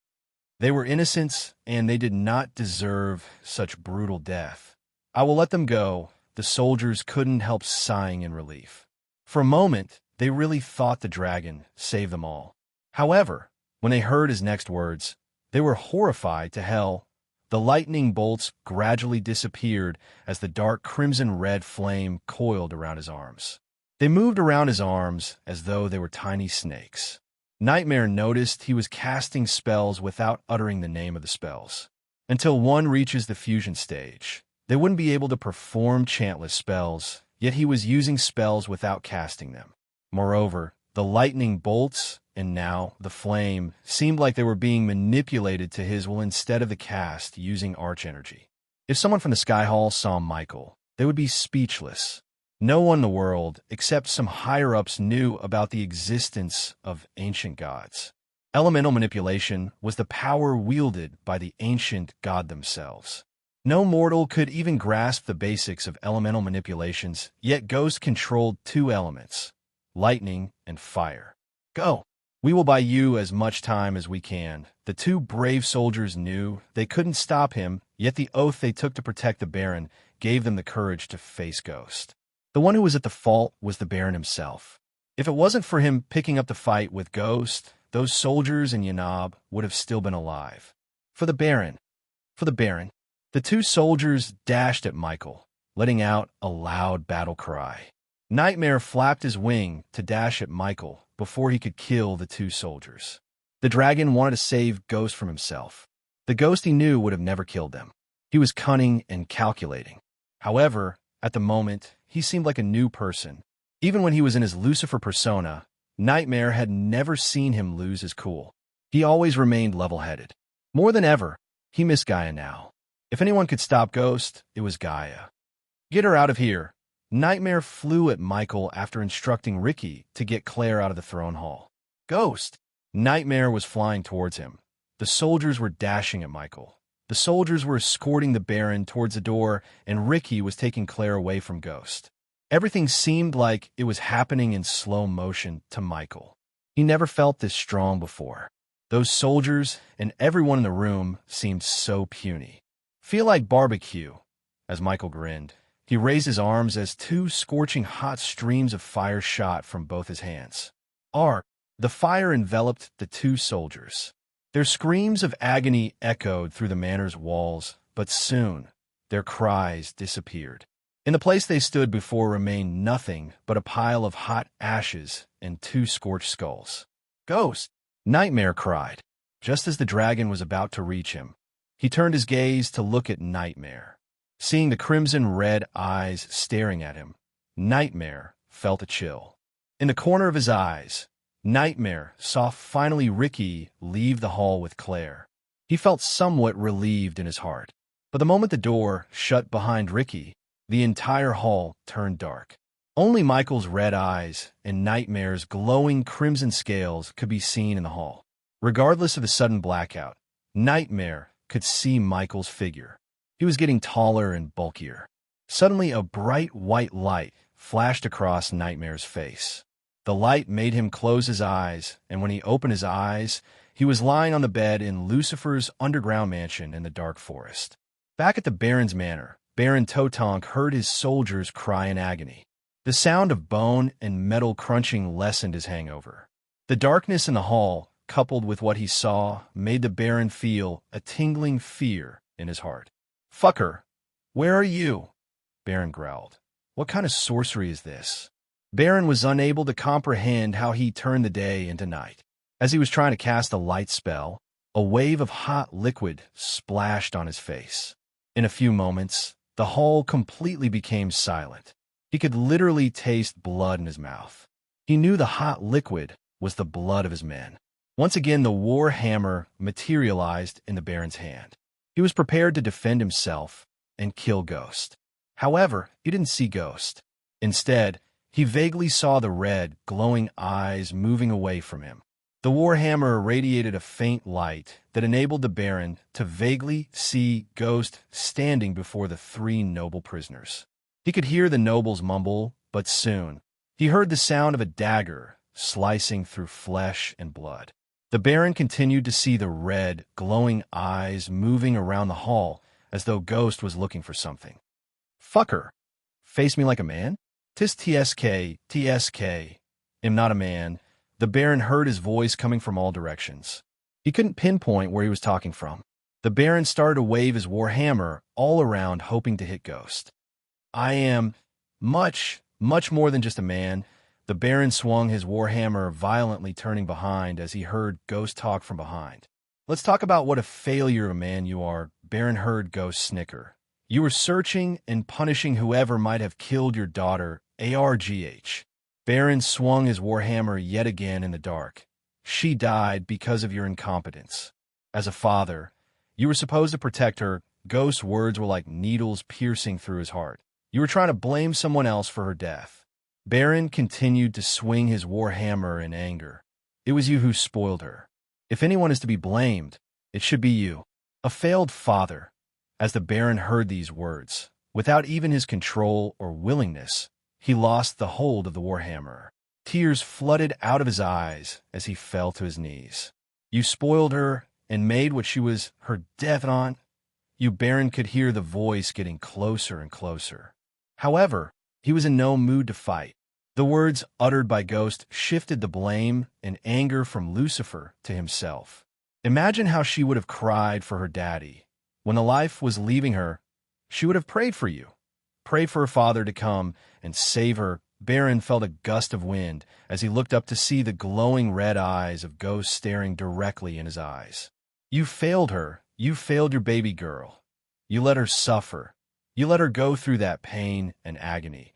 They were innocents, and they did not deserve such brutal death. I will let them go. The soldiers couldn't help sighing in relief. For a moment, they really thought the dragon saved them all. However, when they heard his next words, they were horrified to hell. The lightning bolts gradually disappeared as the dark crimson-red flame coiled around his arms. They moved around his arms as though they were tiny snakes. Nightmare noticed he was casting spells without uttering the name of the spells. Until one reaches the fusion stage, they wouldn't be able to perform chantless spells, yet he was using spells without casting them. Moreover, the lightning bolts, and now the flame, seemed like they were being manipulated to his will instead of the cast using arch-energy. If someone from the Sky Hall saw Michael, they would be speechless. No one in the world, except some higher-ups, knew about the existence of ancient gods. Elemental manipulation was the power wielded by the ancient god themselves. No mortal could even grasp the basics of elemental manipulations, yet Ghost controlled 2 elements, lightning and fire. Go! We will buy you as much time as we can. The 2 brave soldiers knew they couldn't stop him, yet the oath they took to protect the Baron gave them the courage to face Ghost. The one who was at the fault was the Baron himself. If it wasn't for him picking up the fight with Ghost, those soldiers and Yanab would have still been alive. For the Baron. For the Baron. The 2 soldiers dashed at Michael, letting out a loud battle cry. Nightmare flapped his wing to dash at Michael before he could kill the 2 soldiers. The dragon wanted to save Ghost from himself. The ghost he knew would have never killed them. He was cunning and calculating. However, at the moment, he seemed like a new person. Even when he was in his Lucifer persona, Nightmare had never seen him lose his cool. He always remained level-headed. More than ever, he missed Gaia now. If anyone could stop Ghost, it was Gaia. Get her out of here. Nightmare flew at Michael after instructing Ricky to get Claire out of the throne hall. Ghost! Nightmare was flying towards him. The soldiers were dashing at Michael. The soldiers were escorting the Baron towards the door, and Ricky was taking Claire away from Ghost. Everything seemed like it was happening in slow motion to Michael. He never felt this strong before. Those soldiers and everyone in the room seemed so puny. Feel like barbecue, as Michael grinned. He raised his arms as two scorching hot streams of fire shot from both his hands. Arc! The fire enveloped the two soldiers. Their screams of agony echoed through the manor's walls, but soon their cries disappeared. In the place they stood before remained nothing but a pile of hot ashes and two scorched skulls. Ghost! Nightmare cried. Just as the dragon was about to reach him, he turned his gaze to look at Nightmare. Seeing the crimson-red eyes staring at him, Nightmare felt a chill. In the corner of his eyes, Nightmare saw finally Ricky leave the hall with Claire. He felt somewhat relieved in his heart. But the moment the door shut behind Ricky, the entire hall turned dark. Only Michael's red eyes and Nightmare's glowing crimson scales could be seen in the hall. Regardless of the sudden blackout, Nightmare could see Michael's figure. He was getting taller and bulkier. Suddenly, a bright white light flashed across Nightmare's face. The light made him close his eyes, and when he opened his eyes, he was lying on the bed in Lucifer's underground mansion in the dark forest. Back at the Baron's manor, Baron Totonk heard his soldiers cry in agony. The sound of bone and metal crunching lessened his hangover. The darkness in the hall, coupled with what he saw, made the Baron feel a tingling fear in his heart. "Fucker, where are you?" Baron growled. "What kind of sorcery is this?" Baron was unable to comprehend how he turned the day into night. As he was trying to cast a light spell, a wave of hot liquid splashed on his face. In a few moments, the hall completely became silent. He could literally taste blood in his mouth. He knew the hot liquid was the blood of his men. Once again, the war hammer materialized in the Baron's hand. He was prepared to defend himself and kill Ghost. However, he didn't see Ghost. Instead, he vaguely saw the red, glowing eyes moving away from him. The warhammer radiated a faint light that enabled the Baron to vaguely see Ghost standing before the three noble prisoners. He could hear the nobles mumble, but soon he heard the sound of a dagger slicing through flesh and blood. The Baron continued to see the red, glowing eyes moving around the hall as though Ghost was looking for something. "Fucker, face me like a man? Tis TSK. Am not a man." The Baron heard his voice coming from all directions. He couldn't pinpoint where he was talking from. The Baron started to wave his warhammer all around, hoping to hit Ghost. "I am much more than just a man." The Baron swung his warhammer violently, turning behind as he heard Ghost talk from behind. "Let's talk about what a failure of a man you are," Baron heard Ghost snicker. "You were searching and punishing whoever might have killed your daughter, ARGH. Baron swung his warhammer yet again in the dark. "She died because of your incompetence. As a father, you were supposed to protect her." Ghost's words were like needles piercing through his heart. "You were trying to blame someone else for her death." Baron continued to swing his warhammer in anger. "It was you who spoiled her. If anyone is to be blamed, it should be you. A failed father." As the Baron heard these words, without even his control or willingness, he lost the hold of the warhammer. Tears flooded out of his eyes as he fell to his knees. "You spoiled her and made what she was her death on." You Baron could hear the voice getting closer and closer. However, he was in no mood to fight. The words uttered by Ghost shifted the blame and anger from Lucifer to himself. Imagine how she would have cried for her daddy. When the life was leaving her, she would have prayed for you. Prayed for her father to come and save her Baron felt a gust of wind as he looked up to see the glowing red eyes of Ghost staring directly in his eyes. You failed her. You failed your baby girl. You let her suffer. You let her go through that pain and agony.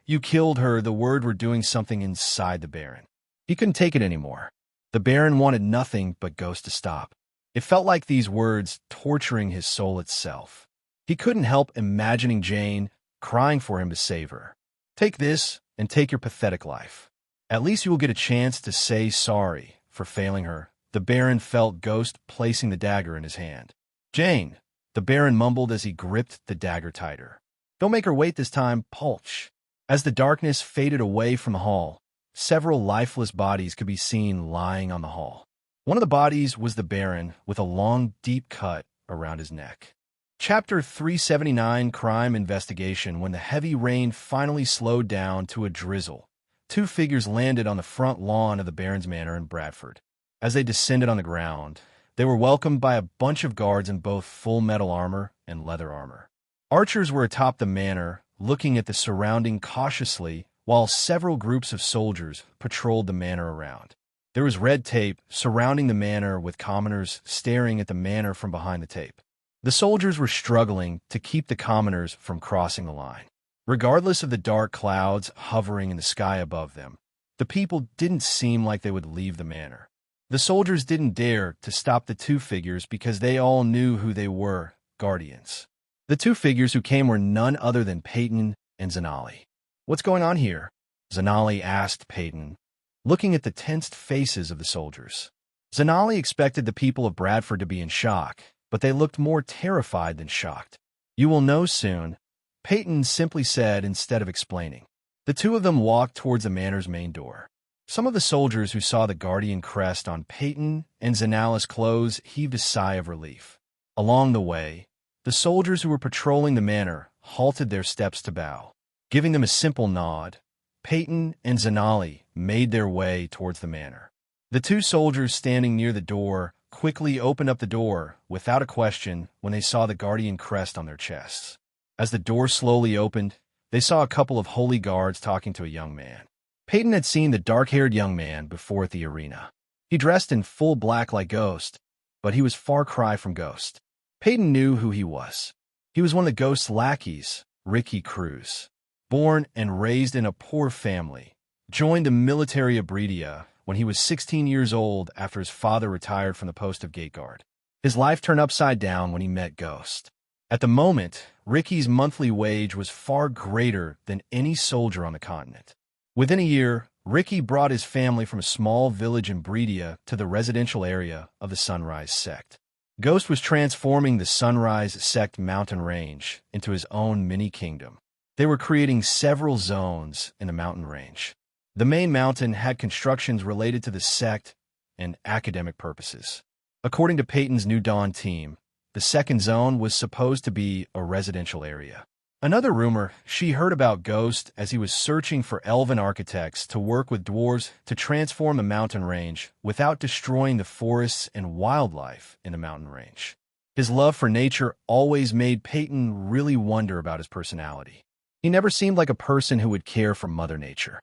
You killed her. The word were doing something inside the Baron. He couldn't take it anymore. The Baron wanted nothing but Ghost to stop. It felt like these words torturing his soul itself. He couldn't help imagining Jane crying for him to save her. Take this and take your pathetic life. At least you will get a chance to say sorry for failing her. The Baron felt Ghost placing the dagger in his hand. Jane, the Baron mumbled as he gripped the dagger tighter. Don't make her wait this time, Pulch. As the darkness faded away from the hall, several lifeless bodies could be seen lying on the hall. One of the bodies was the Baron with a long, deep cut around his neck. Chapter 379, Crime Investigation. When the heavy rain finally slowed down to a drizzle, two figures landed on the front lawn of the Baron's Manor in Bradford. As they descended on the ground, they were welcomed by a bunch of guards in both full metal armor and leather armor. Archers were atop the manor, looking at the surrounding cautiously, while several groups of soldiers patrolled the manor around. There was red tape surrounding the manor, with commoners staring at the manor from behind the tape. The soldiers were struggling to keep the commoners from crossing the line. Regardless of the dark clouds hovering in the sky above them, the people didn't seem like they would leave the manor. The soldiers didn't dare to stop the two figures because they all knew who they were, guardians. The two figures who came were none other than Peyton and Zanali. What's going on here? Zanali asked Peyton, looking at the tensed faces of the soldiers. Zanali expected the people of Bradford to be in shock, but they looked more terrified than shocked. You will know soon, Peyton simply said instead of explaining. The two of them walked towards the manor's main door. Some of the soldiers who saw the guardian crest on Peyton and Zanali's clothes heaved a sigh of relief. Along the way, the soldiers who were patrolling the manor halted their steps to bow. Giving them a simple nod, Peyton and Zanali made their way towards the manor. The two soldiers standing near the door quickly opened up the door without a question when they saw the guardian crest on their chests. As the door slowly opened, they saw a couple of holy guards talking to a young man. Peyton had seen the dark-haired young man before at the arena. He dressed in full black like Ghost, but he was far cry from Ghost. Peyton knew who he was. He was one of the Ghost's lackeys, Ricky Cruz. Born and raised in a poor family, joined the military of Bredia when he was 16 years old after his father retired from the post of gate guard. His life turned upside down when he met Ghost. At the moment, Ricky's monthly wage was far greater than any soldier on the continent. Within a year, Ricky brought his family from a small village in Bredia to the residential area of the Sunrise Sect. Ghost was transforming the Sunrise Sect mountain range into his own mini-kingdom. They were creating several zones in the mountain range. The main mountain had constructions related to the sect and academic purposes. According to Peyton's New Dawn team, the second zone was supposed to be a residential area. Another rumor she heard about Ghost as he was searching for elven architects to work with dwarves to transform the mountain range without destroying the forests and wildlife in the mountain range. His love for nature always made Peyton really wonder about his personality. He never seemed like a person who would care for Mother Nature.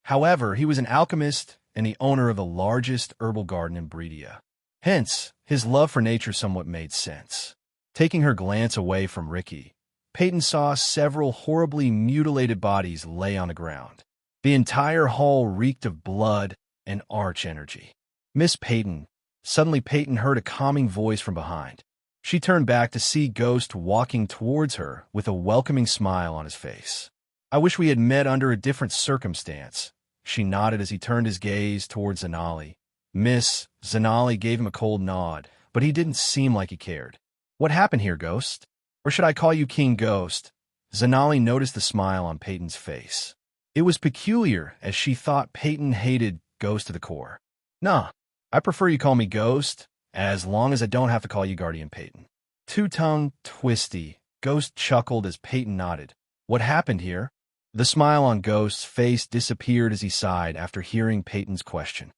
However, he was an alchemist and the owner of the largest herbal garden in Bredia. Hence, his love for nature somewhat made sense. Taking her glance away from Ricky, Peyton saw several horribly mutilated bodies lay on the ground. The entire hall reeked of blood and arch energy. Miss Peyton. Suddenly Peyton heard a calming voice from behind. She turned back to see Ghost walking towards her with a welcoming smile on his face. I wish we had met under a different circumstance. She nodded as he turned his gaze towards Zanali. Miss Zanali gave him a cold nod, but he didn't seem like he cared. What happened here, Ghost? Or should I call you King Ghost? Zanali noticed the smile on Peyton's face. It was peculiar, as she thought Peyton hated Ghost to the core. Nah, I prefer you call me Ghost, as long as I don't have to call you Guardian Peyton. Two-tongue twisty, Ghost chuckled as Peyton nodded. What happened here? The smile on Ghost's face disappeared as he sighed after hearing Peyton's question.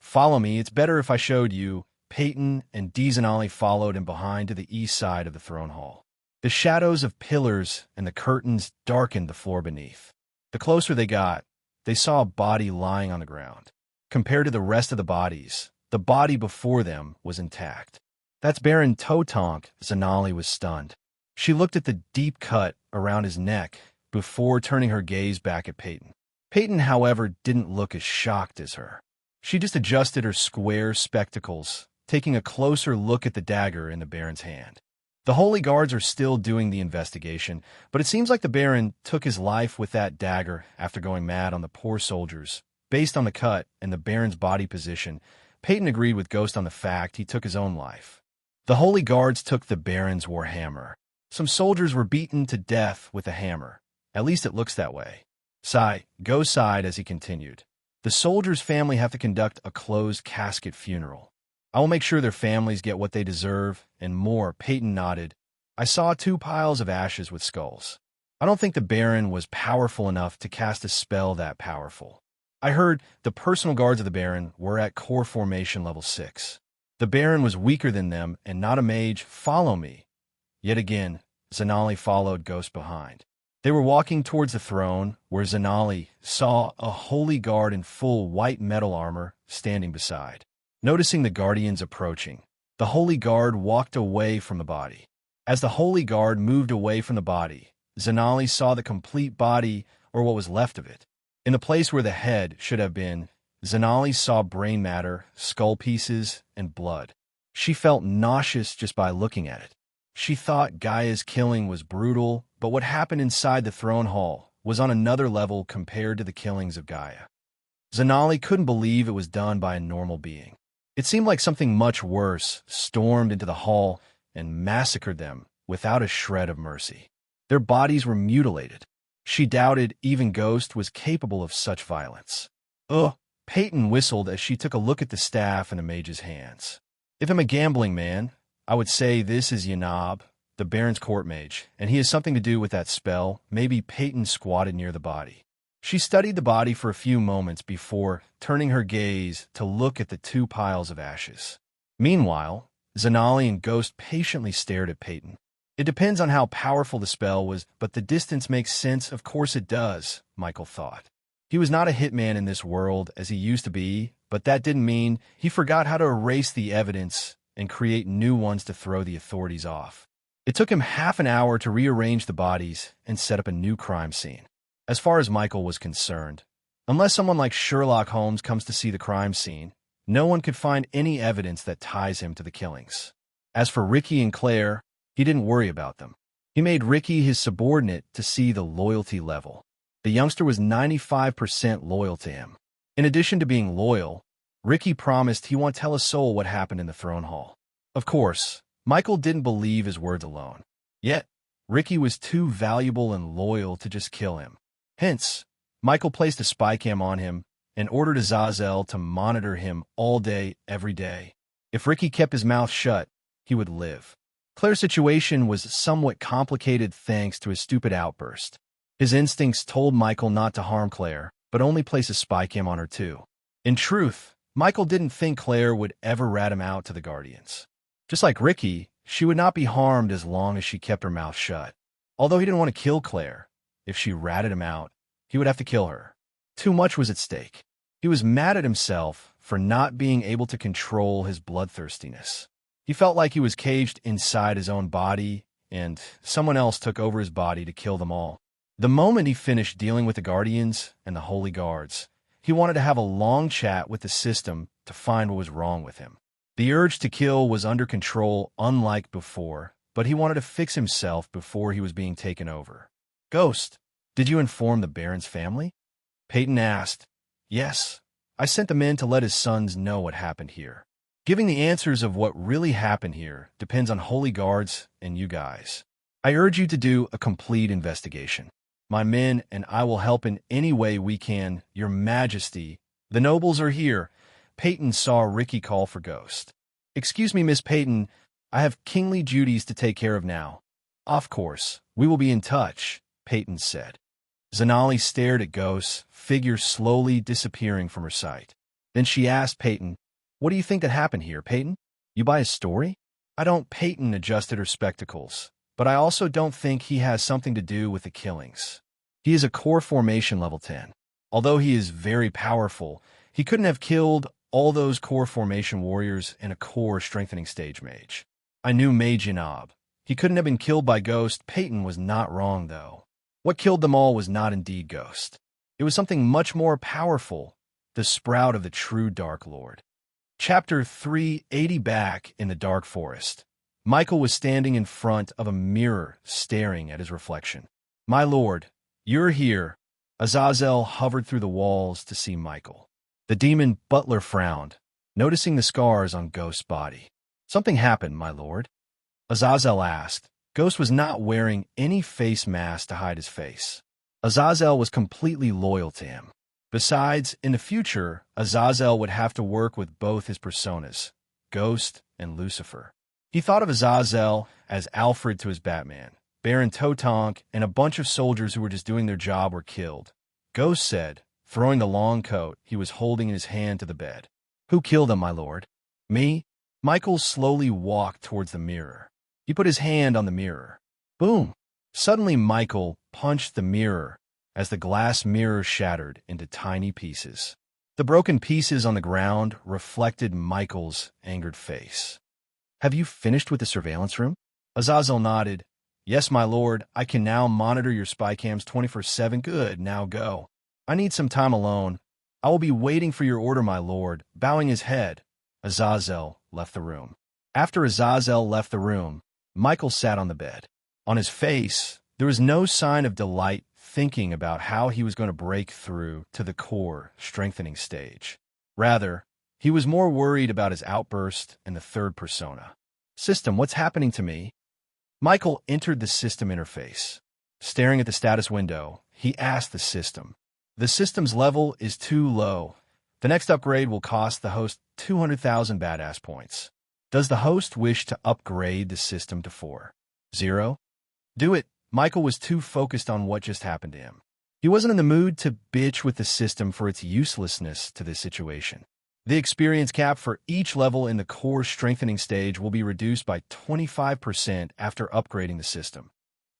Follow me, it's better if I showed you. Peyton and Zanali followed him behind to the east side of the throne hall. The shadows of pillars and the curtains darkened the floor beneath. The closer they got, they saw a body lying on the ground. Compared to the rest of the bodies, the body before them was intact. "That's Baron Totonk." Zanali was stunned. She looked at the deep cut around his neck before turning her gaze back at Peyton. Peyton, however, didn't look as shocked as her. She just adjusted her square spectacles, taking a closer look at the dagger in the Baron's hand. The Holy Guards are still doing the investigation, but it seems like the Baron took his life with that dagger after going mad on the poor soldiers. Based on the cut and the Baron's body position, Peyton agreed with Ghost on the fact he took his own life. The Holy Guards took the Baron's warhammer. Some soldiers were beaten to death with a hammer. At least it looks that way. Ghost sighed as he continued. "The soldiers' family have to conduct a closed casket funeral. I will make sure their families get what they deserve and more." Peyton nodded. "I saw 2 piles of ashes with skulls. I don't think the Baron was powerful enough to cast a spell that powerful. I heard the personal guards of the Baron were at core formation level 6. The Baron was weaker than them and not a mage. Follow me." Yet again, Zanali followed Ghost behind. They were walking towards the throne, where Zanali saw a holy guard in full white metal armor standing beside. Noticing the guardians approaching, the holy guard walked away from the body. As the holy guard moved away from the body, Zanali saw the complete body, or what was left of it. In the place where the head should have been, Zanali saw brain matter, skull pieces, and blood. She felt nauseous just by looking at it. She thought Gaia's killing was brutal, but what happened inside the throne hall was on another level compared to the killings of Gaia. Zanali couldn't believe it was done by a normal being. It seemed like something much worse stormed into the hall and massacred them without a shred of mercy. Their bodies were mutilated. She doubted even Ghost was capable of such violence. "Ugh!" Peyton whistled as she took a look at the staff in the mage's hands. "If I'm a gambling man, I would say this is Yanab, the Baron's court mage, and he has something to do with that spell." Maybe Peyton squatted near the body. She studied the body for a few moments before turning her gaze to look at the 2 piles of ashes. Meanwhile, Zanali and Ghost patiently stared at Peyton. "It depends on how powerful the spell was, but the distance makes sense." "Of course it does," Michael thought. He was not a hitman in this world as he used to be, but that didn't mean he forgot how to erase the evidence and create new ones to throw the authorities off. It took him half an hour to rearrange the bodies and set up a new crime scene. As far as Michael was concerned, unless someone like Sherlock Holmes comes to see the crime scene, no one could find any evidence that ties him to the killings. As for Ricky and Claire, he didn't worry about them. He made Ricky his subordinate to see the loyalty level. The youngster was 95% loyal to him. In addition to being loyal, Ricky promised he won't tell a soul what happened in the throne hall. Of course, Michael didn't believe his words alone. Yet, Ricky was too valuable and loyal to just kill him. Hence, Michael placed a spy cam on him and ordered Azazel to monitor him all day, every day. If Ricky kept his mouth shut, he would live. Claire's situation was somewhat complicated thanks to his stupid outburst. His instincts told Michael not to harm Claire, but only place a spy cam on her too. In truth, Michael didn't think Claire would ever rat him out to the Guardians. Just like Ricky, she would not be harmed as long as she kept her mouth shut. Although he didn't want to kill Claire, if she ratted him out, he would have to kill her. Too much was at stake. He was mad at himself for not being able to control his bloodthirstiness. He felt like he was caged inside his own body, and someone else took over his body to kill them all. The moment he finished dealing with the Guardians and the Holy Guards, he wanted to have a long chat with the system to find what was wrong with him. The urge to kill was under control, unlike before, but he wanted to fix himself before he was being taken over. "Ghost, did you inform the Baron's family?" Peyton asked. "Yes. I sent them in to let his sons know what happened here. Giving the answers of what really happened here depends on Holy Guards and you guys. I urge you to do a complete investigation. My men and I will help in any way we can. Your Majesty, the nobles are here." Peyton saw Ricky call for Ghost. "Excuse me, Miss Peyton. I have kingly duties to take care of now." "Of course, we will be in touch," Peyton said. Zanali stared at Ghost, figure slowly disappearing from her sight. Then she asked Peyton, "What do you think that happened here, Peyton? You buy his story?" "I don't." Peyton adjusted her spectacles. "But I also don't think he has something to do with the killings. He is a core formation level 10. Although he is very powerful, he couldn't have killed all those core formation warriors in a core strengthening stage mage. I knew Mage Yanob. He couldn't have been killed by Ghost. Peyton was not wrong, though. What killed them all was not indeed Ghost. It was something much more powerful, the sprout of the true Dark Lord. Chapter 380. Back in the Dark Forest. Michael was standing in front of a mirror, staring at his reflection. "My lord, you're here." Azazel hovered through the walls to see Michael. The demon butler frowned, noticing the scars on Ghost's body. "Something happened, my lord?" Azazel asked. Ghost was not wearing any face mask to hide his face. Azazel was completely loyal to him. Besides, in the future, Azazel would have to work with both his personas, Ghost and Lucifer. He thought of Azazel as Alfred to his Batman. Baron Totonk and a bunch of soldiers who were just doing their job were killed. Ghost said, throwing the long coat he was holding in his hand to the bed. "Who killed them, my lord?" "Me?" Michael slowly walked towards the mirror. He put his hand on the mirror. Boom! Suddenly Michael punched the mirror as the glass mirror shattered into tiny pieces. The broken pieces on the ground reflected Michael's angered face. "Have you finished with the surveillance room?" Azazel nodded. "Yes, my lord. I can now monitor your spy cams 24/7. Good, now go. I need some time alone. I will be waiting for your order, my lord." Bowing his head, Azazel left the room. After Azazel left the room, Michael sat on the bed. On his face, there was no sign of delight thinking about how he was going to break through to the core strengthening stage. Rather, he was more worried about his outburst and the third persona. "System, what's happening to me?" Michael entered the system interface. Staring at the status window, he asked the system. "The system's level is too low. The next upgrade will cost the host 200,000 badass points. Does the host wish to upgrade the system to 4.0? Do it." Michael was too focused on what just happened to him. He wasn't in the mood to bitch with the system for its uselessness to this situation. The experience cap for each level in the core strengthening stage will be reduced by 25% after upgrading the system.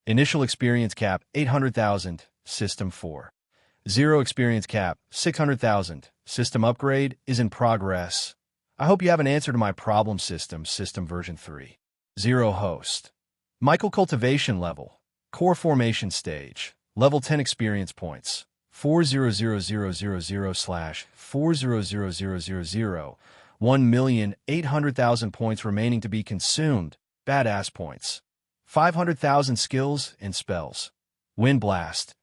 Initial experience cap 800,000, system 4.0 experience cap 600,000, system upgrade is in progress. I hope you have an answer to my problem, system version 3.0 host. Michael cultivation level, core formation stage, level 10 experience points, 400,000/400,000, 1,800,000 points remaining to be consumed, badass points, 500,000 skills and spells. Wind Blast,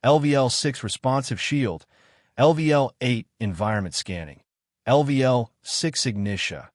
LVL 6 responsive shield, LVL 8 environment scanning, LVL 6 ignitia,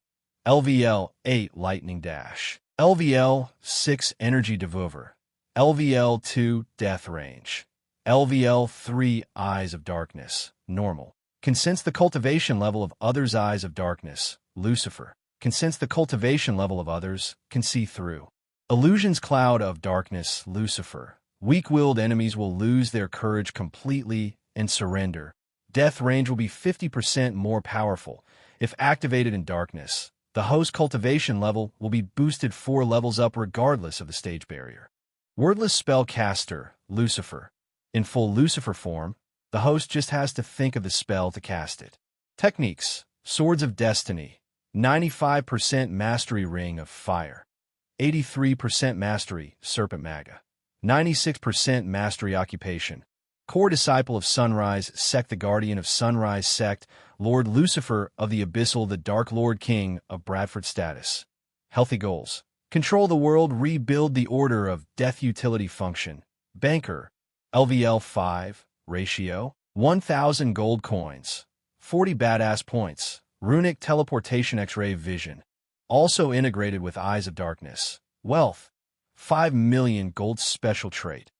LVL 8 lightning dash, LVL 6 energy devour, LVL 2 death range, LVL 3 eyes of darkness, normal. Can sense the cultivation level of others' eyes of darkness, Lucifer. Can sense the cultivation level of others, can see through. Illusions cloud of darkness, Lucifer. Weak-willed enemies will lose their courage completely and surrender. Death range will be 50% more powerful. If activated in darkness, the host cultivation level will be boosted 4 levels up regardless of the stage barrier. Wordless spellcaster, Lucifer. In full Lucifer form, the host just has to think of the spell to cast it. Techniques: Swords of Destiny, 95% mastery Ring of Fire, 83% mastery Serpent Maga, 96% mastery Occupation, Core Disciple of Sunrise Sect, the Guardian of Sunrise Sect, Lord Lucifer of the Abyssal, the Dark Lord King of Bradford status. Healthy goals: Control the world, rebuild the order of Death utility function, Banker, LVL 5, ratio, 1,000 gold coins, 40 badass points, Runic teleportation X-ray vision, also integrated with Eyes of Darkness, Wealth, 5 million gold special trait,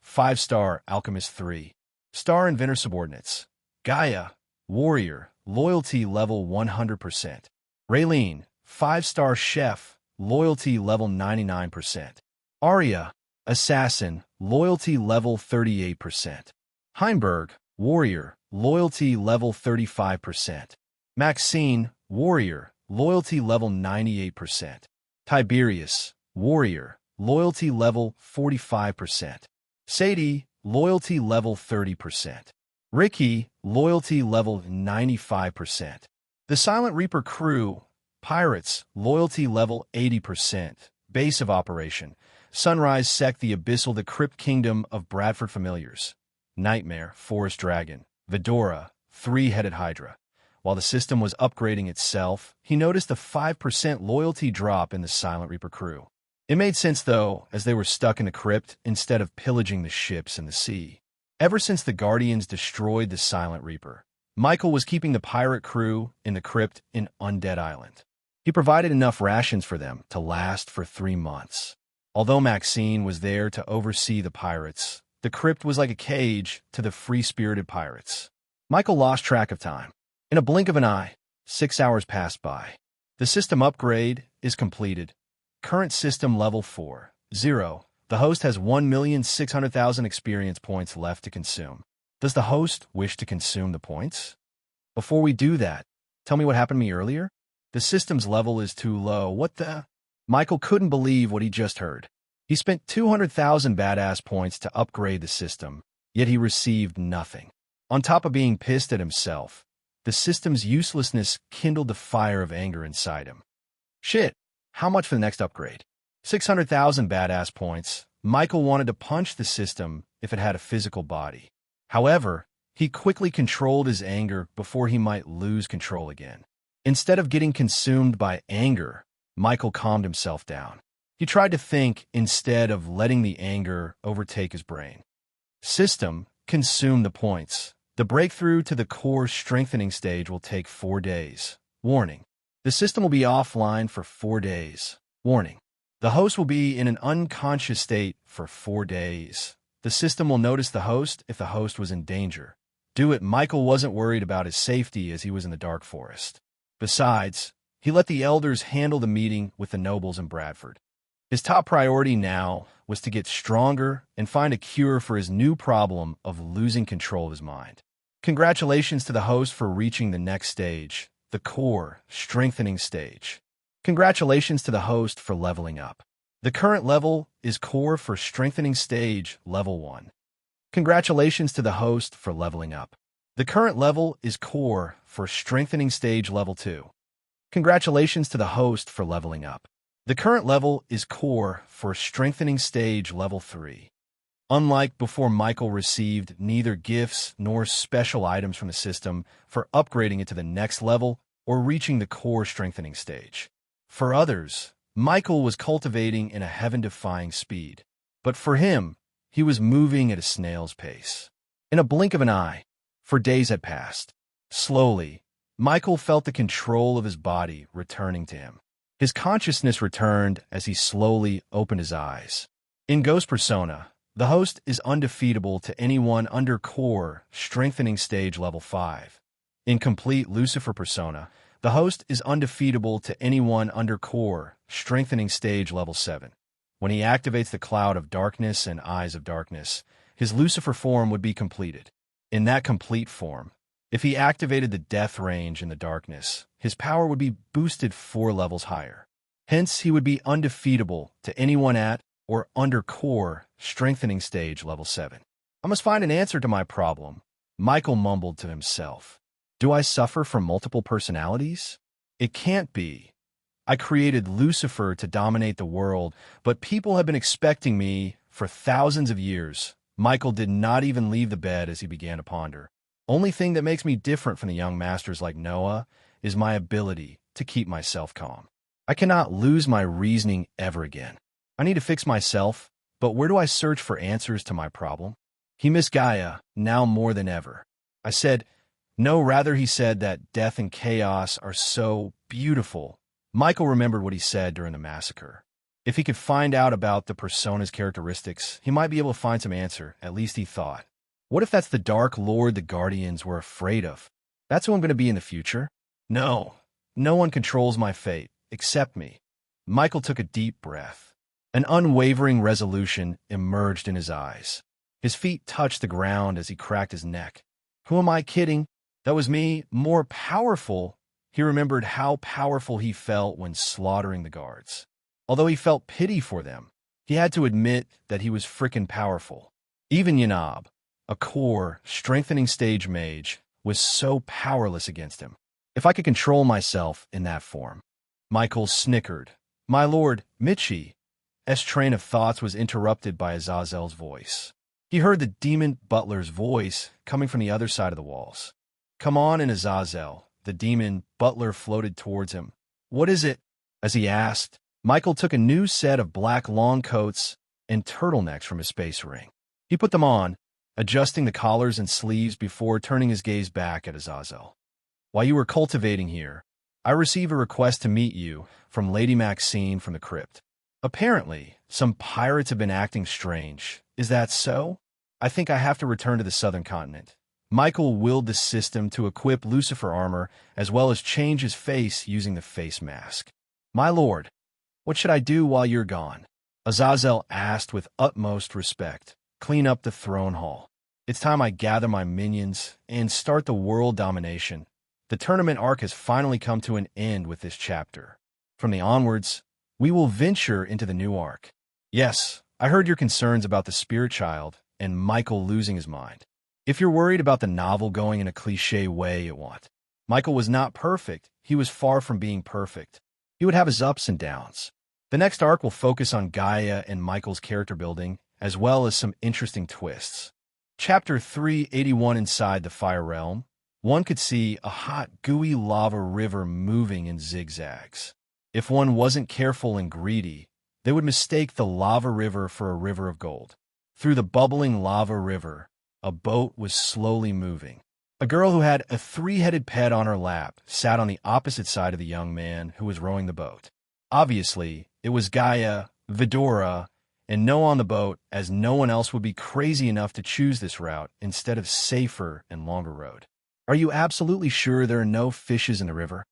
5-star Alchemist 3, Star Inventor subordinates, Gaia, Warrior, loyalty level 100%, Raylene, 5-star Chef, loyalty level 99%, Arya, Assassin, loyalty level 38%, Heimberg, Warrior, loyalty level 35%, Maxine, Warrior, loyalty level 98%, Tiberius, Warrior, loyalty level 45%, Sadie, loyalty level 30%. Ricky, loyalty level 95%. The Silent Reaper crew, pirates, loyalty level 80%. Base of operation, Sunrise Sect, the Abyssal, the Crypt Kingdom of Bradford Familiars. Nightmare, Forest Dragon. Vidora, Three-Headed Hydra. While the system was upgrading itself, he noticed a 5% loyalty drop in the Silent Reaper crew. It made sense, though, as they were stuck in the crypt instead of pillaging the ships in the sea. Ever since the Guardians destroyed the Silent Reaper, Michael was keeping the pirate crew in the crypt in Undead Island. He provided enough rations for them to last for 3 months. Although Maxine was there to oversee the pirates, the crypt was like a cage to the free-spirited pirates. Michael lost track of time. In a blink of an eye, 6 hours passed by. The system upgrade is completed. Current system level 4, 0. The host has 1,600,000 experience points left to consume. Does the host wish to consume the points? Before we do that, tell me what happened to me earlier? The system's level is too low. What the? Michael couldn't believe what he just heard. He spent 200,000 badass points to upgrade the system, yet he received nothing. On top of being pissed at himself, the system's uselessness kindled the fire of anger inside him. Shit, how much for the next upgrade? 600,000 badass points. Michael wanted to punch the system if it had a physical body. However, he quickly controlled his anger before he might lose control again. Instead of getting consumed by anger, Michael calmed himself down. He tried to think instead of letting the anger overtake his brain. System, consume the points. The breakthrough to the core strengthening stage will take 4 days. Warning. The system will be offline for 4 days. Warning. The host will be in an unconscious state for 4 days. The system will notice the host if the host was in danger. Michael wasn't worried about his safety as he was in the dark forest. Besides, he let the elders handle the meeting with the nobles in Bradford. His top priority now was to get stronger and find a cure for his new problem of losing control of his mind. Congratulations to the host for reaching the next stage, the core strengthening stage. Congratulations to the host for leveling up. The current level is core for strengthening stage level 1. Congratulations to the host for leveling up. The current level is core for strengthening stage level 2. Congratulations to the host for leveling up. The current level is core for strengthening stage level 3. Unlike before, Michael received neither gifts nor special items from the system for upgrading it to the next level or reaching the core strengthening stage. For others, Michael was cultivating in a heaven-defying speed. But for him, he was moving at a snail's pace. In a blink of an eye, for days had passed. Slowly, Michael felt the control of his body returning to him. His consciousness returned as he slowly opened his eyes. In Ghost Persona, the host is undefeatable to anyone under core strengthening stage level 5. In Complete Lucifer Persona, the host is undefeatable to anyone under core strengthening stage level 7. When he activates the Cloud of Darkness and Eyes of Darkness, his Lucifer form would be completed. In that complete form, if he activated the death range in the darkness, his power would be boosted 4 levels higher. Hence, he would be undefeatable to anyone at or under core strengthening stage level 7. I must find an answer to my problem, Michael mumbled to himself. Do I suffer from multiple personalities? It can't be. I created Lucifer to dominate the world, but people have been expecting me for thousands of years. Michael did not even leave the bed as he began to ponder. Only thing that makes me different from the young masters like Noah is my ability to keep myself calm. I cannot lose my reasoning ever again. I need to fix myself, but where do I search for answers to my problem? He missed Gaia, now more than ever. I said, no, rather he said that death and chaos are so beautiful. Michael remembered what he said during the massacre. If he could find out about the persona's characteristics, he might be able to find some answer, at least he thought. What if that's the Dark Lord the Guardians were afraid of? That's who I'm going to be in the future? No one controls my fate, except me. Michael took a deep breath. An unwavering resolution emerged in his eyes. His feet touched the ground as he cracked his neck. Who am I kidding? That was me, more powerful. He remembered how powerful he felt when slaughtering the guards. Although he felt pity for them, he had to admit that he was frickin' powerful. Even Yanab, a core, strengthening stage mage, was so powerless against him. If I could control myself in that form. Michael snickered. My lord, Michi. Train of thoughts was interrupted by Azazel's voice. He heard the demon butler's voice coming from the other side of the walls. Come on in, Azazel. The demon butler floated towards him. What is it? As he asked, Michael took a new set of black long coats and turtlenecks from his space ring. He put them on, adjusting the collars and sleeves before turning his gaze back at Azazel. While you were cultivating here, I received a request to meet you from Lady Maxine from the crypt. Apparently, some pirates have been acting strange. Is that so? I think I have to return to the southern continent. Michael willed the system to equip Lucifer armor as well as change his face using the face mask. My lord, what should I do while you're gone? Azazel asked with utmost respect. Clean up the throne hall. It's time I gather my minions and start the world domination. The tournament arc has finally come to an end with this chapter. From the onwards, we will venture into the new arc. Yes, I heard your concerns about the spirit child and Michael losing his mind. If you're worried about the novel going in a cliché way, it won't. Michael was not perfect. He was far from being perfect. He would have his ups and downs. The next arc will focus on Gaia and Michael's character building, as well as some interesting twists. Chapter 381 Inside the Fire Realm. One could see a hot, gooey lava river moving in zigzags. If one wasn't careful and greedy, they would mistake the lava river for a river of gold. Through the bubbling lava river, a boat was slowly moving. A girl who had a three-headed pet on her lap sat on the opposite side of the young man who was rowing the boat. Obviously, it was Gaia, Vidora, and Noah on the boat, as no one else would be crazy enough to choose this route instead of safer and longer road. Are you absolutely sure there are no fishes in the river?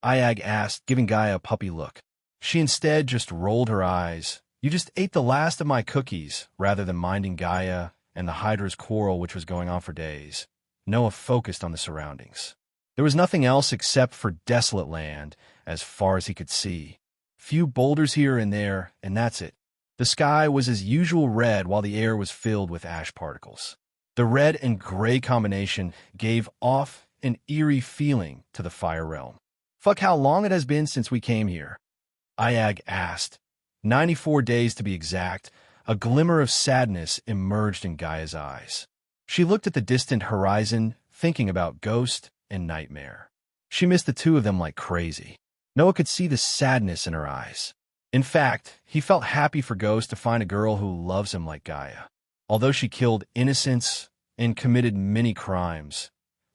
Iag asked, giving Gaia a puppy look. She instead just rolled her eyes. You just ate the last of my cookies, rather than minding Gaia and the Hydra's quarrel which was going on for days. Noah focused on the surroundings. There was nothing else except for desolate land, as far as he could see. Few boulders here and there, and that's it. The sky was as usual red while the air was filled with ash particles. The red and gray combination gave off an eerie feeling to the fire realm. Fuck, how long it has been since we came here? Iag asked. 94 days to be exact. A glimmer of sadness emerged in Gaia's eyes. She looked at the distant horizon, thinking about Ghost and Nightmare. She missed the two of them like crazy. Noah could see the sadness in her eyes. In fact, he felt happy for Ghost to find a girl who loves him like Gaia. Although she killed innocents and committed many crimes,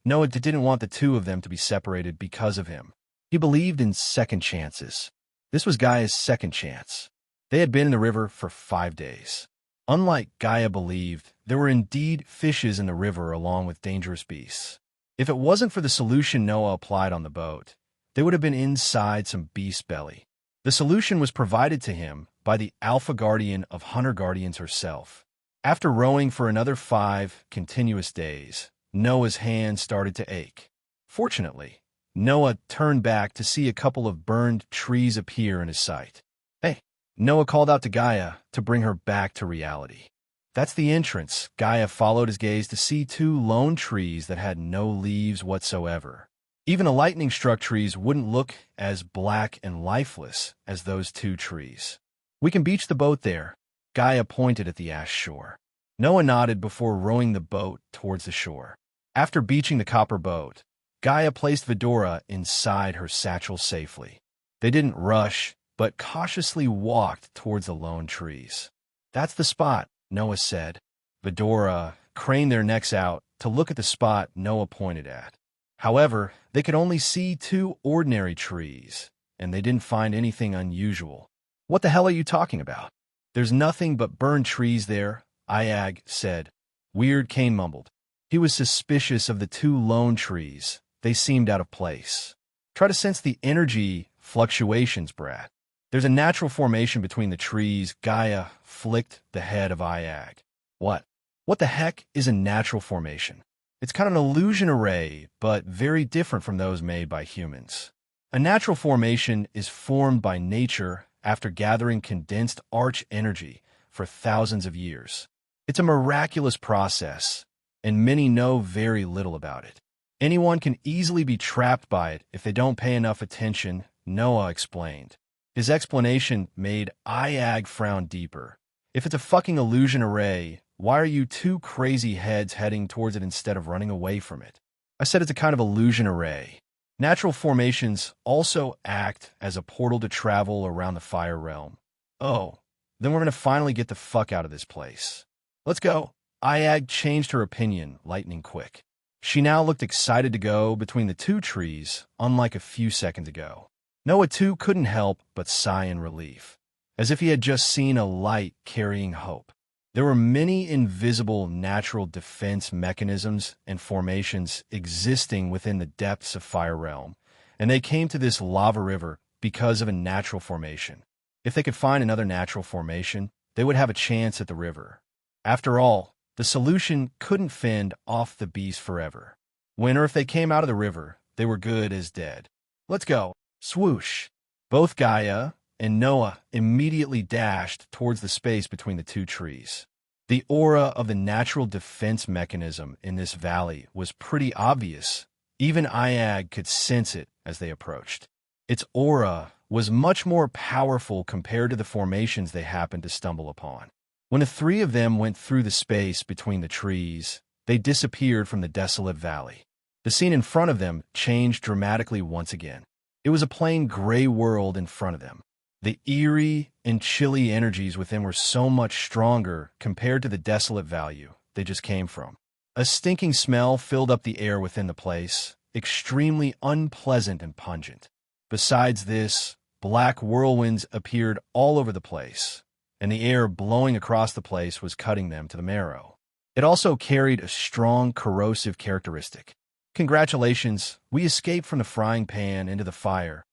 Noah didn't want the two of them to be separated because of him. He believed in second chances. This was Gaia's second chance. They had been in the river for 5 days. Unlike Gaia believed, there were indeed fishes in the river along with dangerous beasts. If it wasn't for the solution Noah applied on the boat, they would have been inside some beast's belly. The solution was provided to him by the Alpha Guardian of Hunter Guardians herself. After rowing for another 5 continuous days, Noah's hands started to ache. Fortunately, Noah turned back to see a couple of burned trees appear in his sight. Hey, Noah called out to Gaia to bring her back to reality. That's the entrance. Gaia followed his gaze to see 2 lone trees that had no leaves whatsoever. Even the lightning-struck trees wouldn't look as black and lifeless as those 2 trees. We can beach the boat there. Gaia pointed at the ash shore. Noah nodded before rowing the boat towards the shore. After beaching the copper boat, Gaia placed Vidora inside her satchel safely. They didn't rush, but cautiously walked towards the lone trees. That's the spot, Noah said. Vidora craned their necks out to look at the spot Noah pointed at. However, they could only see 2 ordinary trees, and they didn't find anything unusual. What the hell are you talking about? There's nothing but burned trees there, Iag said. Weird, Kane mumbled. He was suspicious of the 2 lone trees. They seemed out of place. Try to sense the energy fluctuations, Brad. There's a natural formation between the trees. Gaia flicked the head of Iag. What? What the heck is a natural formation? It's kind of an illusion array, but very different from those made by humans. A natural formation is formed by nature after gathering condensed arch energy for thousands of years. It's a miraculous process, and many know very little about it. Anyone can easily be trapped by it if they don't pay enough attention, Noah explained. His explanation made Iag frown deeper. If it's a fucking illusion array, why are you two crazy heads heading towards it instead of running away from it? I said it's a kind of illusion array. Natural formations also act as a portal to travel around the fire realm. Oh, then we're going to finally get the fuck out of this place. Let's go. Iag changed her opinion lightning quick. She now looked excited to go between the two trees, unlike a few seconds ago. Noah, too, couldn't help but sigh in relief, as if he had just seen a light carrying hope. There were many invisible natural defense mechanisms and formations existing within the depths of Fire Realm, and they came to this lava river because of a natural formation. If they could find another natural formation, they would have a chance at the river. After all, the solution couldn't fend off the beast forever. When or if they came out of the river, they were good as dead. Let's go. Swoosh. Both Gaia and Noah immediately dashed towards the space between the two trees. The aura of the natural defense mechanism in this valley was pretty obvious. Even Iag could sense it as they approached. Its aura was much more powerful compared to the formations they happened to stumble upon. When the three of them went through the space between the trees, they disappeared from the desolate valley. The scene in front of them changed dramatically once again. It was a plain gray world in front of them. The eerie and chilly energies within were so much stronger compared to the desolate valley they just came from. A stinking smell filled up the air within the place, extremely unpleasant and pungent. Besides this, black whirlwinds appeared all over the place, and the air blowing across the place was cutting them to the marrow. It also carried a strong corrosive characteristic. Congratulations, we escaped from the frying pan into the fire.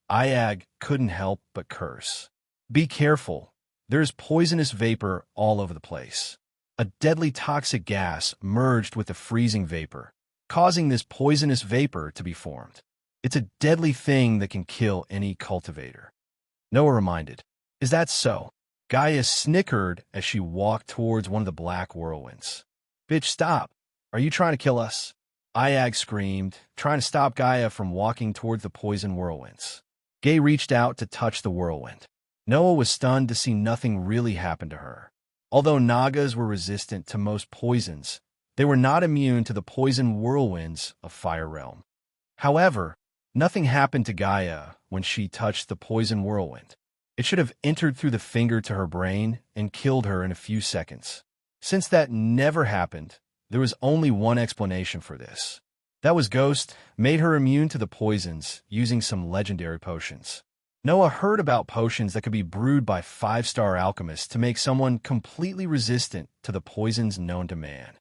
Iag couldn't help but curse. Be careful. There's poisonous vapor all over the place. A deadly toxic gas merged with the freezing vapor, causing this poisonous vapor to be formed. It's a deadly thing that can kill any cultivator. Noah reminded. Is that so? Gaia snickered as she walked towards one of the black whirlwinds. Bitch, stop. Are you trying to kill us? Iag screamed, trying to stop Gaia from walking towards the poison whirlwinds. Gay reached out to touch the whirlwind. Noah was stunned to see nothing really happen to her. Although Nagas were resistant to most poisons, they were not immune to the poison whirlwinds of Fire Realm. However, nothing happened to Gaia when she touched the poison whirlwind. It should have entered through the finger to her brain and killed her in a few seconds. Since that never happened, there was only one explanation for this. That was Ghost made her immune to the poisons using some legendary potions. Noah heard about potions that could be brewed by 5-star alchemists to make someone completely resistant to the poisons known to man.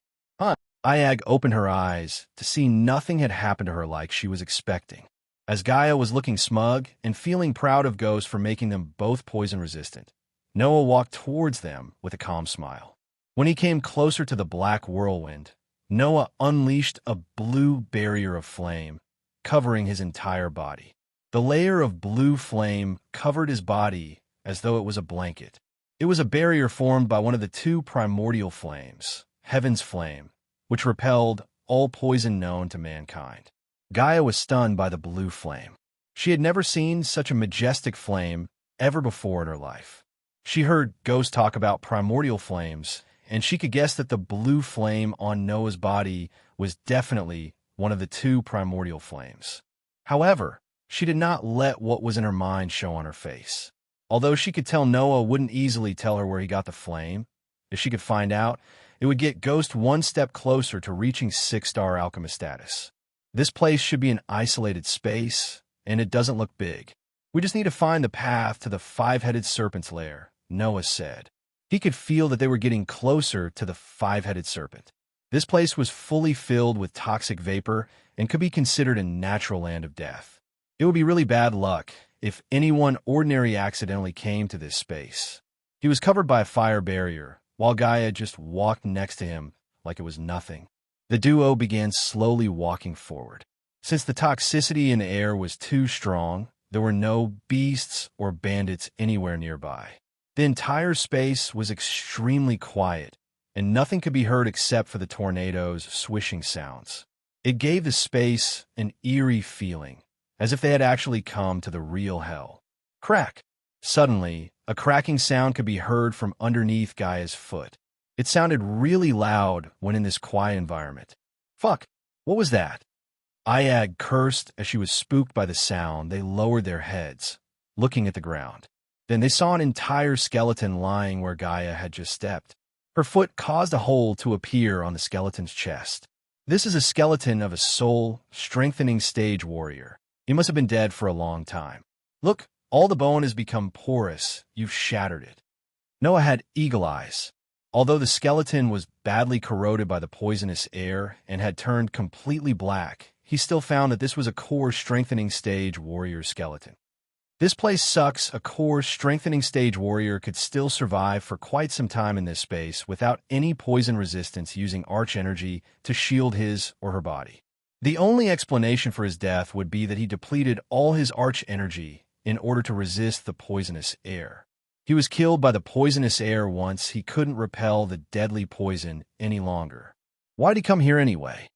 Iag opened her eyes to see nothing had happened to her like she was expecting. As Gaia was looking smug and feeling proud of Ghost for making them both poison-resistant, Noah walked towards them with a calm smile. When he came closer to the black whirlwind, Noah unleashed a blue barrier of flame, covering his entire body. The layer of blue flame covered his body as though it was a blanket. It was a barrier formed by one of the two primordial flames, Heaven's Flame, which repelled all poison known to mankind. Gaia was stunned by the blue flame. She had never seen such a majestic flame ever before in her life. She heard Ghost talk about primordial flames, and she could guess that the blue flame on Noah's body was definitely one of the two primordial flames. However, she did not let what was in her mind show on her face. Although she could tell Noah wouldn't easily tell her where he got the flame, if she could find out, it would get Ghost one step closer to reaching 6-star alchemist status. This place should be an isolated space, and it doesn't look big. We just need to find the path to the 5-headed serpent's lair, Noah said. He could feel that they were getting closer to the 5-headed serpent. This place was fully filled with toxic vapor and could be considered a natural land of death. It would be really bad luck if anyone ordinary accidentally came to this space. He was covered by a fire barrier, while Gaia just walked next to him like it was nothing. The duo began slowly walking forward. Since the toxicity in the air was too strong, there were no beasts or bandits anywhere nearby. The entire space was extremely quiet, and nothing could be heard except for the tornado's swishing sounds. It gave the space an eerie feeling, as if they had actually come to the real hell. Crack! Suddenly, a cracking sound could be heard from underneath Gaia's foot. It sounded really loud when in this quiet environment. Fuck! What was that? Ayag cursed as she was spooked by the sound. They lowered their heads, looking at the ground. Then they saw an entire skeleton lying where Gaia had just stepped. Her foot caused a hole to appear on the skeleton's chest. This is a skeleton of a soul-strengthening stage warrior. He must have been dead for a long time. Look, all the bone has become porous. You've shattered it. Noah had eagle eyes. Although the skeleton was badly corroded by the poisonous air and had turned completely black, he still found that this was a core-strengthening stage warrior skeleton. This place sucks. A core-strengthening stage warrior could still survive for quite some time in this space without any poison resistance, using arch energy to shield his or her body. The only explanation for his death would be that he depleted all his arch energy in order to resist the poisonous air. He was killed by the poisonous air once he couldn't repel the deadly poison any longer. Why'd he come here anyway?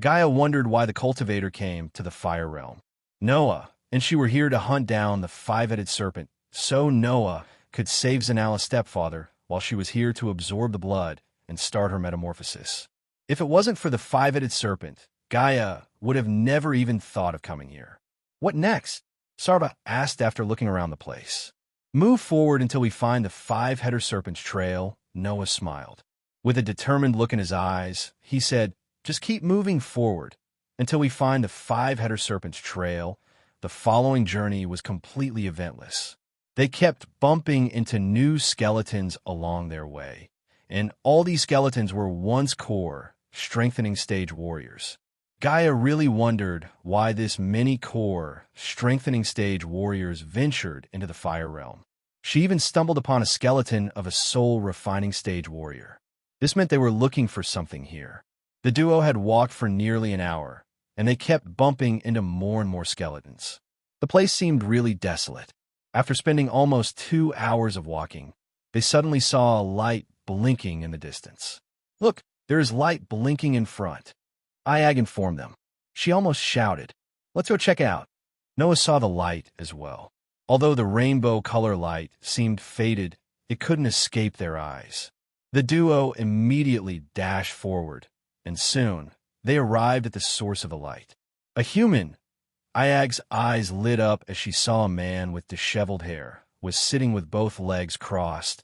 Gaia wondered why the cultivator came to the fire realm. Noah and she were here to hunt down the five-headed serpent, so Noah could save Zanala's stepfather, while she was here to absorb the blood and start her metamorphosis. If it wasn't for the five-headed serpent, Gaia would have never even thought of coming here. What next? Sarva asked after looking around the place. Move forward until we find the five-headed serpent's trail, Noah smiled. With a determined look in his eyes, he said, just keep moving forward until we find the five-headed serpent's trail. The following journey was completely eventless. They kept bumping into new skeletons along their way, and all these skeletons were once core, strengthening stage warriors. Gaia really wondered why this many core, strengthening stage warriors ventured into the fire realm. She even stumbled upon a skeleton of a soul-refining stage warrior. This meant they were looking for something here. The duo had walked for nearly an hour, and they kept bumping into more and more skeletons. The place seemed really desolate. After spending almost 2 hours of walking, they suddenly saw a light blinking in the distance. Look, there is light blinking in front. Ayag informed them. She almost shouted, let's go check it out. Noah saw the light as well. Although the rainbow color light seemed faded, it couldn't escape their eyes. The duo immediately dashed forward, and soon they arrived at the source of the light. A human! Ayag's eyes lit up as she saw a man with disheveled hair, was sitting with both legs crossed,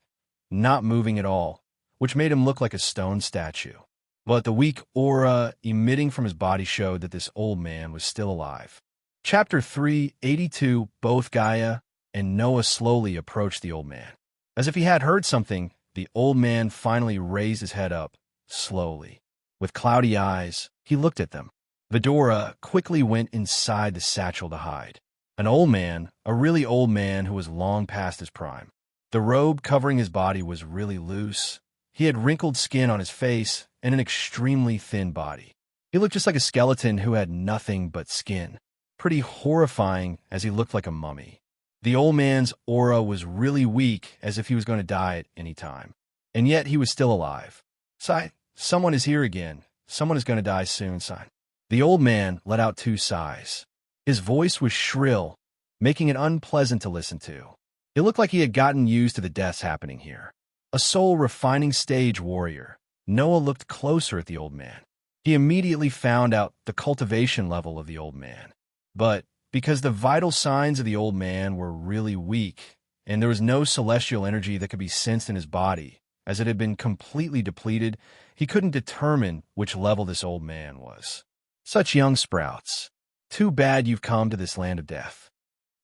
not moving at all, which made him look like a stone statue. But the weak aura emitting from his body showed that this old man was still alive. Chapter 382. Both Gaia and Noah slowly approached the old man. As if he had heard something, the old man finally raised his head up, slowly. With cloudy eyes, he looked at them. Vidura quickly went inside the satchel to hide. An old man, a really old man who was long past his prime. The robe covering his body was really loose. He had wrinkled skin on his face and an extremely thin body. He looked just like a skeleton who had nothing but skin. Pretty horrifying, as he looked like a mummy. The old man's aura was really weak, as if he was going to die at any time. And yet he was still alive. Sigh, someone is here again. Someone is going to die soon, sigh. The old man let out 2 sighs. His voice was shrill, making it unpleasant to listen to. It looked like he had gotten used to the deaths happening here. A soul-refining stage warrior. Noah looked closer at the old man. He immediately found out the cultivation level of the old man. But because the vital signs of the old man were really weak, and there was no celestial energy that could be sensed in his body, as it had been completely depleted, he couldn't determine which level this old man was. Such young sprouts. Too bad you've come to this land of death.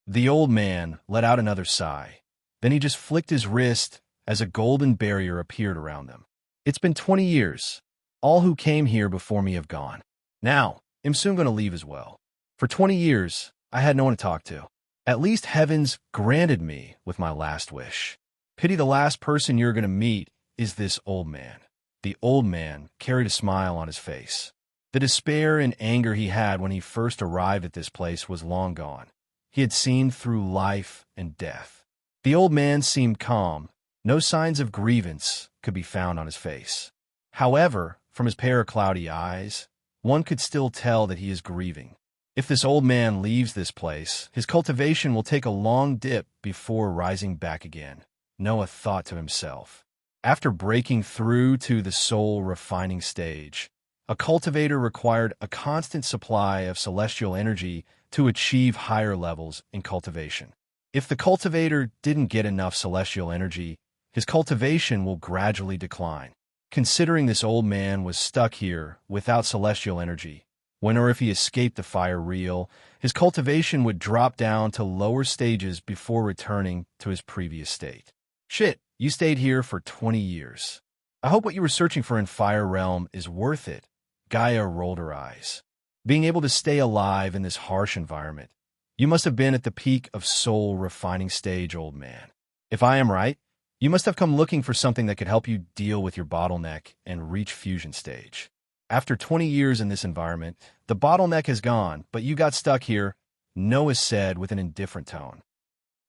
The old man let out another sigh. Then he just flicked his wrist as a golden barrier appeared around them. It's been 20 years. All who came here before me have gone. Now, I'm soon going to leave as well. For 20 years, I had no one to talk to. At least heavens granted me with my last wish. Pity the last person you're going to meet is this old man. The old man carried a smile on his face. The despair and anger he had when he first arrived at this place was long gone. He had seen through life and death. The old man seemed calm, no signs of grievance, could be found on his face. However, from his pair of cloudy eyes, one could still tell that he is grieving. If this old man leaves this place, his cultivation will take a long dip before rising back again, Noah thought to himself. After breaking through to the soul refining stage, a cultivator required a constant supply of celestial energy to achieve higher levels in cultivation. If the cultivator didn't get enough celestial energy, his cultivation will gradually decline. Considering this old man was stuck here without celestial energy, when or if he escaped the fire real, his cultivation would drop down to lower stages before returning to his previous state. Shit, you stayed here for 20 years. I hope what you were searching for in Fire Realm is worth it. Gaia rolled her eyes. Being able to stay alive in this harsh environment, you must have been at the peak of soul refining stage, old man. If I am right, you must have come looking for something that could help you deal with your bottleneck and reach fusion stage. After 20 years in this environment, the bottleneck has gone, but you got stuck here, Noah said with an indifferent tone.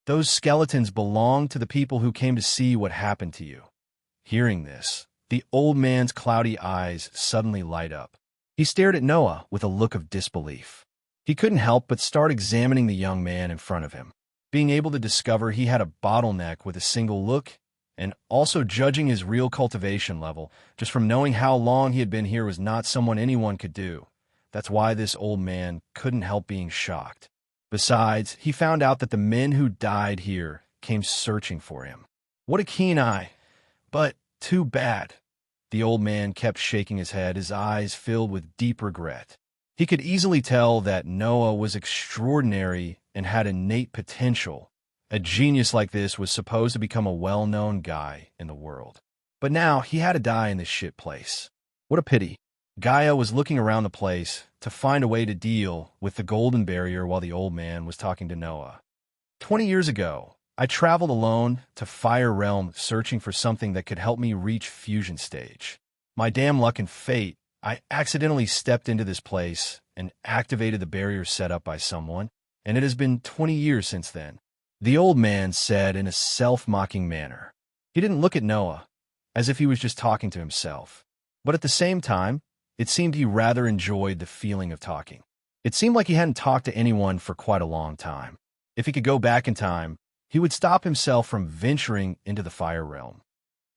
Those skeletons belong to the people who came to see what happened to you. Hearing this, the old man's cloudy eyes suddenly light up. He stared at Noah with a look of disbelief. He couldn't help but start examining the young man in front of him. Being able to discover he had a bottleneck with a single look, and also judging his real cultivation level just from knowing how long he had been here was not someone anyone could do. That's why this old man couldn't help being shocked. Besides, he found out that the men who died here came searching for him. What a keen eye, but too bad. The old man kept shaking his head, his eyes filled with deep regret. He could easily tell that Noah was extraordinary and had innate potential. A genius like this was supposed to become a well-known guy in the world. But now he had to die in this shit place. What a pity. Gaia was looking around the place to find a way to deal with the golden barrier while the old man was talking to Noah. 20 years ago, I traveled alone to Fire Realm searching for something that could help me reach fusion stage. My damn luck and fate, I accidentally stepped into this place and activated the barrier set up by someone, and it has been 20 years since then. The old man said in a self-mocking manner. He didn't look at Noah, as if he was just talking to himself. But at the same time, it seemed he rather enjoyed the feeling of talking. It seemed like he hadn't talked to anyone for quite a long time. If he could go back in time, he would stop himself from venturing into the Fire Realm.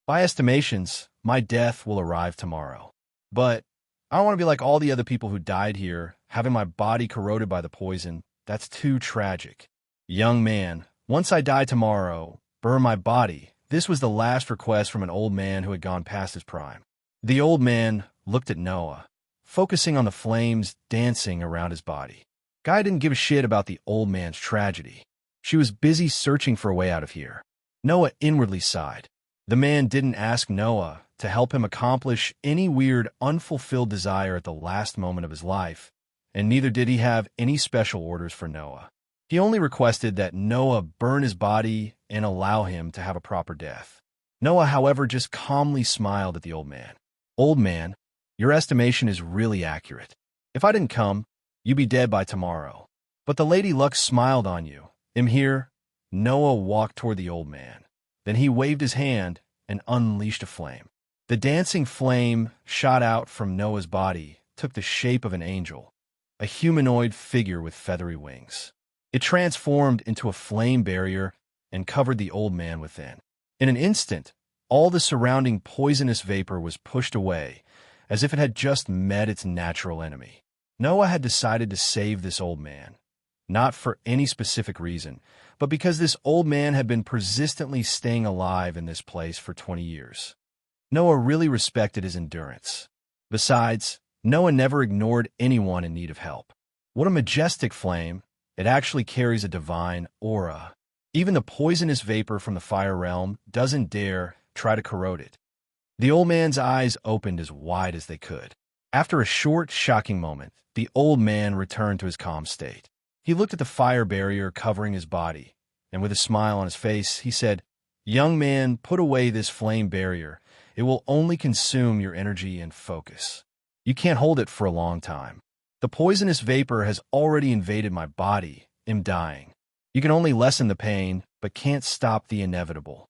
By estimations, my death will arrive tomorrow. But I don't want to be like all the other people who died here, having my body corroded by the poison. That's too tragic. Young man, once I die tomorrow, burn my body. This was the last request from an old man who had gone past his prime. The old man looked at Noah, focusing on the flames dancing around his body. Guy didn't give a shit about the old man's tragedy. She was busy searching for a way out of here. Noah inwardly sighed. The man didn't ask Noah to help him accomplish any weird, unfulfilled desire at the last moment of his life, and neither did he have any special orders for Noah. He only requested that Noah burn his body and allow him to have a proper death. Noah, however, just calmly smiled at the old man. Old man, your estimation is really accurate. If I didn't come, you'd be dead by tomorrow. But the Lady Luck smiled on you. I'm here. Noah walked toward the old man. Then he waved his hand and unleashed a flame. The dancing flame shot out from Noah's body, took the shape of an angel, a humanoid figure with feathery wings. It transformed into a flame barrier and covered the old man within. In an instant, all the surrounding poisonous vapor was pushed away, as if it had just met its natural enemy. Noah had decided to save this old man, not for any specific reason, but because this old man had been persistently staying alive in this place for 20 years. Noah really respected his endurance. Besides, Noah never ignored anyone in need of help. What a majestic flame! It actually carries a divine aura. Even the poisonous vapor from the Fire Realm doesn't dare try to corrode it. The old man's eyes opened as wide as they could. After a short, shocking moment, the old man returned to his calm state. He looked at the fire barrier covering his body, and with a smile on his face, he said, "Young man, put away this flame barrier. It will only consume your energy and focus. You can't hold it for a long time. The poisonous vapor has already invaded my body. I'm dying. You can only lessen the pain, but can't stop the inevitable.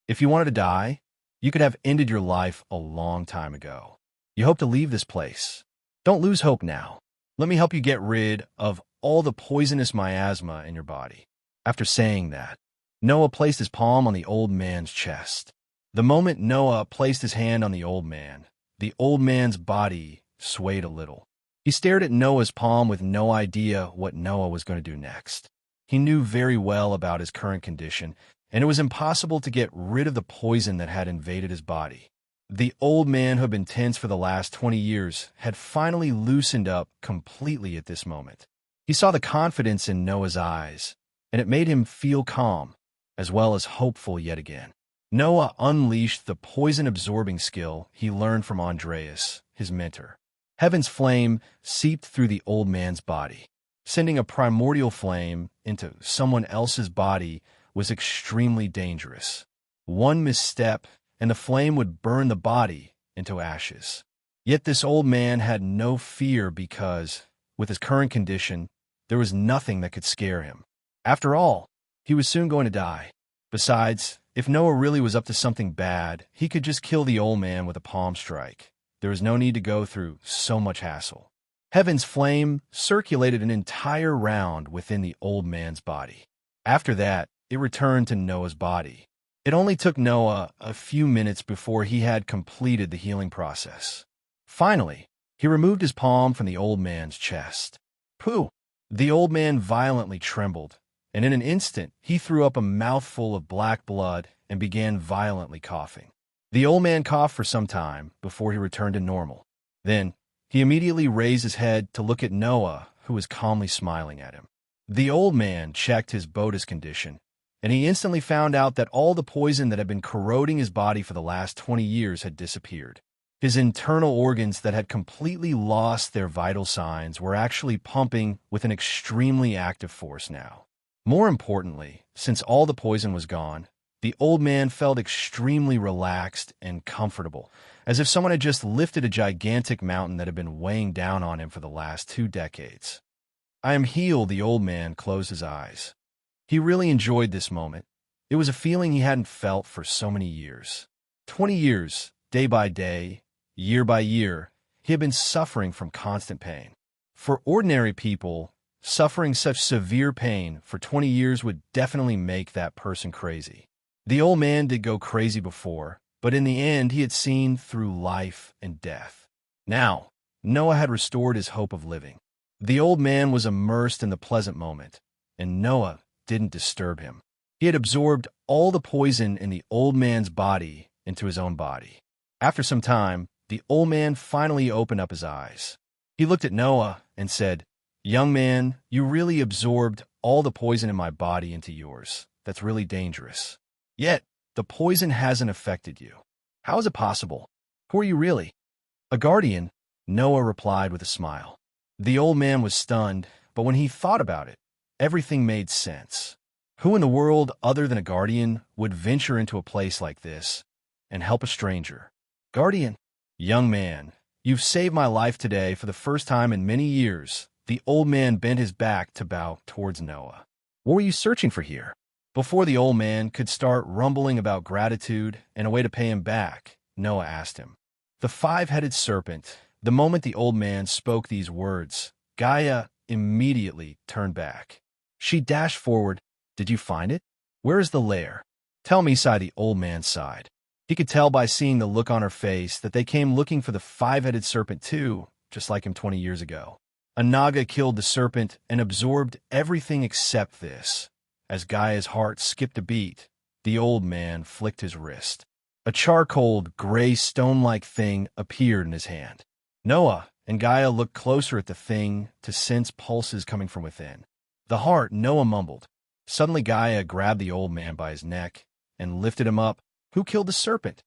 If you wanted to die, You could have ended your life a long time ago. You hope to leave this place. Don't lose hope now. Let me help you get rid of all the poisonous miasma in your body." After saying that, Noah placed his palm on the old man's chest. The moment Noah placed his hand on the old man's body swayed a little. He stared at Noah's palm with no idea what Noah was going to do next. He knew very well about his current condition, and it was impossible to get rid of the poison that had invaded his body. The old man, who had been tense for the last 20 years, had finally loosened up completely at this moment. He saw the confidence in Noah's eyes, and it made him feel calm, as well as hopeful yet again. Noah unleashed the poison-absorbing skill he learned from Andreas, his mentor. Heaven's flame seeped through the old man's body. Sending a primordial flame into someone else's body was extremely dangerous. One misstep, and the flame would burn the body into ashes. Yet this old man had no fear because, with his current condition, there was nothing that could scare him. After all, he was soon going to die. Besides, if Noah really was up to something bad, he could just kill the old man with a palm strike. There was no need to go through so much hassle. Heaven's flame circulated an entire round within the old man's body. After that, it returned to Noah's body. It only took Noah a few minutes before he had completed the healing process. Finally, he removed his palm from the old man's chest. Pooh! The old man violently trembled, and in an instant he threw up a mouthful of black blood and began violently coughing. The old man coughed for some time before he returned to normal. Then, he immediately raised his head to look at Noah, who was calmly smiling at him. The old man checked his Bodas condition, and he instantly found out that all the poison that had been corroding his body for the last 20 years had disappeared. His internal organs that had completely lost their vital signs were actually pumping with an extremely active force now. More importantly, since all the poison was gone, the old man felt extremely relaxed and comfortable, as if someone had just lifted a gigantic mountain that had been weighing down on him for the last 2 decades. "I am healed," the old man closed his eyes. He really enjoyed this moment. It was a feeling he hadn't felt for so many years. 20 years, day by day, year by year, he had been suffering from constant pain. For ordinary people, suffering such severe pain for 20 years would definitely make that person crazy. The old man did go crazy before, but in the end he had seen through life and death. Now, Noah had restored his hope of living. The old man was immersed in the pleasant moment, and Noah didn't disturb him. He had absorbed all the poison in the old man's body into his own body. After some time, the old man finally opened up his eyes. He looked at Noah and said, "Young man, you really absorbed all the poison in my body into yours. That's really dangerous. Yet, the poison hasn't affected you. How is it possible? Who are you really?" "A guardian," Noah replied with a smile. The old man was stunned, but when he thought about it, everything made sense. Who in the world other than a guardian would venture into a place like this and help a stranger? "Guardian?" "Young man, you've saved my life today for the first time in many years." The old man bent his back to bow towards Noah. "What were you searching for here?" Before the old man could start rumbling about gratitude and a way to pay him back, Noah asked him. "The 5-headed serpent." The moment the old man spoke these words, Gaia immediately turned back. She dashed forward. "Did you find it? Where is the lair?" "Tell me," sighed the old man sighed. He could tell by seeing the look on her face that they came looking for the 5-headed serpent too, just like him 20 years ago. A Naga killed the serpent and absorbed everything except this. As Gaia's heart skipped a beat, the old man flicked his wrist. A charcoal, gray, stone-like thing appeared in his hand. Noah and Gaia looked closer at the thing to sense pulses coming from within. "The heart," Noah mumbled. Suddenly Gaia grabbed the old man by his neck and lifted him up. "Who killed the serpent?"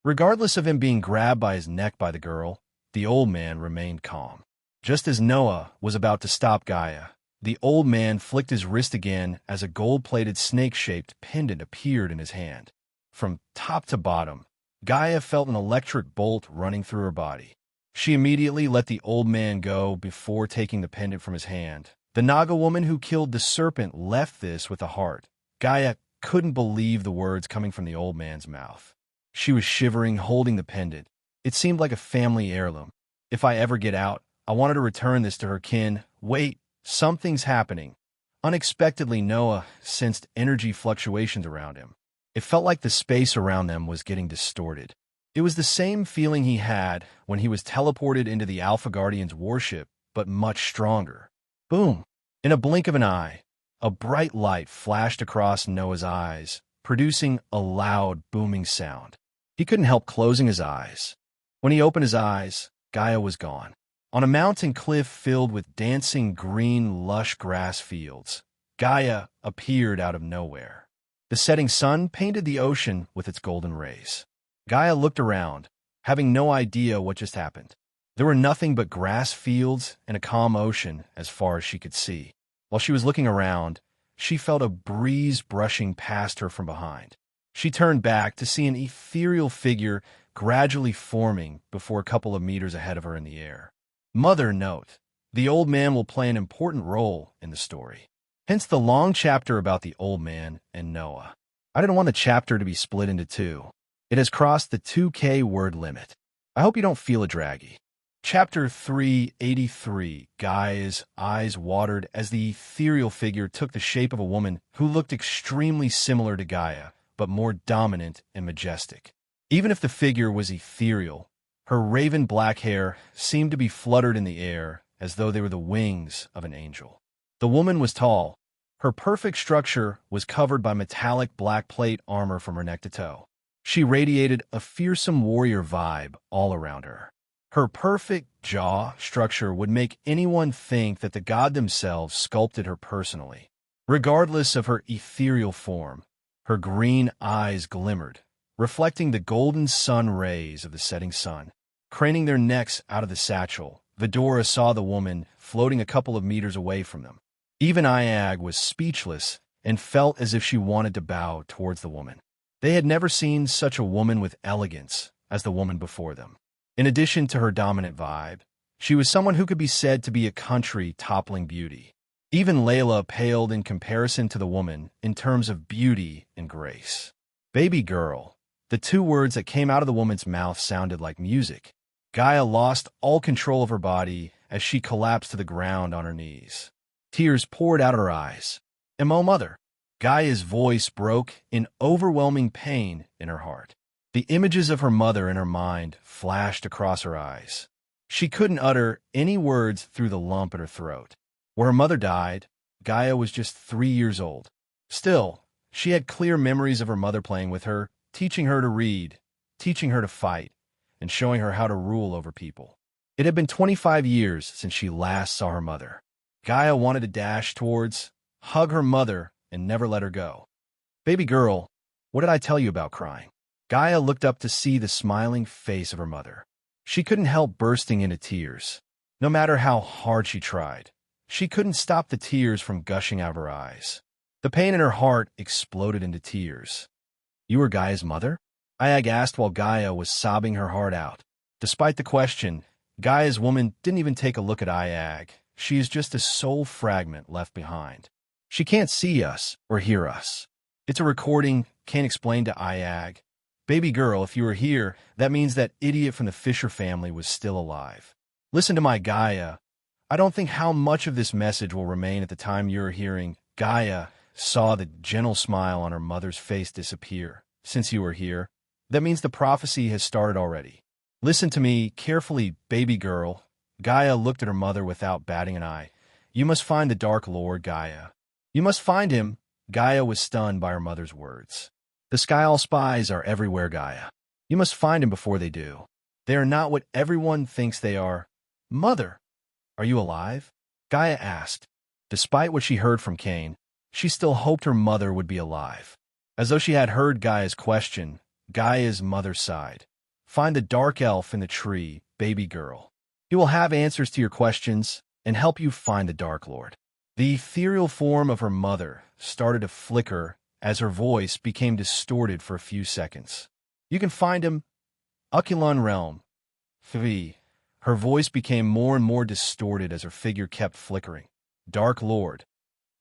Regardless of him being grabbed by his neck by the girl, the old man remained calm. Just as Noah was about to stop Gaia, the old man flicked his wrist again as a gold-plated snake-shaped pendant appeared in his hand. From top to bottom, Gaia felt an electric bolt running through her body. She immediately let the old man go before taking the pendant from his hand. The Naga woman who killed the serpent left this with a heart. Gaia couldn't believe the words coming from the old man's mouth. She was shivering, holding the pendant. It seemed like a family heirloom. If I ever get out, I wanted to return this to her kin. Wait, something's happening. Unexpectedly, Noah sensed energy fluctuations around him. It felt like the space around them was getting distorted. It was the same feeling he had when he was teleported into the Alpha Guardian's warship, but much stronger. Boom! In a blink of an eye, a bright light flashed across Noah's eyes, producing a loud, booming sound. He couldn't help closing his eyes. When he opened his eyes, Gaia was gone. On a mountain cliff filled with dancing green, lush grass fields, Gaia appeared out of nowhere. The setting sun painted the ocean with its golden rays. Gaia looked around, having no idea what just happened. There were nothing but grass fields and a calm ocean as far as she could see. While she was looking around, she felt a breeze brushing past her from behind. She turned back to see an ethereal figure gradually forming before a couple of meters ahead of her in the air. Mother note: the old man will play an important role in the story. Hence the long chapter about the old man and Noah. I didn't want the chapter to be split into two. It has crossed the 2K word limit. I hope you don't feel it draggy. Chapter 383. Gaia's eyes watered as the ethereal figure took the shape of a woman who looked extremely similar to Gaia, but more dominant and majestic. Even if the figure was ethereal, her raven black hair seemed to be fluttered in the air as though they were the wings of an angel. The woman was tall. Her perfect structure was covered by metallic black plate armor from her neck to toe. She radiated a fearsome warrior vibe all around her. Her perfect jaw structure would make anyone think that the god themselves sculpted her personally. Regardless of her ethereal form, her green eyes glimmered, reflecting the golden sun rays of the setting sun. Craning their necks out of the satchel, Vidora saw the woman floating a couple of meters away from them. Even Iag was speechless and felt as if she wanted to bow towards the woman. They had never seen such a woman with elegance as the woman before them. In addition to her dominant vibe, she was someone who could be said to be a country-toppling beauty. Even Layla paled in comparison to the woman in terms of beauty and grace. Baby girl. The two words that came out of the woman's mouth sounded like music. Gaia lost all control of her body as she collapsed to the ground on her knees. Tears poured out of her eyes. "Oh, mother!" Gaia's voice broke in overwhelming pain in her heart. The images of her mother in her mind flashed across her eyes. She couldn't utter any words through the lump in her throat. Where her mother died, Gaia was just 3 years old. Still, she had clear memories of her mother playing with her, teaching her to read, teaching her to fight, and showing her how to rule over people. It had been 25 years since she last saw her mother. Gaia wanted to dash towards, hug her mother, and never let her go. "Baby girl, what did I tell you about crying?" Gaia looked up to see the smiling face of her mother. She couldn't help bursting into tears. No matter how hard she tried, she couldn't stop the tears from gushing out of her eyes. The pain in her heart exploded into tears. "You were Gaia's mother?" Iag asked while Gaia was sobbing her heart out. Despite the question, Gaia's woman didn't even take a look at Iag. She is just a soul fragment left behind. She can't see us or hear us. It's a recording, can't explain to Iag. "Baby girl, if you were here, that means that idiot from the Fisher family was still alive. Listen to my Gaia. I don't think how much of this message will remain at the time you're hearing." Gaia saw the gentle smile on her mother's face disappear. "Since you were here, that means the prophecy has started already. Listen to me carefully, baby girl." Gaia looked at her mother without batting an eye. "You must find the Dark Lord, Gaia. You must find him." Gaia was stunned by her mother's words. "The Skyall spies are everywhere, Gaia. You must find him before they do. They are not what everyone thinks they are." "Mother, are you alive?" Gaia asked. Despite what she heard from Cain, she still hoped her mother would be alive. As though she had heard Gaia's question, Gaia's mother sighed. "Find the dark elf in the tree, baby girl. He will have answers to your questions and help you find the Dark Lord." The ethereal form of her mother started to flicker as her voice became distorted for a few seconds. "You can find him, Ukulun Realm. 3. Her voice became more and more distorted as her figure kept flickering. "Dark Lord.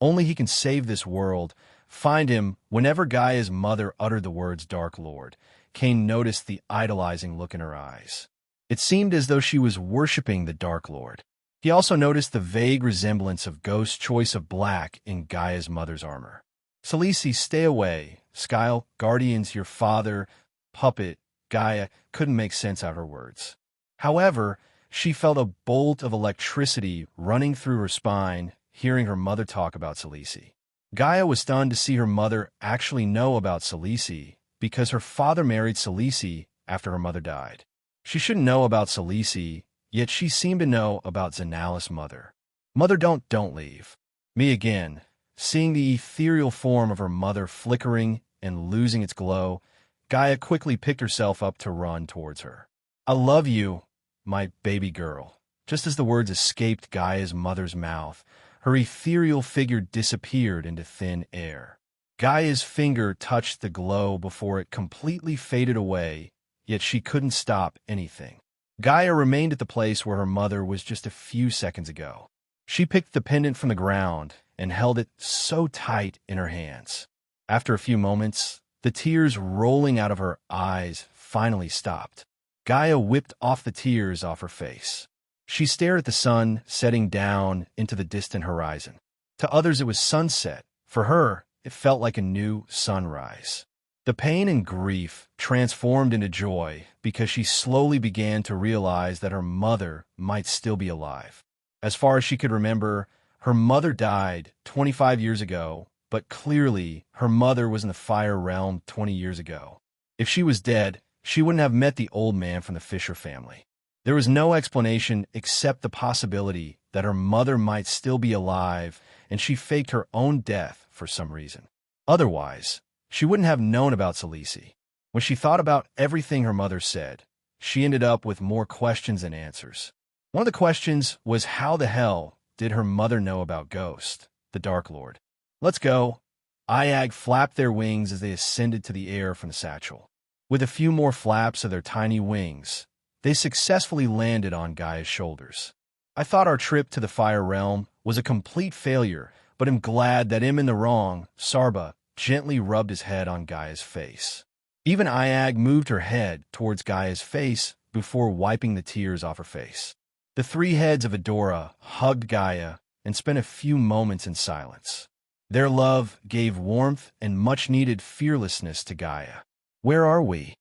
Only he can save this world. Find him." Whenever Gaia's mother uttered the words Dark Lord, Kane noticed the idolizing look in her eyes. It seemed as though she was worshipping the Dark Lord. He also noticed the vague resemblance of Ghost's choice of black in Gaia's mother's armor. "Salisi, stay away. Skyle, guardians, your father, puppet." Gaia couldn't make sense out of her words. However, she felt a bolt of electricity running through her spine, hearing her mother talk about Salisi. Gaia was stunned to see her mother actually know about Salisi, because her father married Salisi after her mother died. She shouldn't know about Salisi, yet she seemed to know about Zanala's mother. "Mother, don't leave." Me again. Seeing the ethereal form of her mother flickering and losing its glow, Gaia quickly picked herself up to run towards her. "I love you, my baby girl." Just as the words escaped Gaia's mother's mouth, her ethereal figure disappeared into thin air. Gaia's finger touched the glow before it completely faded away, yet she couldn't stop anything. Gaia remained at the place where her mother was just a few seconds ago. She picked the pendant from the ground and held it so tight in her hands. After a few moments, the tears rolling out of her eyes finally stopped. Gaia whipped off the tears off her face. She stared at the sun setting down into the distant horizon. To others it was sunset. For her, it felt like a new sunrise. The pain and grief transformed into joy because she slowly began to realize that her mother might still be alive. As far as she could remember, her mother died 25 years ago, but clearly her mother was in the fire realm 20 years ago. If she was dead, she wouldn't have met the old man from the Fisher family. There was no explanation except the possibility that her mother might still be alive and she faked her own death for some reason. Otherwise, she wouldn't have known about Salisi. When she thought about everything her mother said, she ended up with more questions than answers. One of the questions was how the hell did her mother know about Ghost, the Dark Lord? "Let's go." Iag flapped their wings as they ascended to the air from the satchel. With a few more flaps of their tiny wings, they successfully landed on Gaia's shoulders. "I thought our trip to the Fire Realm was a complete failure, but am glad that I'm in the wrong." Sarba gently rubbed his head on Gaia's face. Even Iag moved her head towards Gaia's face before wiping the tears off her face. The three heads of Adora hugged Gaia and spent a few moments in silence. Their love gave warmth and much-needed fearlessness to Gaia. "Where are we?"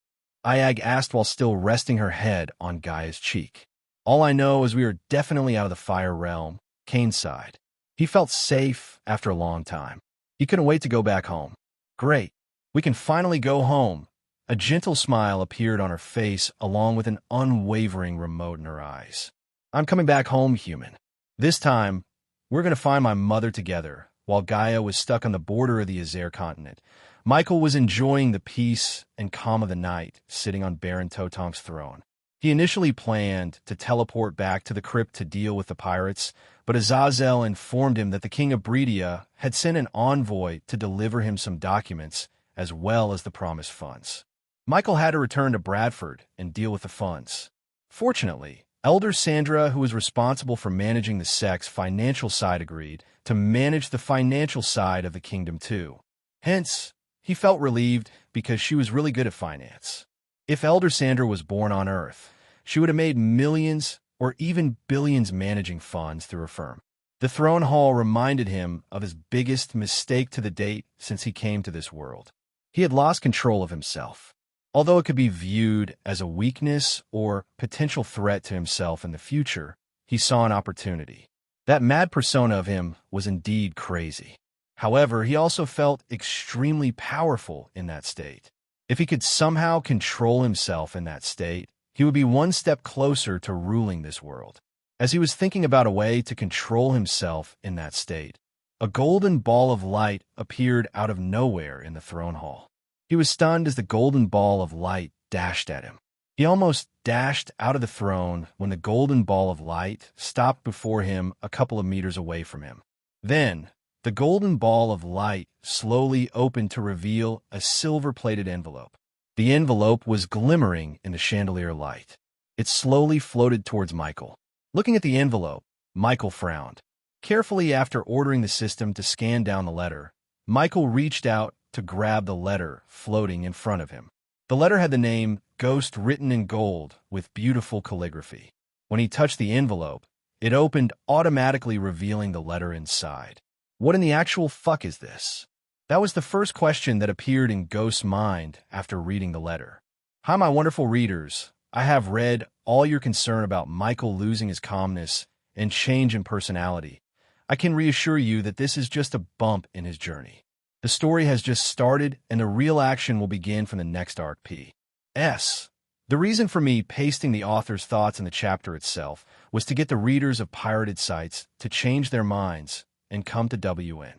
Iag asked while still resting her head on Gaia's cheek. "All I know is we are definitely out of the Fire Realm," Kane sighed. He felt safe after a long time. He couldn't wait to go back home. "Great. We can finally go home." A gentle smile appeared on her face along with an unwavering remote in her eyes. "I'm coming back home, human. This time, we're going to find my mother together." While Gaia was stuck on the border of the Azer continent, Michael was enjoying the peace and calm of the night, sitting on Baron Totonk's throne. He initially planned to teleport back to the crypt to deal with the pirates, but Azazel informed him that the King of Bredia had sent an envoy to deliver him some documents as well as the promised funds. Michael had to return to Bradford and deal with the funds. Fortunately, Elder Sandra, who was responsible for managing the sect's financial side, agreed to manage the financial side of the kingdom too. Hence, he felt relieved because she was really good at finance. If Elder Sandra was born on Earth, she would have made millions or even billions managing funds through her firm. The throne hall reminded him of his biggest mistake to the date since he came to this world. He had lost control of himself. Although it could be viewed as a weakness or potential threat to himself in the future, he saw an opportunity. That mad persona of him was indeed crazy. However, he also felt extremely powerful in that state. If he could somehow control himself in that state, he would be one step closer to ruling this world. As he was thinking about a way to control himself in that state, a golden ball of light appeared out of nowhere in the throne hall. He was stunned as the golden ball of light dashed at him. He almost dashed out of the throne when the golden ball of light stopped before him a couple of meters away from him. Then, the golden ball of light slowly opened to reveal a silver-plated envelope. The envelope was glimmering in the chandelier light. It slowly floated towards Michael. Looking at the envelope, Michael frowned. Carefully, after ordering the system to scan down the letter, Michael reached out to grab the letter floating in front of him. The letter had the name Ghost written in gold with beautiful calligraphy. When he touched the envelope, it opened, automatically revealing the letter inside. What in the actual fuck is this? That was the first question that appeared in Ghost's mind after reading the letter. Hi, my wonderful readers. I have read all your concern about Michael losing his calmness and change in personality. I can reassure you that this is just a bump in his journey. The story has just started, and the real action will begin from the next arc. P.S. The reason for me pasting the author's thoughts in the chapter itself was to get the readers of pirated sites to change their minds and come to WN.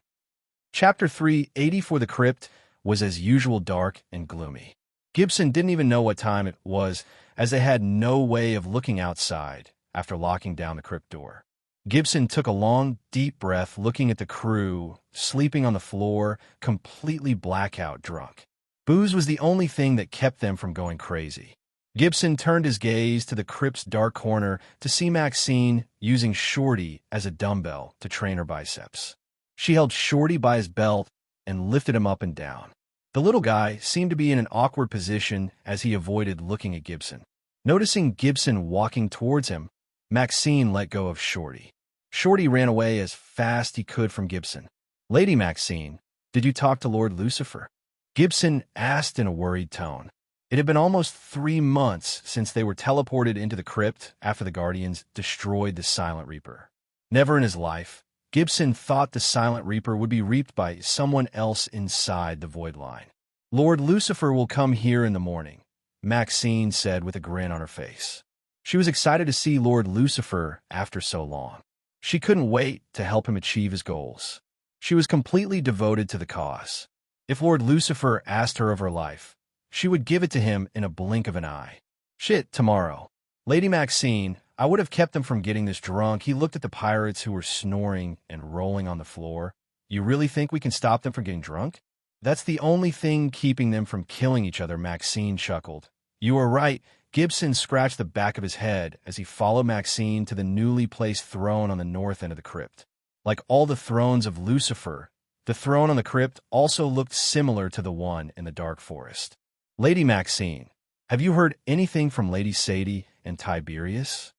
Chapter 380 for the Crypt was as usual dark and gloomy. Gibson didn't even know what time it was, as they had no way of looking outside after locking down the crypt door. Gibson took a long, deep breath, looking at the crew, sleeping on the floor, completely blackout drunk. Booze was the only thing that kept them from going crazy. Gibson turned his gaze to the crypt's dark corner to see Maxine using Shorty as a dumbbell to train her biceps. She held Shorty by his belt and lifted him up and down. The little guy seemed to be in an awkward position as he avoided looking at Gibson. Noticing Gibson walking towards him, Maxine let go of Shorty. Shorty ran away as fast he could from Gibson. Lady Maxine, did you talk to Lord Lucifer? Gibson asked in a worried tone. It had been almost 3 months since they were teleported into the crypt after the Guardians destroyed the Silent Reaper. Never in his life, Gibson thought the Silent Reaper would be reaped by someone else inside the Void Line. Lord Lucifer will come here in the morning, Maxine said with a grin on her face. She was excited to see Lord Lucifer after so long. She couldn't wait to help him achieve his goals. She was completely devoted to the cause. If Lord Lucifer asked her of her life, she would give it to him in a blink of an eye. Shit, tomorrow. Lady Maxine, I would have kept them from getting this drunk. He looked at the pirates who were snoring and rolling on the floor. You really think we can stop them from getting drunk? That's the only thing keeping them from killing each other, Maxine chuckled. You are right. Gibson scratched the back of his head as he followed Maxine to the newly placed throne on the north end of the crypt. Like all the thrones of Lucifer, the throne on the crypt also looked similar to the one in the dark forest. Lady Maxine, have you heard anything from Lady Sadie and Tiberius?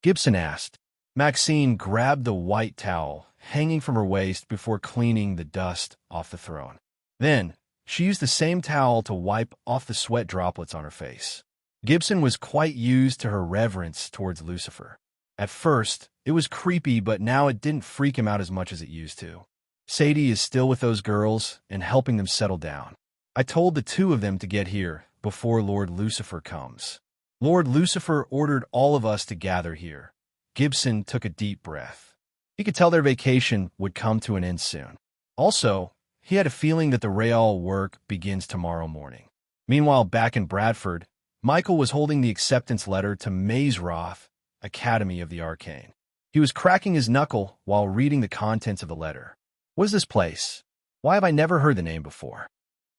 Gibson asked. Maxine grabbed the white towel hanging from her waist before cleaning the dust off the throne. Then, she used the same towel to wipe off the sweat droplets on her face. Gibson was quite used to her reverence towards Lucifer. At first, it was creepy, but now it didn't freak him out as much as it used to. Sadie is still with those girls and helping them settle down. I told the 2 of them to get here before Lord Lucifer comes. Lord Lucifer ordered all of us to gather here. Gibson took a deep breath. He could tell their vacation would come to an end soon. Also, he had a feeling that the Real work begins tomorrow morning. Meanwhile, back in Bradford, Michael was holding the acceptance letter to Mazeroth Academy of the Arcane. He was cracking his knuckle while reading the contents of the letter. What is this place? Why have I never heard the name before?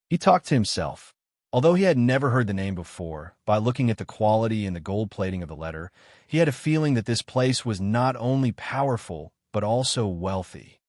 He talked to himself. Although he had never heard the name before, by looking at the quality and the gold plating of the letter, he had a feeling that this place was not only powerful, but also wealthy.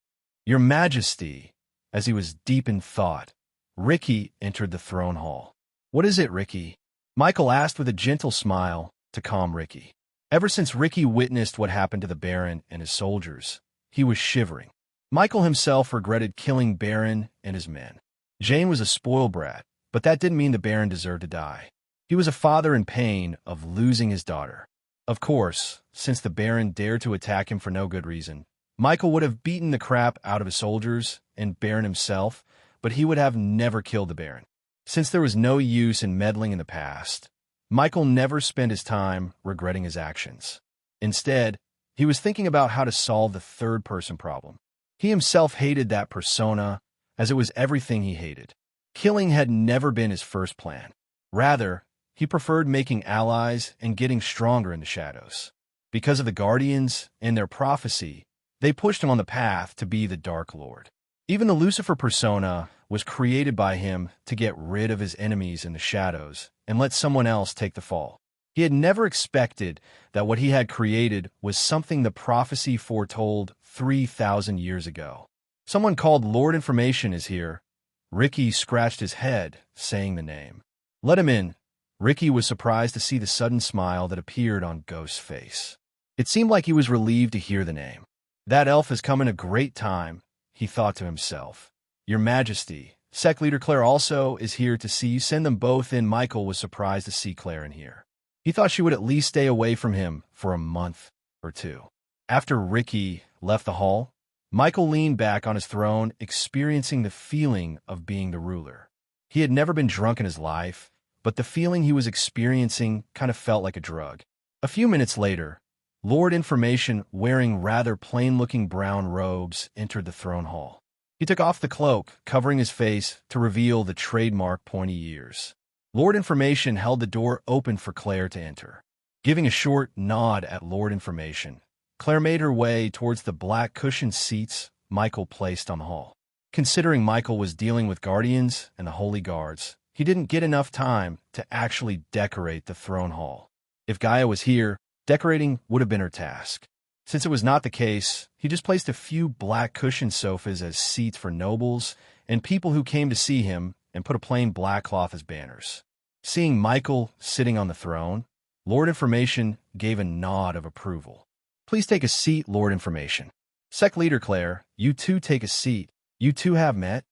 Your Majesty, as he was deep in thought, Ricky entered the throne hall. What is it, Ricky? Michael asked with a gentle smile to calm Ricky. Ever since Ricky witnessed what happened to the Baron and his soldiers, he was shivering. Michael himself regretted killing Baron and his men. Jane was a spoiled brat, but that didn't mean the Baron deserved to die. He was a father in pain of losing his daughter. Of course, since the Baron dared to attack him for no good reason, Michael would have beaten the crap out of his soldiers and Baron himself, but he would have never killed the Baron. Since there was no use in meddling in the past, Michael never spent his time regretting his actions. Instead, he was thinking about how to solve the third-person problem. He himself hated that persona, as it was everything he hated. Killing had never been his first plan. Rather, he preferred making allies and getting stronger in the shadows. Because of the Guardians and their prophecy, they pushed him on the path to be the Dark Lord. Even the Lucifer persona was created by him to get rid of his enemies in the shadows and let someone else take the fall. He had never expected that what he had created was something the prophecy foretold 3,000 years ago. Someone called Lord Information is here. Ricky scratched his head, saying the name. Let him in. Ricky was surprised to see the sudden smile that appeared on Ghost's face. It seemed like he was relieved to hear the name. That elf has come in a great time, he thought to himself. Your Majesty, Sect Leader Claire also is here to see you. Send them both in. Michael was surprised to see Claire in here. He thought she would at least stay away from him for a month or two. After Ricky left the hall, Michael leaned back on his throne, experiencing the feeling of being the ruler. He had never been drunk in his life, but the feeling he was experiencing kind of felt like a drug. A few minutes later, Lord Information, wearing rather plain-looking brown robes, entered the throne hall. He took off the cloak, covering his face to reveal the trademark pointy ears. Lord Information held the door open for Claire to enter. Giving a short nod at Lord Information, Claire made her way towards the black cushioned seats Michael placed on the hall. Considering Michael was dealing with guardians and the holy guards, he didn't get enough time to actually decorate the throne hall. If Gaia was here, decorating would have been her task. Since it was not the case, he just placed a few black cushioned sofas as seats for nobles and people who came to see him and put a plain black cloth as banners. Seeing Michael sitting on the throne, Lord Information gave a nod of approval. Please take a seat, Lord Information. Sect Leader Claire, you two take a seat. You two have met?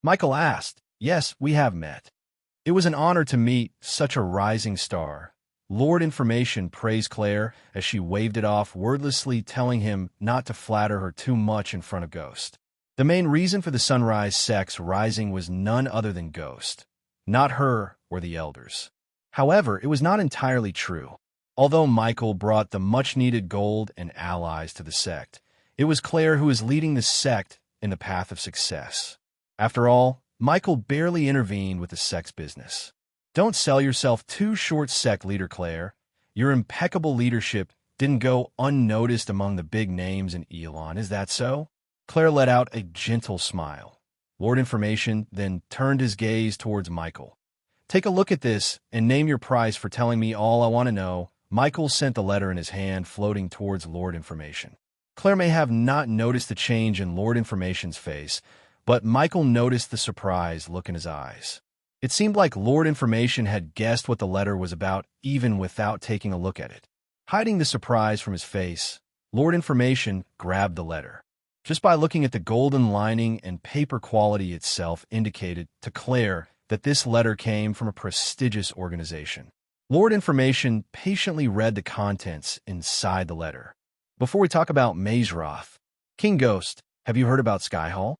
Michael asked. Yes, we have met. It was an honor to meet such a rising star. Lord Information praised Claire as she waved it off, wordlessly telling him not to flatter her too much in front of Ghost. The main reason for the Sunrise Sect's rising was none other than Ghost, not her or the elders. However, it was not entirely true. Although Michael brought the much-needed gold and allies to the sect, it was Claire who was leading the sect in the path of success. After all, Michael barely intervened with the sect's business. Don't sell yourself too short, Sect Leader Claire. Your impeccable leadership didn't go unnoticed among the big names in Elon, is that so? Claire let out a gentle smile. Lord Information then turned his gaze towards Michael. Take a look at this and name your price for telling me all I want to know. Michael sent the letter in his hand, floating towards Lord Information. Claire may have not noticed the change in Lord Information's face, but Michael noticed the surprised look in his eyes. It seemed like Lord Information had guessed what the letter was about even without taking a look at it. Hiding the surprise from his face, Lord Information grabbed the letter. Just by looking at the golden lining and paper quality itself indicated to Claire that this letter came from a prestigious organization. Lord Information patiently read the contents inside the letter. Before we talk about Mazeroth, King Ghost, have you heard about Skyhall?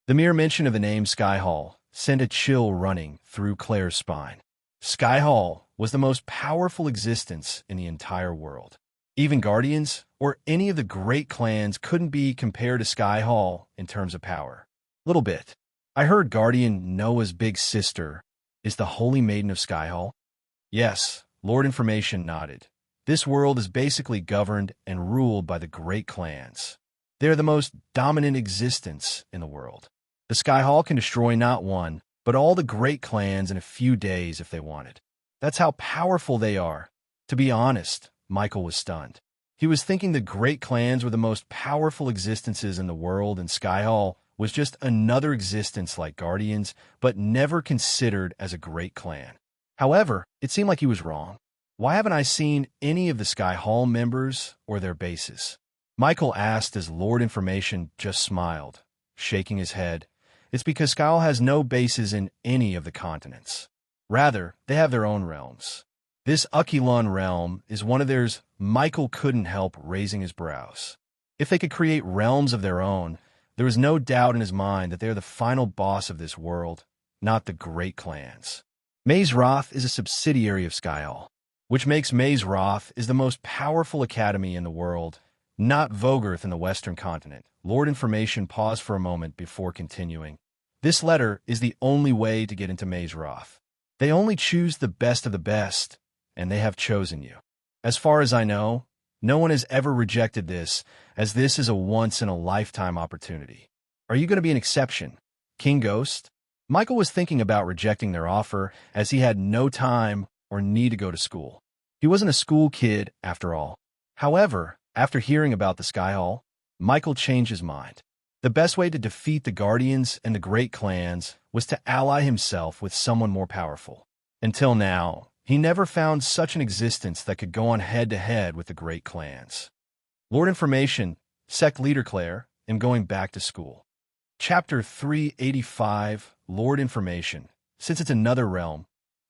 The mere mention of the name Skyhall sent a chill running through Claire's spine. Skyhall was the most powerful existence in the entire world. Even Guardians or any of the great clans couldn't be compared to Skyhall in terms of power. Little bit. I heard Guardian Noah's big sister is the Holy Maiden of Skyhall. Yes, Lord Information nodded. This world is basically governed and ruled by the great clans. They are the most dominant existence in the world. The Skyhall can destroy not one, but all the great clans in a few days if they wanted. That's how powerful they are. To be honest, Michael was stunned. He was thinking the great clans were the most powerful existences in the world, and Skyhall was just another existence like Guardians, but never considered as a great clan. However, it seemed like he was wrong. Why haven't I seen any of the Skyhall members or their bases? Michael asked as Lord Information just smiled, shaking his head. It's because Skyhall has no bases in any of the continents. Rather, they have their own realms. This Ukilon realm is one of theirs. Michael couldn't help raising his brows. If they could create realms of their own, there was no doubt in his mind that they are the final boss of this world, not the great clans. Mazeroth is a subsidiary of Skyhall, which makes Mazeroth is the most powerful academy in the world, not Vogarth in the Western continent. Lord Information paused for a moment before continuing. This letter is the only way to get into Mazeroth. They only choose the best of the best, and they have chosen you. As far as I know, no one has ever rejected this, as this is a once-in-a-lifetime opportunity. Are you going to be an exception, King Ghost? Michael was thinking about rejecting their offer, as he had no time or need to go to school. He wasn't a school kid, after all. However, after hearing about the Skyhall, Michael changed his mind. The best way to defeat the Guardians and the great clans was to ally himself with someone more powerful. Until now, he never found such an existence that could go on head-to-head with the great clans. Lord Information, Sect Leader Claire, am going back to school. Chapter 385, Lord Information. Since it's another realm,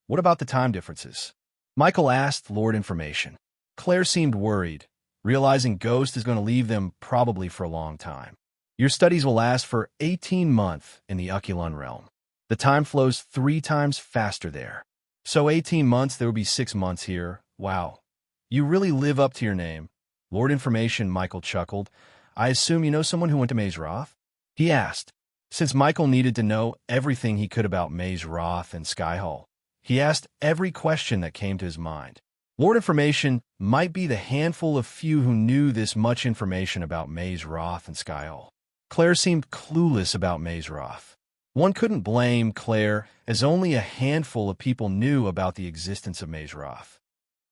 what about the time differences? Michael asked Lord Information. Claire seemed worried, realizing Ghost is going to leave them probably for a long time. Your studies will last for 18 months in the Ukulun realm. The time flows 3 times faster there. So 18 months, there will be 6 months here. Wow. You really live up to your name. Lord Information, Michael chuckled. I assume you know someone who went to Maze Roth? He asked. Since Michael needed to know everything he could about Maze Roth and Skyhall, he asked every question that came to his mind. Lord Information might be the handful of few who knew this much information about Maze Roth and Skyhall. Claire seemed clueless about Maze Roth. One couldn't blame Claire, as only a handful of people knew about the existence of Maze Roth.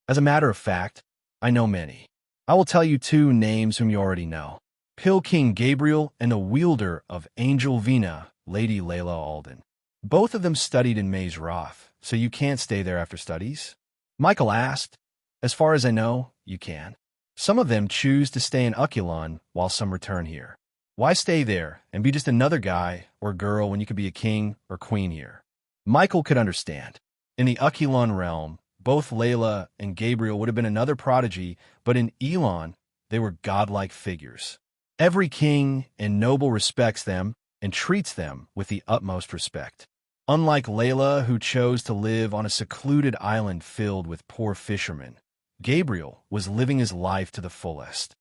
As a matter of fact, I know many. I will tell you 2 names whom you already know. Pill King Gabriel and the wielder of Angel Vina, Lady Layla Alden. Both of them studied in Maze Roth, so you can't stay there after studies? Michael asked. As far as I know, you can. Some of them choose to stay in Ukulun while some return here. Why stay there and be just another guy or girl when you could be a king or queen here? Michael could understand. In the Ukulun realm, both Layla and Gabriel would have been another prodigy, but in Elon, they were godlike figures. Every king and noble respects them and treats them with the utmost respect. Unlike Layla, who chose to live on a secluded island filled with poor fishermen, Gabriel was living his life to the fullest.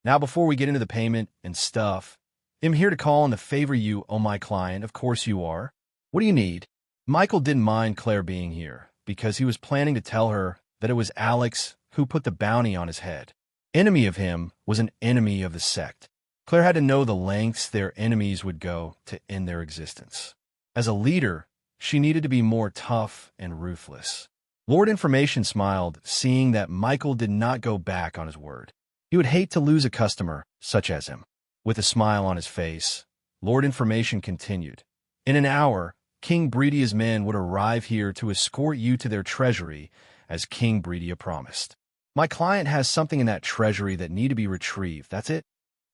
Now, before we get into the payment and stuff, I'm here to call on to favor you, oh my client. Of course you are. What do you need? Michael didn't mind Claire being here, because he was planning to tell her that it was Alex who put the bounty on his head. Enemy of him was an enemy of the sect. Claire had to know the lengths their enemies would go to end their existence. As a leader, she needed to be more tough and ruthless. Lord Information smiled, seeing that Michael did not go back on his word. He would hate to lose a customer such as him. With a smile on his face, Lord Information continued. In an hour, King Breedia's men would arrive here to escort you to their treasury, as King Breedia promised. My client has something in that treasury that need to be retrieved, that's it?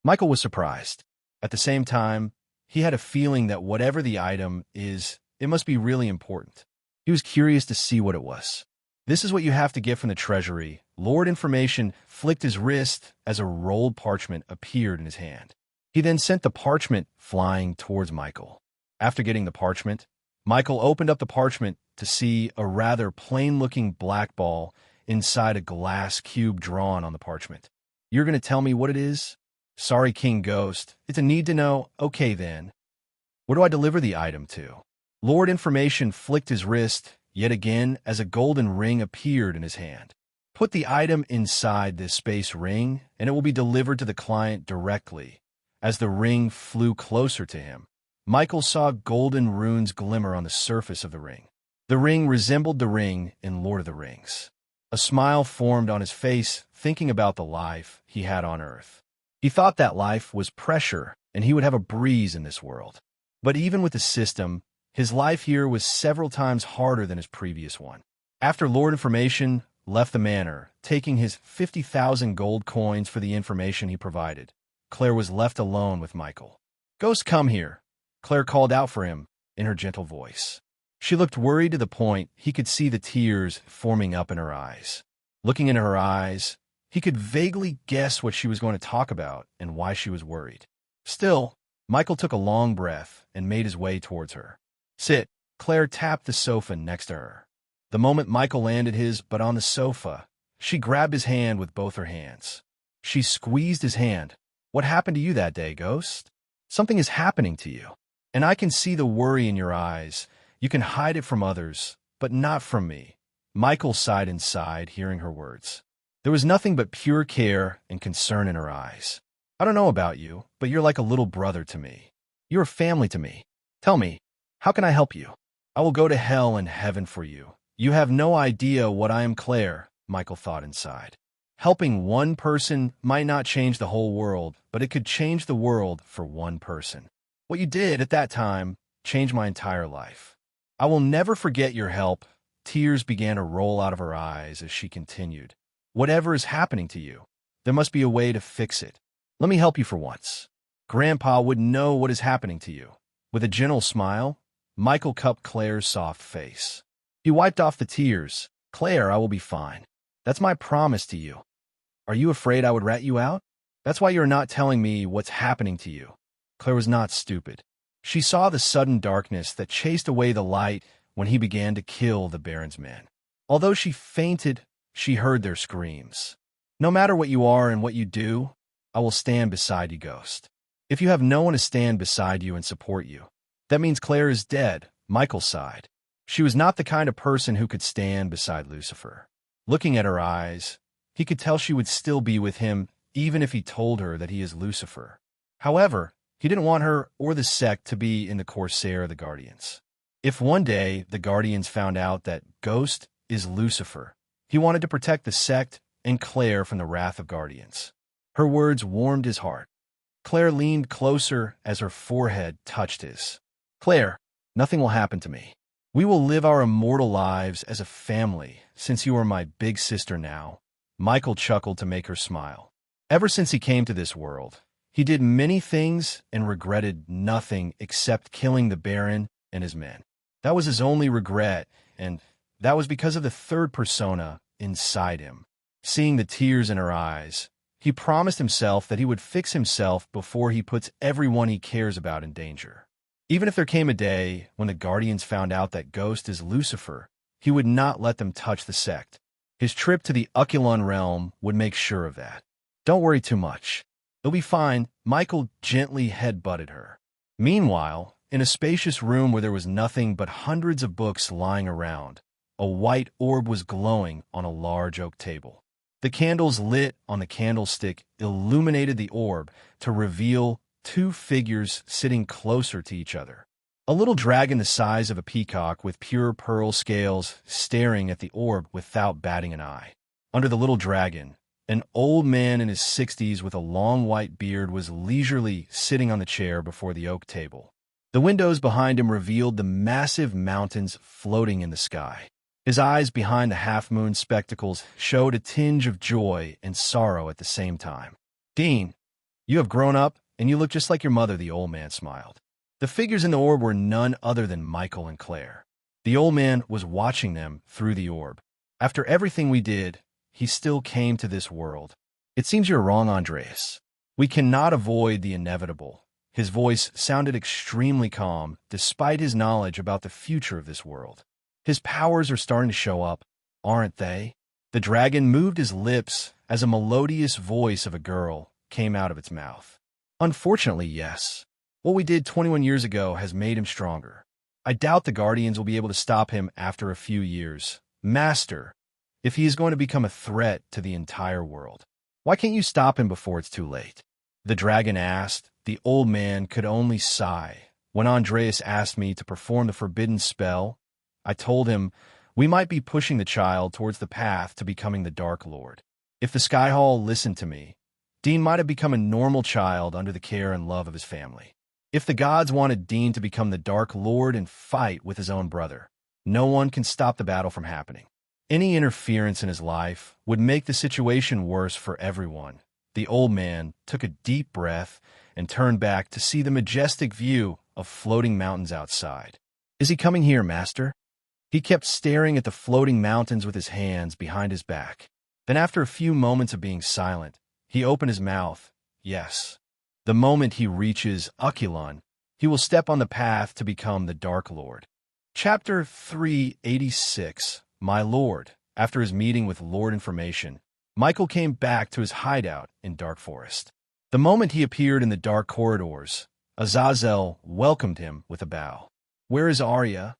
Michael was surprised. At the same time, he had a feeling that whatever the item is, it must be really important. He was curious to see what it was. This is what you have to get from the treasury. Lord Information flicked his wrist as a rolled parchment appeared in his hand. He then sent the parchment flying towards Michael. After getting the parchment, Michael opened up the parchment to see a rather plain-looking black ball inside a glass cube drawn on the parchment. You're going to tell me what it is? Sorry, King Ghost. It's a need to know. Okay, then. Where do I deliver the item to? Lord Information flicked his wrist yet again as a golden ring appeared in his hand. Put the item inside this space ring, and it will be delivered to the client directly. As the ring flew closer to him, Michael saw golden runes glimmer on the surface of the ring. The ring resembled the ring in Lord of the Rings. A smile formed on his face, thinking about the life he had on Earth. He thought that life was pressure, and he would have a breeze in this world. But even with the system, his life here was several times harder than his previous one. After Lord Information left the manor, taking his 50,000 gold coins for the information he provided, Claire was left alone with Michael. Ghost, come here, Claire called out for him in her gentle voice. She looked worried to the point he could see the tears forming up in her eyes. Looking into her eyes, he could vaguely guess what she was going to talk about and why she was worried. Still, Michael took a long breath and made his way towards her. Sit, Claire tapped the sofa next to her. The moment Michael landed his butt on the sofa, she grabbed his hand with both her hands. She squeezed his hand. What happened to you that day, Ghost? Something is happening to you. And I can see the worry in your eyes. You can hide it from others, but not from me. Michael sighed inside, hearing her words. There was nothing but pure care and concern in her eyes. I don't know about you, but you're like a little brother to me. You're a family to me. Tell me, how can I help you? I will go to hell and heaven for you. You have no idea what I am, Claire, Michael thought inside. Helping one person might not change the whole world, but it could change the world for one person. What you did at that time changed my entire life. I will never forget your help, Tears began to roll out of her eyes as she continued. Whatever is happening to you, there must be a way to fix it. Let me help you for once. Grandpa would know what is happening to you. With a gentle smile, Michael cupped Claire's soft face. He wiped off the tears. Claire, I will be fine. That's my promise to you. Are you afraid I would rat you out? That's why you're not telling me what's happening to you. Claire was not stupid. She saw the sudden darkness that chased away the light when he began to kill the Baron's men. Although she fainted, she heard their screams. No matter what you are and what you do, I will stand beside you, Ghost. If you have no one to stand beside you and support you, that means Claire is dead, Michael sighed. She was not the kind of person who could stand beside Lucifer. Looking at her eyes, he could tell she would still be with him even if he told her that he is Lucifer. However, he didn't want her or the sect to be in the Corsair of the Guardians. If one day the Guardians found out that Ghost is Lucifer, he wanted to protect the sect and Claire from the wrath of Guardians. Her words warmed his heart. Claire leaned closer as her forehead touched his. Claire, nothing will happen to me. We will live our immortal lives as a family, since you are my big sister now. Michael chuckled to make her smile. Ever since he came to this world, he did many things and regretted nothing except killing the Baron and his men. That was his only regret, and that was because of the third persona inside him. Seeing the tears in her eyes, he promised himself that he would fix himself before he puts everyone he cares about in danger. Even if there came a day when the Guardians found out that Ghost is Lucifer, he would not let them touch the sect. His trip to the Oculon realm would make sure of that. Don't worry too much. It'll be fine, Michael gently head-butted her. Meanwhile, in a spacious room where there was nothing but hundreds of books lying around, a white orb was glowing on a large oak table. The candles lit on the candlestick illuminated the orb to reveal two figures sitting closer to each other. A little dragon the size of a peacock with pure pearl scales staring at the orb without batting an eye. Under the little dragon, an old man in his 60s with a long white beard was leisurely sitting on the chair before the oak table. The windows behind him revealed the massive mountains floating in the sky. His eyes behind the half-moon spectacles showed a tinge of joy and sorrow at the same time. Dean, you have grown up, and you look just like your mother, the old man smiled. The figures in the orb were none other than Michael and Claire. The old man was watching them through the orb. After everything we did, he still came to this world. It seems you're wrong, Andreas. We cannot avoid the inevitable. His voice sounded extremely calm, despite his knowledge about the future of this world. His powers are starting to show up, aren't they? The dragon moved his lips as a melodious voice of a girl came out of its mouth. Unfortunately, yes. What we did 21 years ago has made him stronger. I doubt the Guardians will be able to stop him after a few years. Master, if he is going to become a threat to the entire world, why can't you stop him before it's too late? The dragon asked. The old man could only sigh. When Andreas asked me to perform the forbidden spell, I told him we might be pushing the child towards the path to becoming the Dark Lord. If the Sky Hall listened to me, Dean might have become a normal child under the care and love of his family. If the gods wanted Dean to become the Dark Lord and fight with his own brother, no one can stop the battle from happening. Any interference in his life would make the situation worse for everyone. The old man took a deep breath and turned back to see the majestic view of floating mountains outside. Is he coming here, Master? He kept staring at the floating mountains with his hands behind his back. Then after a few moments of being silent, he opened his mouth. Yes. The moment he reaches Oculon, he will step on the path to become the Dark Lord. Chapter 386, My Lord. After his meeting with Lord Information, Michael came back to his hideout in Dark Forest. The moment he appeared in the dark corridors, Azazel welcomed him with a bow. Where is Arya?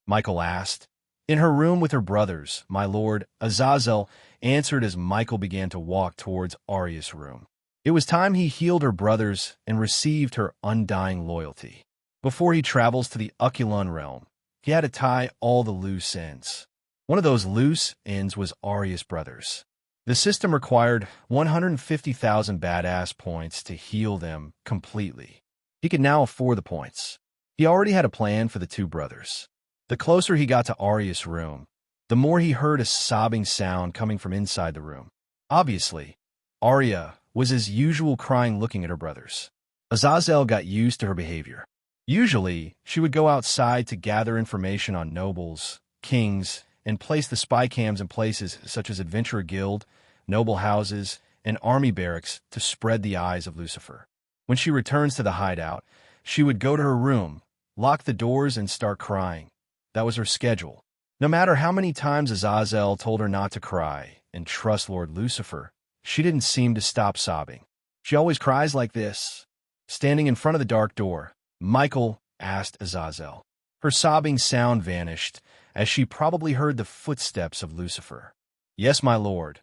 Michael asked. In her room with her brothers, my lord. Azazel answered as Michael began to walk towards Arya's room. It was time he healed her brothers and received her undying loyalty. Before he travels to the Oculon realm, he had to tie all the loose ends. One of those loose ends was Arya's brothers. The system required 150,000 badass points to heal them completely. He could now afford the points. He already had a plan for the two brothers. The closer he got to Arya's room, the more he heard a sobbing sound coming from inside the room. Obviously, Arya was as usual crying looking at her brothers. Azazel got used to her behavior. Usually, she would go outside to gather information on nobles, kings, and place the spy cams in places such as Adventurer Guild, noble houses, and army barracks to spread the eyes of Lucifer. When she returns to the hideout, she would go to her room, lock the doors, and start crying. That was her schedule. No matter how many times Azazel told her not to cry and trust Lord Lucifer, she didn't seem to stop sobbing. She always cries like this. Standing in front of the dark door, Michael asked Azazel. Her sobbing sound vanished, as she probably heard the footsteps of Lucifer. Yes, my lord.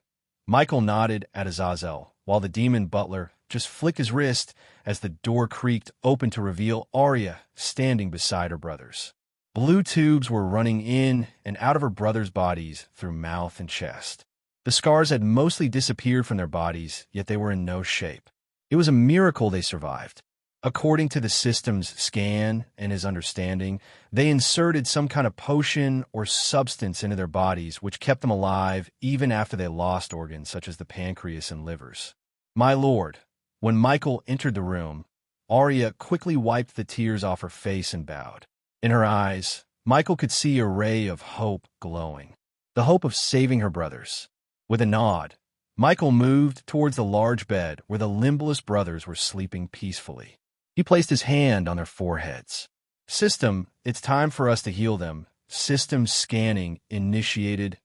Michael nodded at Azazel, while the demon butler just flicked his wrist as the door creaked open to reveal Arya standing beside her brothers. Blue tubes were running in and out of her brothers' bodies through mouth and chest. The scars had mostly disappeared from their bodies, yet they were in no shape. It was a miracle they survived. According to the system's scan and his understanding, they inserted some kind of potion or substance into their bodies which kept them alive even after they lost organs such as the pancreas and livers. My lord, when Michael entered the room, Arya quickly wiped the tears off her face and bowed. In her eyes, Michael could see a ray of hope glowing, the hope of saving her brothers. With a nod, Michael moved towards the large bed where the limbless brothers were sleeping peacefully. He placed his hand on their foreheads. System, it's time for us to heal them. System scanning initiated.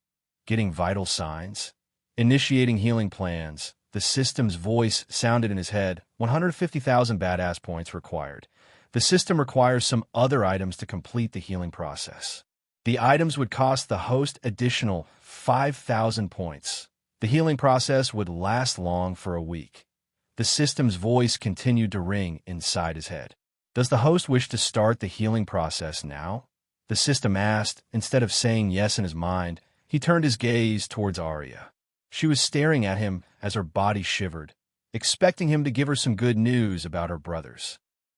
Getting vital signs. Initiating healing plans. The system's voice sounded in his head. 150,000 badass points required. The system requires some other items to complete the healing process. The items would cost the host additional 5,000 points. The healing process would last long for a week. The system's voice continued to ring inside his head. Does the host wish to start the healing process now? The system asked. Instead of saying yes in his mind, he turned his gaze towards Arya. She was staring at him as her body shivered, expecting him to give her some good news about her brothers.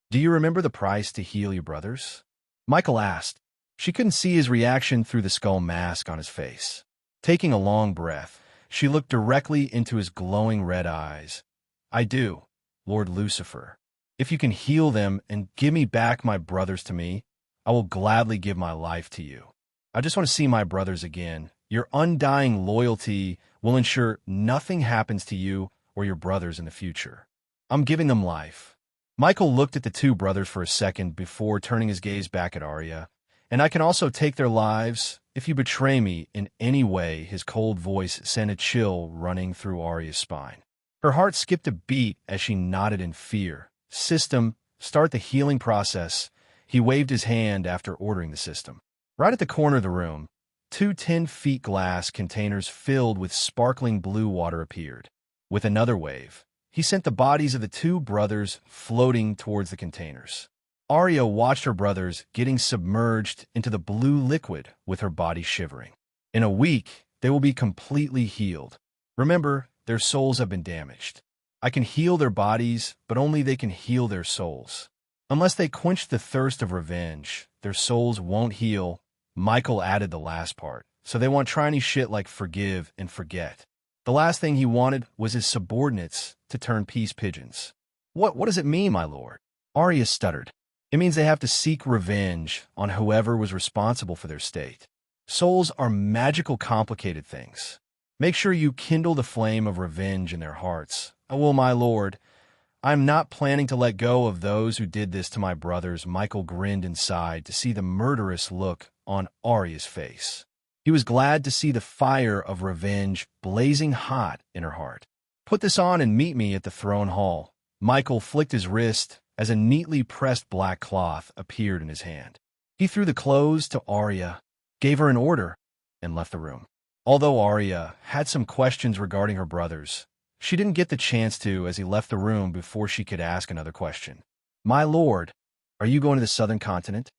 Do you remember the price to heal your brothers? Michael asked. She couldn't see his reaction through the skull mask on his face. Taking a long breath, she looked directly into his glowing red eyes. I do, Lord Lucifer. If you can heal them and give me back my brothers to me, I will gladly give my life to you. I just want to see my brothers again. Your undying loyalty will ensure nothing happens to you or your brothers in the future. I'm giving them life. Michael looked at the two brothers for a second before turning his gaze back at Arya. And I can also take their lives if you betray me in any way. His cold voice sent a chill running through Arya's spine. Her heart skipped a beat as she nodded in fear. System, start the healing process. He waved his hand after ordering the system. Right at the corner of the room, two 10-feet glass containers filled with sparkling blue water appeared. With another wave, he sent the bodies of the two brothers floating towards the containers. Arya watched her brothers getting submerged into the blue liquid with her body shivering. In a week, they will be completely healed. Remember, their souls have been damaged. I can heal their bodies, but only they can heal their souls. Unless they quench the thirst of revenge, their souls won't heal. Michael added the last part, so they want tiny shit like forgive and forget. The last thing he wanted was his subordinates to turn peace pigeons. What does it mean, my lord? Arya stuttered. It means they have to seek revenge on whoever was responsible for their state. Souls are magical, complicated things. Make sure you kindle the flame of revenge in their hearts. Oh, well, my lord, I am not planning to let go of those who did this to my brothers. Michael grinned inside to see the murderous look on Arya's face. He was glad to see the fire of revenge blazing hot in her heart. Put this on and meet me at the throne hall. Michael flicked his wrist as a neatly pressed black cloth appeared in his hand. He threw the clothes to Arya, gave her an order, and left the room. Although Arya had some questions regarding her brothers, she didn't get the chance to as he left the room before she could ask another question. My lord, are you going to the southern continent?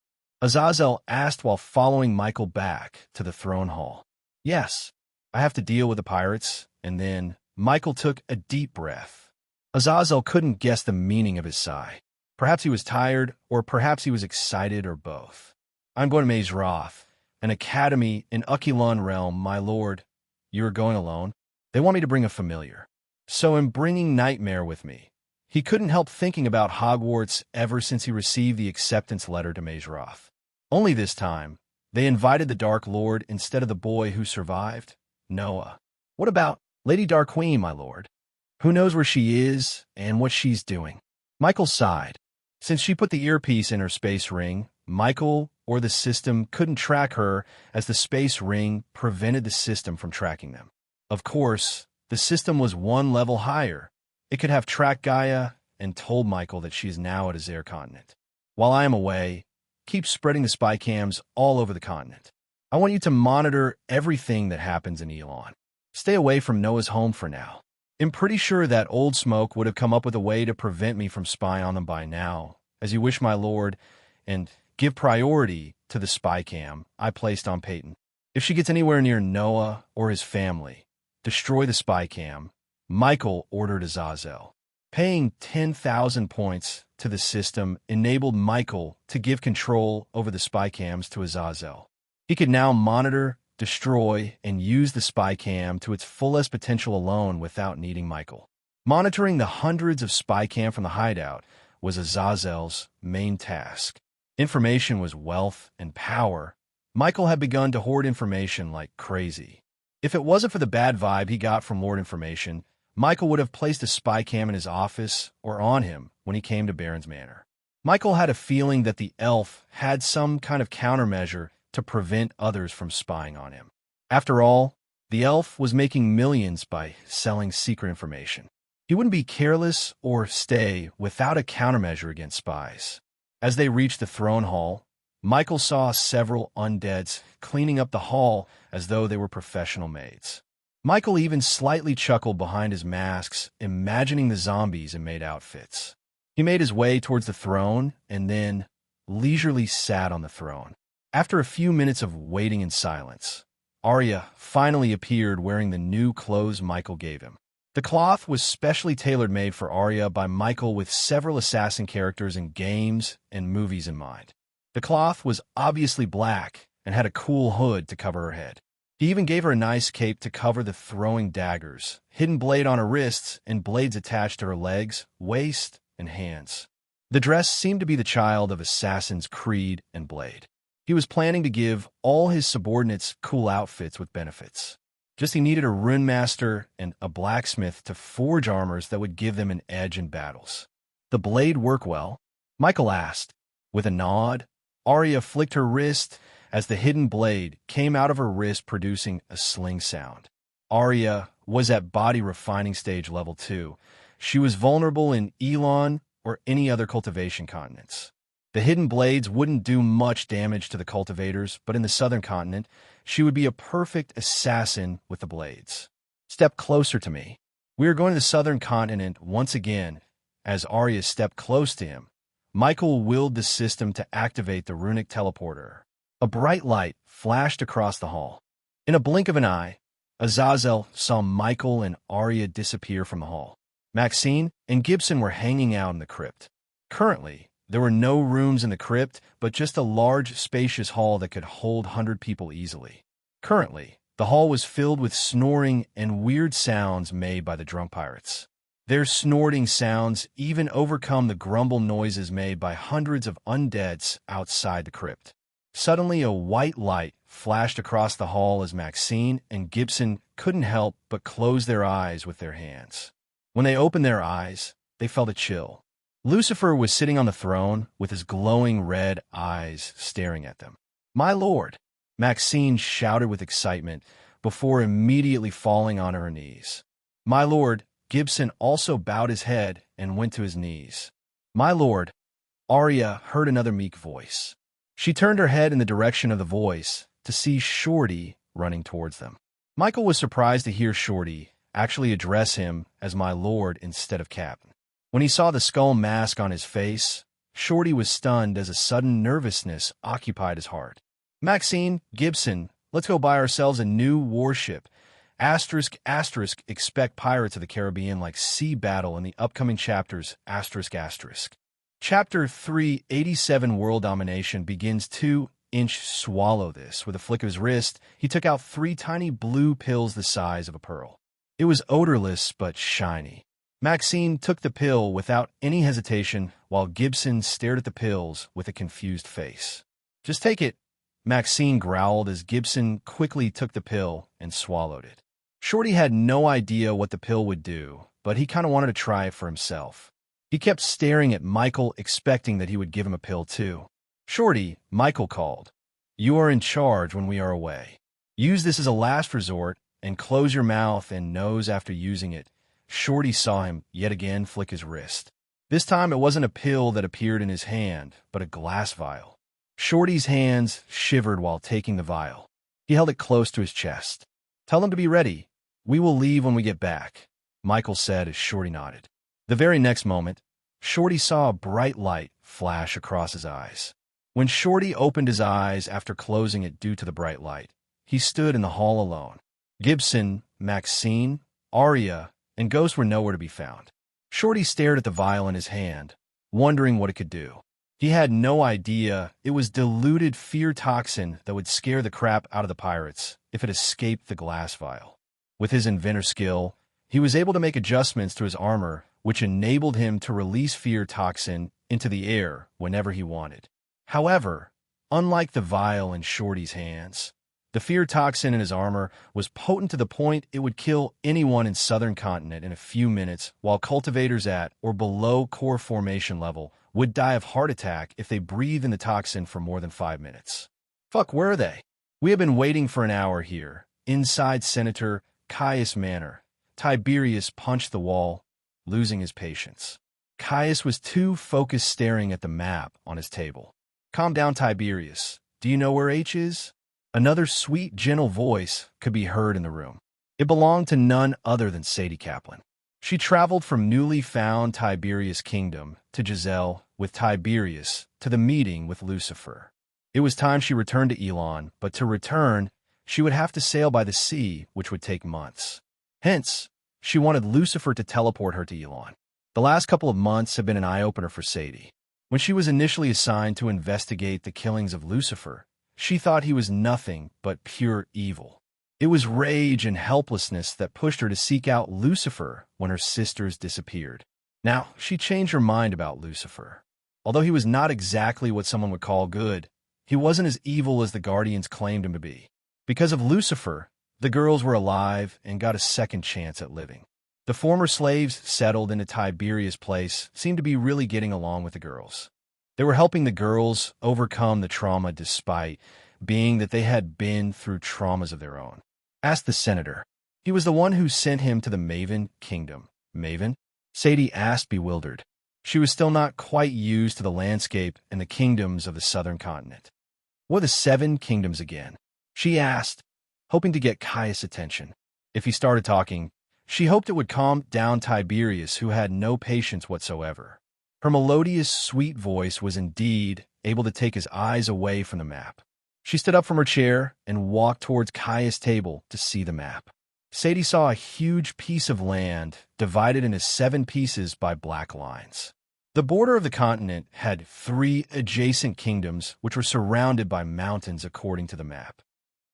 Azazel asked while following Michael back to the throne hall. Yes, I have to deal with the pirates, and then Michael took a deep breath. Azazel couldn't guess the meaning of his sigh. Perhaps he was tired, or perhaps he was excited, or both. I'm going to Maze Roth, An academy in Ukulun realm, my lord. You are going alone? They want me to bring a familiar. So I'm bringing Nightmare with me. He couldn't help thinking about Hogwarts ever since he received the acceptance letter to Mazeroth. Only this time, they invited the Dark Lord instead of the boy who survived, Noah. What about Lady Darkwing, my lord? Who knows where she is and what she's doing? Michael sighed. Since she put the earpiece in her space ring, Michael or the system couldn't track her as the space ring prevented the system from tracking them. Of course, the system was one level higher. It could have tracked Gaia and told Michael that she is now at Azare continent. While I am away, keep spreading the spy cams all over the continent. I want you to monitor everything that happens in Elon. Stay away from Noah's home for now. I'm pretty sure that Old Smoke would have come up with a way to prevent me from spying on them by now, as you wish, my lord, and give priority to the spy cam I placed on Peyton. If she gets anywhere near Noah or his family, destroy the spy cam, Michael ordered Azazel. Paying 10,000 points to the system enabled Michael to give control over the spy cams to Azazel. He could now monitor, destroy, and use the spy cam to its fullest potential alone without needing Michael. Monitoring the hundreds of spy cam from the hideout was Azazel's main task. Information was wealth and power. Michael had begun to hoard information like crazy. If it wasn't for the bad vibe he got from Lord Information, Michael would have placed a spy cam in his office or on him when he came to Baron's Manor. Michael had a feeling that the elf had some kind of countermeasure to prevent others from spying on him. After all, the elf was making millions by selling secret information. He wouldn't be careless or stay without a countermeasure against spies. As they reached the throne hall, Michael saw several undeads cleaning up the hall as though they were professional maids. Michael even slightly chuckled behind his masks, imagining the zombies in maid outfits. He made his way towards the throne and then leisurely sat on the throne. After a few minutes of waiting in silence, Arya finally appeared wearing the new clothes Michael gave him. The cloth was specially tailor-made for Arya by Michael with several assassin characters in games and movies in mind. The cloth was obviously black and had a cool hood to cover her head. He even gave her a nice cape to cover the throwing daggers, hidden blade on her wrists, and blades attached to her legs, waist, and hands. The dress seemed to be the child of Assassin's Creed and Blade. He was planning to give all his subordinates cool outfits with benefits. Just he needed a rune master and a blacksmith to forge armors that would give them an edge in battles. The blade work well? Michael asked. With a nod, Arya flicked her wrist as the hidden blade came out of her wrist producing a sling sound. Arya was at body refining stage level 2. She was vulnerable in Elon or any other cultivation continents. The hidden blades wouldn't do much damage to the cultivators, but in the southern continent, she would be a perfect assassin with the blades. Step closer to me. We are going to the southern continent once again. As Arya stepped close to him, Michael willed the system to activate the runic teleporter. A bright light flashed across the hall. In a blink of an eye, Azazel saw Michael and Arya disappear from the hall. Maxine and Gibson were hanging out in the crypt. Currently, there were no rooms in the crypt, but just a large, spacious hall that could hold 100 people easily. Currently, the hall was filled with snoring and weird sounds made by the drunk pirates. Their snorting sounds even overcome the grumble noises made by hundreds of undeads outside the crypt. Suddenly, a white light flashed across the hall as Maxine and Gibson couldn't help but close their eyes with their hands. When they opened their eyes, they felt a chill. Lucifer was sitting on the throne with his glowing red eyes staring at them. "My lord!" Maxine shouted with excitement before immediately falling on her knees. "My lord!" Gibson also bowed his head and went to his knees. "My lord!" Arya heard another meek voice. She turned her head in the direction of the voice to see Shorty running towards them. Michael was surprised to hear Shorty actually address him as my lord instead of captain. When he saw the skull mask on his face, Shorty was stunned as a sudden nervousness occupied his heart. "Maxine, Gibson, let's go buy ourselves a new warship. Asterisk, asterisk, expect Pirates of the Caribbean like Sea Battle in the upcoming chapters, asterisk, asterisk." Chapter 387 World Domination begins to 1/2-inch swallow this. With a flick of his wrist, he took out 3 tiny blue pills the size of a pearl. It was odorless but shiny. Maxine took the pill without any hesitation, while Gibson stared at the pills with a confused face. "Just take it," Maxine growled as Gibson quickly took the pill and swallowed it. Shorty had no idea what the pill would do, but he kind of wanted to try it for himself. He kept staring at Michael, expecting that he would give him a pill too. "Shorty," Michael called. "You are in charge when we are away. Use this as a last resort, and close your mouth and nose after using it." Shorty saw him yet again flick his wrist. This time it wasn't a pill that appeared in his hand, but a glass vial. Shorty's hands shivered while taking the vial. He held it close to his chest. "Tell them to be ready. We will leave when we get back," Michael said as Shorty nodded. The very next moment, Shorty saw a bright light flash across his eyes. When Shorty opened his eyes after closing it due to the bright light, he stood in the hall alone. Gibson, Maxine, Arya, and Ghost were nowhere to be found. Shorty stared at the vial in his hand, wondering what it could do. He had no idea it was diluted fear toxin that would scare the crap out of the pirates if it escaped the glass vial. With his inventor skill, he was able to make adjustments to his armor, which enabled him to release fear toxin into the air whenever he wanted. However, unlike the vial in Shorty's hands, the fear toxin in his armor was potent to the point it would kill anyone in Southern Continent in a few minutes, while cultivators at or below core formation level would die of heart attack if they breathed in the toxin for more than 5 minutes. "Fuck, where are they? We have been waiting for an hour here." Inside Senator Caius Manor, Tiberius punched the wall, losing his patience. Caius was too focused staring at the map on his table. "Calm down, Tiberius. Do you know where H is?" Another sweet, gentle voice could be heard in the room. It belonged to none other than Sadie Kaplan. She traveled from newly found Tiberius' kingdom to Giselle with Tiberius to the meeting with Lucifer. It was time she returned to Elon, but to return, she would have to sail by the sea, which would take months. Hence, she wanted Lucifer to teleport her to Elon. The last couple of months had been an eye-opener for Sadie. When she was initially assigned to investigate the killings of Lucifer, she thought he was nothing but pure evil. It was rage and helplessness that pushed her to seek out Lucifer when her sisters disappeared. Now, she changed her mind about Lucifer. Although he was not exactly what someone would call good, he wasn't as evil as the Guardians claimed him to be. Because of Lucifer, the girls were alive and got a second chance at living. The former slaves settled into Tiberius' place seemed to be really getting along with the girls. They were helping the girls overcome the trauma despite being that they had been through traumas of their own. Asked the senator. He was the one who sent him to the Maven Kingdom. Maven? Sadie asked, bewildered. She was still not quite used to the landscape and the kingdoms of the Southern Continent. What are the 7 kingdoms again? She asked, hoping to get Caius' attention. If he started talking, she hoped it would calm down Tiberius, who had no patience whatsoever. Her melodious, sweet voice was indeed able to take his eyes away from the map. She stood up from her chair and walked towards Caius' table to see the map. Sadie saw a huge piece of land divided into 7 pieces by black lines. The border of the continent had 3 adjacent kingdoms which were surrounded by mountains according to the map.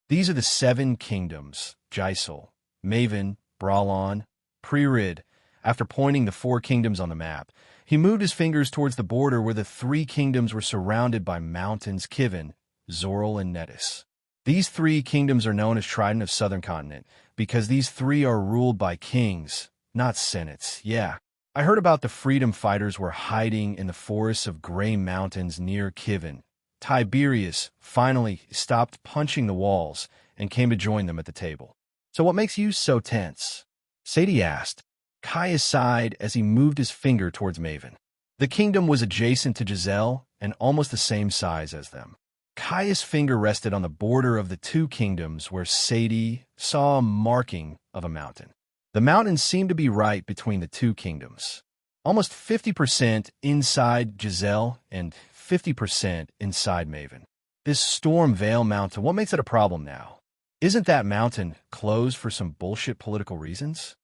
These are the 7 kingdoms: Gisel, Maven, Bralon, Prerid. After pointing the 4 kingdoms on the map, he moved his fingers towards the border where the 3 kingdoms were surrounded by mountains: Kivin, Zoril, and Netis. These 3 kingdoms are known as Trident of Southern Continent because these 3 are ruled by kings, not senates. Yeah, I heard about the freedom fighters were hiding in the forests of Gray Mountains near Kivin. Tiberius finally stopped punching the walls and came to join them at the table. So what makes you so tense? Sadie asked. Caius sighed as he moved his finger towards Maven. The kingdom was adjacent to Giselle and almost the same size as them. Caius' finger rested on the border of the 2 kingdoms where Sadie saw a marking of a mountain. The mountains seemed to be right between the 2 kingdoms, almost 50% inside Giselle and 50% inside Maven. This Storm Veil Mountain, what makes it a problem now? Isn't that mountain closed for some bullshit political reasons?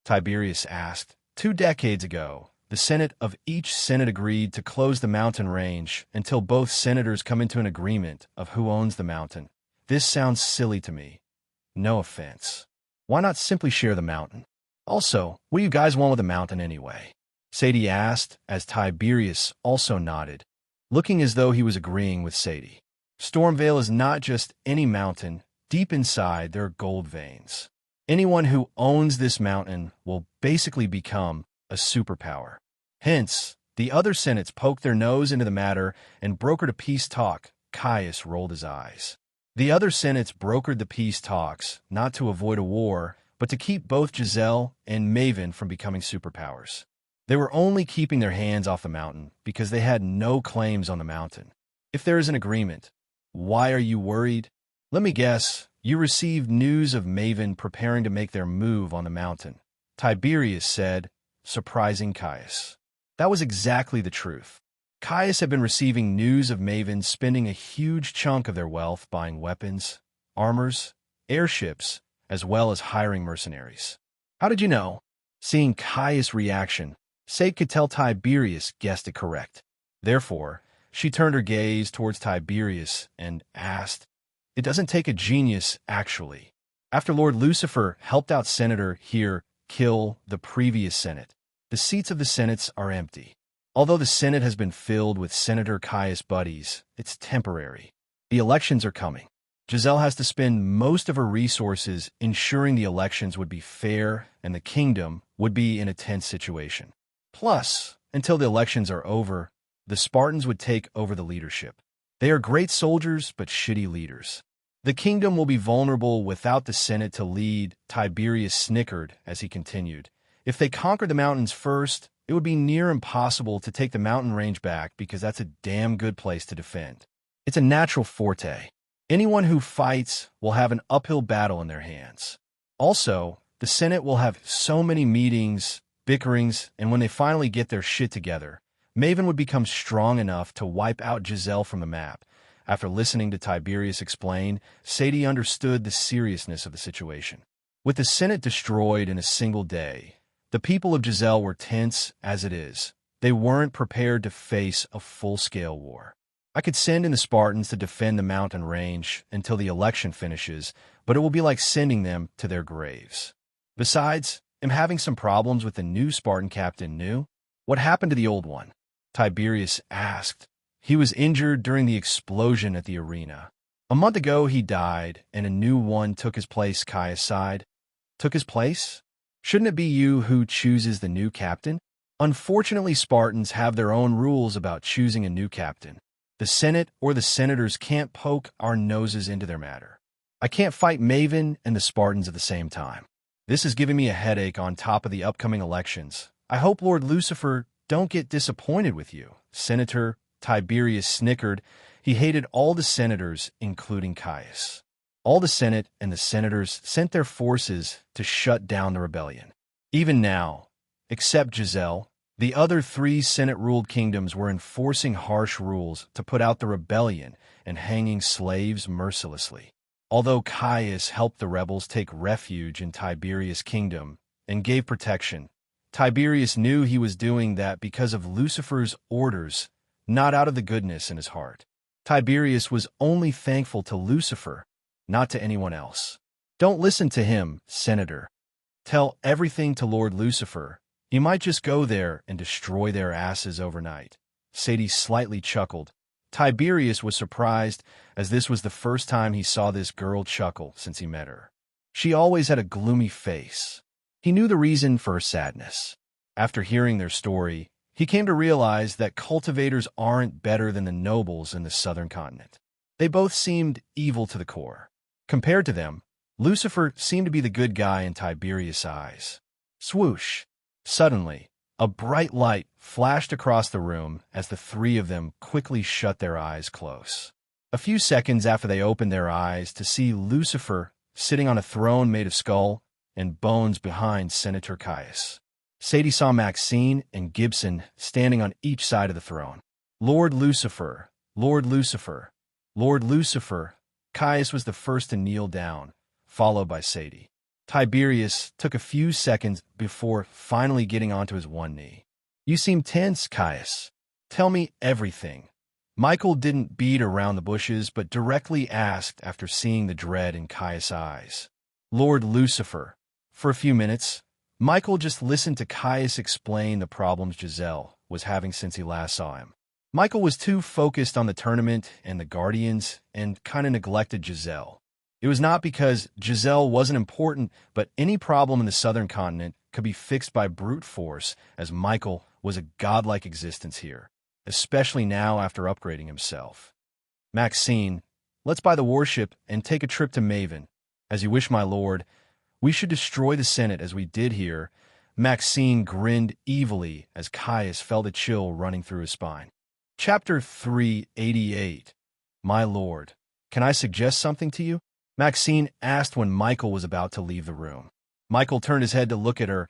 Tiberius asked. 2 decades ago, The Senate of each Senate agreed to close the mountain range until both senators come into an agreement of who owns the mountain. This sounds silly to me. No offense. Why not simply share the mountain? Also, what do you guys want with the mountain anyway? Sadie asked, as Tiberius also nodded, looking as though he was agreeing with Sadie. Stormvale is not just any mountain. Deep inside, there are gold veins. Anyone who owns this mountain will basically become a superpower. Hence, the other senates poked their nose into the matter and brokered a peace talk. Caius rolled his eyes. The other senates brokered the peace talks, not to avoid a war, but to keep both Giselle and Maven from becoming superpowers. They were only keeping their hands off the mountain because they had no claims on the mountain. If there is an agreement, why are you worried? Let me guess, you received news of Maven preparing to make their move on the mountain, Tiberius said, surprising Caius. That was exactly the truth. Caius had been receiving news of Maven spending a huge chunk of their wealth buying weapons, armors, airships, as well as hiring mercenaries. How did you know? Seeing Caius' reaction, Sade could tell Tiberius guessed it correct. Therefore, she turned her gaze towards Tiberius and asked, "It doesn't take a genius, actually. After Lord Lucifer helped out Senator here kill the previous Senate, the seats of the Senates are empty. Although the Senate has been filled with Senator Caius buddies, it's temporary. The elections are coming. Giselle has to spend most of her resources ensuring the elections would be fair and the kingdom would be in a tense situation. Plus, until the elections are over, the Spartans would take over the leadership. They are great soldiers, but shitty leaders. The kingdom will be vulnerable without the Senate to lead." Tiberius snickered as he continued. "If they conquer the mountains first, it would be near impossible to take the mountain range back because that's a damn good place to defend. It's a natural forte. Anyone who fights will have an uphill battle in their hands. Also, the Senate will have so many meetings, bickerings, and when they finally get their shit together, Maven would become strong enough to wipe out Giselle from the map." After listening to Tiberius explain, Sadie understood the seriousness of the situation. With the Senate destroyed in a single day, the people of Giselle were tense as it is. They weren't prepared to face a full-scale war. "I could send in the Spartans to defend the mountain range until the election finishes, but it will be like sending them to their graves. Besides, I'm having some problems with the new Spartan captain new. What happened to the old one?" Tiberius asked. "He was injured during the explosion at the arena. A month ago he died, and a new one took his place." Caius sighed. "Took his place? Shouldn't it be you who chooses the new captain?" "Unfortunately, Spartans have their own rules about choosing a new captain. The Senate or the senators can't poke our noses into their matter. I can't fight Maven and the Spartans at the same time. This is giving me a headache on top of the upcoming elections. I hope Lord Lucifer don't get disappointed with you." Senator Tiberius snickered. He hated all the senators, including Caius. All the Senate and the senators sent their forces to shut down the rebellion. Even now, except Giselle, the other 3 Senate-ruled kingdoms were enforcing harsh rules to put out the rebellion and hanging slaves mercilessly. Although Caius helped the rebels take refuge in Tiberius' kingdom and gave protection, Tiberius knew he was doing that because of Lucifer's orders, not out of the goodness in his heart. Tiberius was only thankful to Lucifer, not to anyone else. "Don't listen to him, Senator. Tell everything to Lord Lucifer. He might just go there and destroy their asses overnight." Sadie slightly chuckled. Tiberius was surprised, as this was the first time he saw this girl chuckle since he met her. She always had a gloomy face. He knew the reason for her sadness. After hearing their story, he came to realize that cultivators aren't better than the nobles in the southern continent. They both seemed evil to the core. Compared to them, Lucifer seemed to be the good guy in Tiberius' eyes. Swoosh! Suddenly, a bright light flashed across the room as the 3 of them quickly shut their eyes close. A few seconds after they opened their eyes to see Lucifer sitting on a throne made of skull and bones behind Senator Caius. Sadie saw Maxine and Gibson standing on each side of the throne. "Lord Lucifer, Lord Lucifer, Lord Lucifer." Caius was the first to kneel down, followed by Sadie. Tiberius took a few seconds before finally getting onto his one knee. You seem tense, Caius. Tell me everything. Michael didn't beat around the bushes, but directly asked after seeing the dread in Caius' eyes. Lord Lucifer. For a few minutes, Michael just listened to Caius explain the problems Giselle was having since he last saw him. Michael was too focused on the tournament and the Guardians and kind of neglected Giselle. It was not because Giselle wasn't important, but any problem in the southern continent could be fixed by brute force, as Michael was a godlike existence here, especially now after upgrading himself. Maxine, let's buy the warship and take a trip to Maven. As you wish, my lord. We should destroy the Senate as we did here. Maxine grinned evilly as Caius felt a chill running through his spine. Chapter 388. My lord, can I suggest something to you? Maxine asked when Michael was about to leave the room. Michael turned his head to look at her.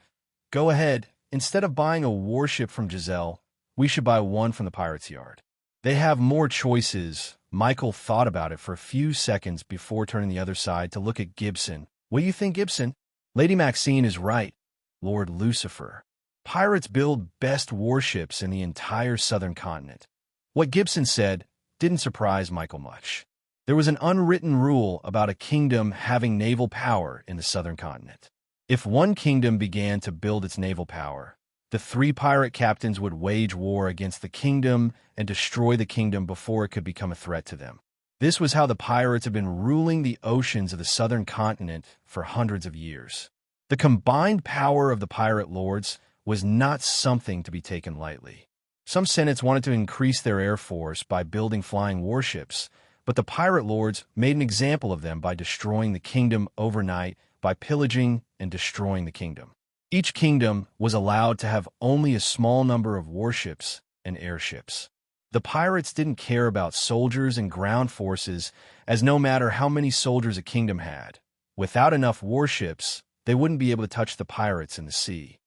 Go ahead. Instead of buying a warship from Giselle, we should buy one from the Pirates' Yard. They have more choices. Michael thought about it for a few seconds before turning the other side to look at Gibson. What do you think, Gibson? Lady Maxine is right, Lord Lucifer. Pirates build best warships in the entire southern continent. What Gibson said didn't surprise Michael much. There was an unwritten rule about a kingdom having naval power in the southern continent. If one kingdom began to build its naval power, the 3 pirate captains would wage war against the kingdom and destroy the kingdom before it could become a threat to them. This was how the pirates have been ruling the oceans of the southern continent for hundreds of years. The combined power of the pirate lords was not something to be taken lightly. Some senates wanted to increase their air force by building flying warships, but the pirate lords made an example of them by destroying the kingdom overnight by pillaging and destroying the kingdom. Each kingdom was allowed to have only a small number of warships and airships. The pirates didn't care about soldiers and ground forces, as no matter how many soldiers a kingdom had, without enough warships, they wouldn't be able to touch the pirates in the sea.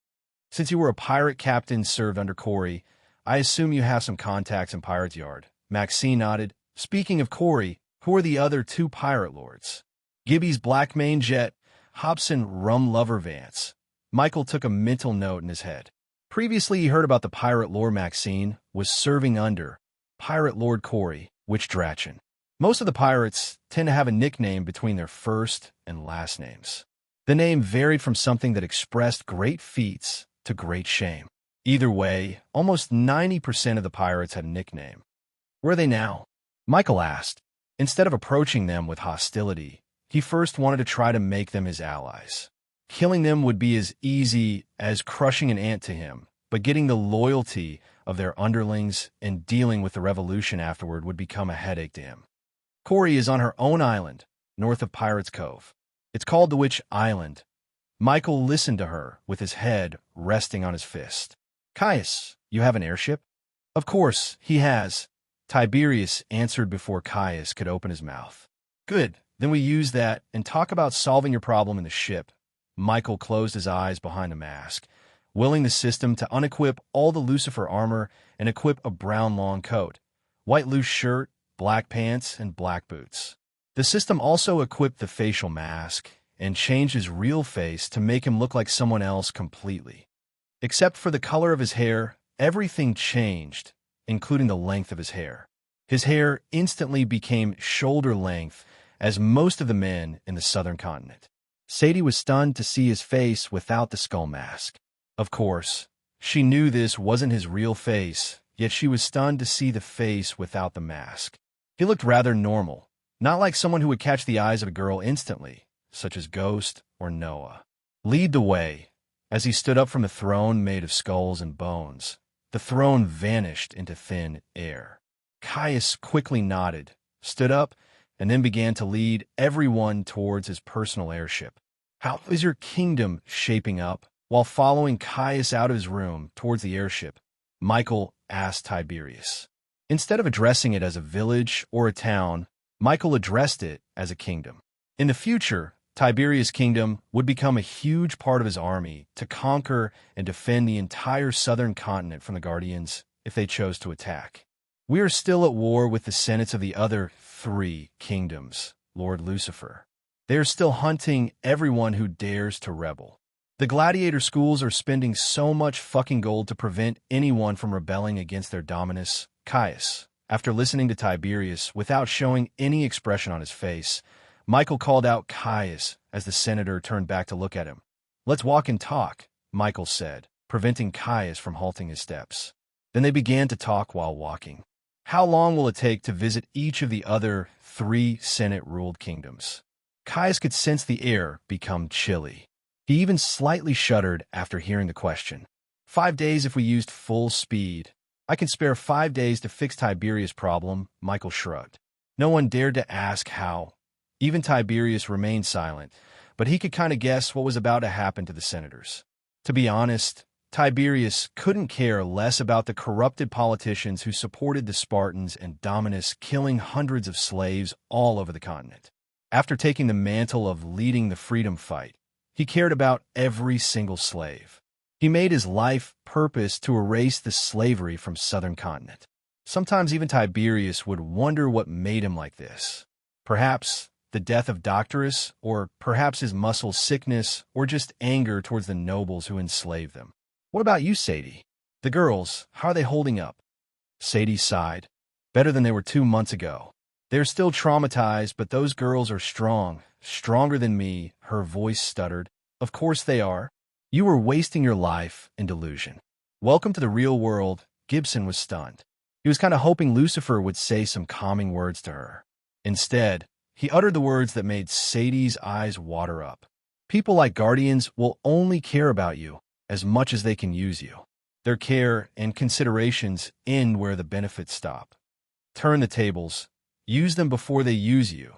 Since you were a pirate captain served under Corey, I assume you have some contacts in Pirate's Yard. Maxine nodded. Speaking of Corey, who are the other 2 pirate lords? Gibby's Blackmane Jet, Hobson Rum Lover Vance. Michael took a mental note in his head. Previously, he heard about the pirate lord Maxine was serving under Pirate Lord Corey, Witch Dratchen. Most of the pirates tend to have a nickname between their first and last names. The name varied from something that expressed great feats to great shame. Either way, almost 90% of the pirates had a nickname. Where are they now? Michael asked. Instead of approaching them with hostility, he first wanted to try to make them his allies. Killing them would be as easy as crushing an ant to him, but getting the loyalty of their underlings and dealing with the revolution afterward would become a headache to him. Corey is on her own island, north of Pirates Cove. It's called the Witch Island. Michael listened to her with his head resting on his fist. Caius, you have an airship? Of course, he has. Tiberius answered before Caius could open his mouth. Good, then we use that and talk about solving your problem in the ship. Michael closed his eyes behind a mask, willing the system to unequip all the Lucifer armor and equip a brown long coat, white loose shirt, black pants, and black boots. The system also equipped the facial mask and changed his real face to make him look like someone else completely. Except for the color of his hair, everything changed, including the length of his hair. His hair instantly became shoulder length, as most of the men in the southern continent. Sadie was stunned to see his face without the skull mask. Of course, she knew this wasn't his real face, yet she was stunned to see the face without the mask. He looked rather normal, not like someone who would catch the eyes of a girl instantly, such as Ghost or Noah. Lead the way. As he stood up from the throne made of skulls and bones, the throne vanished into thin air. Caius quickly nodded, stood up, and then began to lead everyone towards his personal airship. How is your kingdom shaping up? While following Caius out of his room towards the airship, Michael asked Tiberius. Instead of addressing it as a village or a town, Michael addressed it as a kingdom. In the future, Tiberius' kingdom would become a huge part of his army to conquer and defend the entire southern continent from the Guardians if they chose to attack. We are still at war with the senates of the other 3 kingdoms, Lord Lucifer. They are still hunting everyone who dares to rebel. The gladiator schools are spending so much fucking gold to prevent anyone from rebelling against their dominus, Caius. After listening to Tiberius without showing any expression on his face, Michael called out Caius as the senator turned back to look at him. "Let's walk and talk," Michael said, preventing Caius from halting his steps. Then they began to talk while walking. How long will it take to visit each of the other 3 Senate-ruled kingdoms? Caius could sense the air become chilly. He even slightly shuddered after hearing the question. 5 days if we used full speed. I can spare 5 days to fix Tiberius' problem, Michael shrugged. No one dared to ask how. Even Tiberius remained silent, but he could kind of guess what was about to happen to the senators. To be honest, Tiberius couldn't care less about the corrupted politicians who supported the Spartans and Dominus killing hundreds of slaves all over the continent. After taking the mantle of leading the freedom fight, he cared about every single slave. He made his life purpose to erase the slavery from southern continent. Sometimes even Tiberius would wonder what made him like this. Perhaps the death of Doctorus, or perhaps his muscle sickness, or just anger towards the nobles who enslaved them. "What about you, Sadie? The girls, how are they holding up?" Sadie sighed. "Better than they were 2 months ago. They're still traumatized, but those girls are strong, stronger than me," her voice stuttered. "Of course they are. You were wasting your life in delusion." "Welcome to the real world," Gibson was stunned. He was kind of hoping Lucifer would say some calming words to her. Instead, he uttered the words that made Sadie's eyes water up. "People like guardians will only care about you as much as they can use you. Their care and considerations end where the benefits stop. Turn the tables, use them before they use you,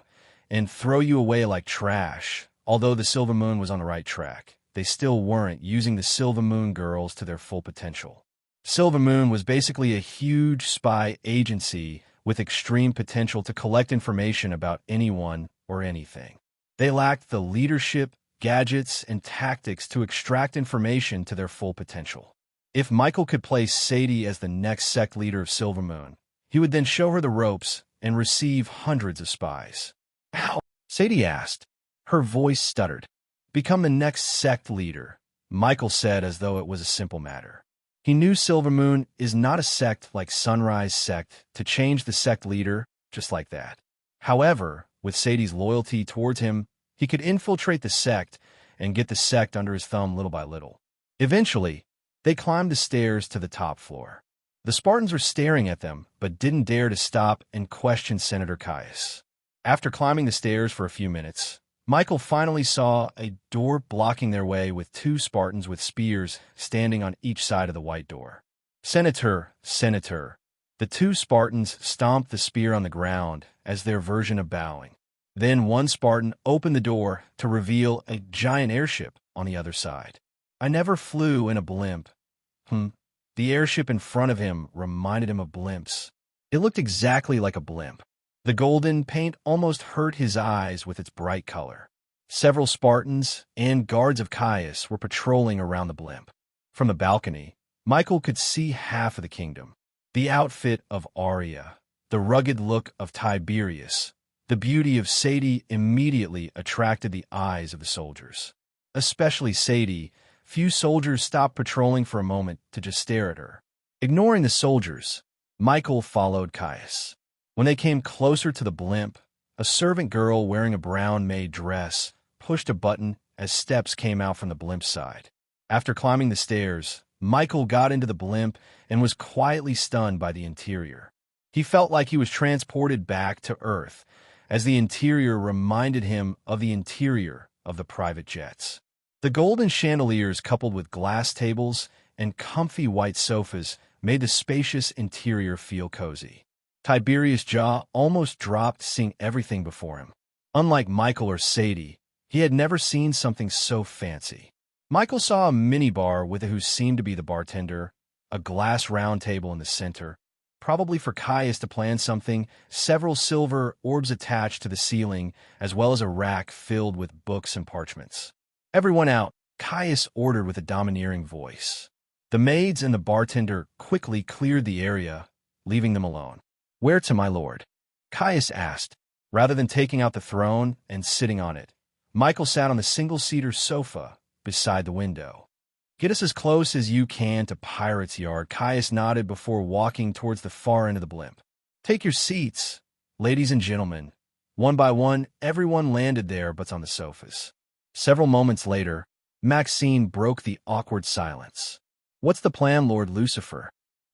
and throw you away like trash." Although the Silver Moon was on the right track, they still weren't using the Silver Moon girls to their full potential. Silver Moon was basically a huge spy agency with extreme potential to collect information about anyone or anything. They lacked the leadership, gadgets, and tactics to extract information to their full potential. If Michael could place Sadie as the next sect leader of Silver Moon, he would then show her the ropes and receive hundreds of spies. "How?" Sadie asked. Her voice stuttered. "Become the next sect leader," Michael said as though it was a simple matter. He knew Silver Moon is not a sect like Sunrise Sect to change the sect leader just like that. However, with Sadie's loyalty towards him, he could infiltrate the sect and get the sect under his thumb little by little. Eventually, they climbed the stairs to the top floor. The Spartans were staring at them, but didn't dare to stop and question Senator Caius. After climbing the stairs for a few minutes, Michael finally saw a door blocking their way with 2 Spartans with spears standing on each side of the white door. "Senator, Senator." The 2 Spartans stomped the spear on the ground as their version of bowing. Then one Spartan opened the door to reveal a giant airship on the other side. "I never flew in a blimp." The airship in front of him reminded him of blimps. It looked exactly like a blimp. The golden paint almost hurt his eyes with its bright color. Several Spartans and guards of Caius were patrolling around the blimp. From the balcony, Michael could see half of the kingdom. The outfit of Arya, the rugged look of Tiberius, the beauty of Sadie immediately attracted the eyes of the soldiers. Especially Sadie, few soldiers stopped patrolling for a moment to just stare at her. Ignoring the soldiers, Michael followed Caius. When they came closer to the blimp, a servant girl wearing a brown-maid dress pushed a button as steps came out from the blimp's side. After climbing the stairs, Michael got into the blimp and was quietly stunned by the interior. He felt like he was transported back to Earth, as the interior reminded him of the interior of the private jets. The golden chandeliers coupled with glass tables and comfy white sofas made the spacious interior feel cozy. Tiberius' jaw almost dropped seeing everything before him. Unlike Michael or Sadie, he had never seen something so fancy. Michael saw a minibar with who seemed to be the bartender, a glass round table in the center, probably for Caius to plan something, several silver orbs attached to the ceiling, as well as a rack filled with books and parchments. "Everyone out," Caius ordered with a domineering voice. The maids and the bartender quickly cleared the area, leaving them alone. "Where to, my lord?" Caius asked. Rather than taking out the throne and sitting on it, Michael sat on the single-seater sofa, beside the window. "Get us as close as you can to Pirate's Yard," Caius nodded before walking towards the far end of the blimp. "Take your seats, ladies and gentlemen." One by one, everyone landed there but on the sofas. Several moments later, Maxine broke the awkward silence. "What's the plan, Lord Lucifer?"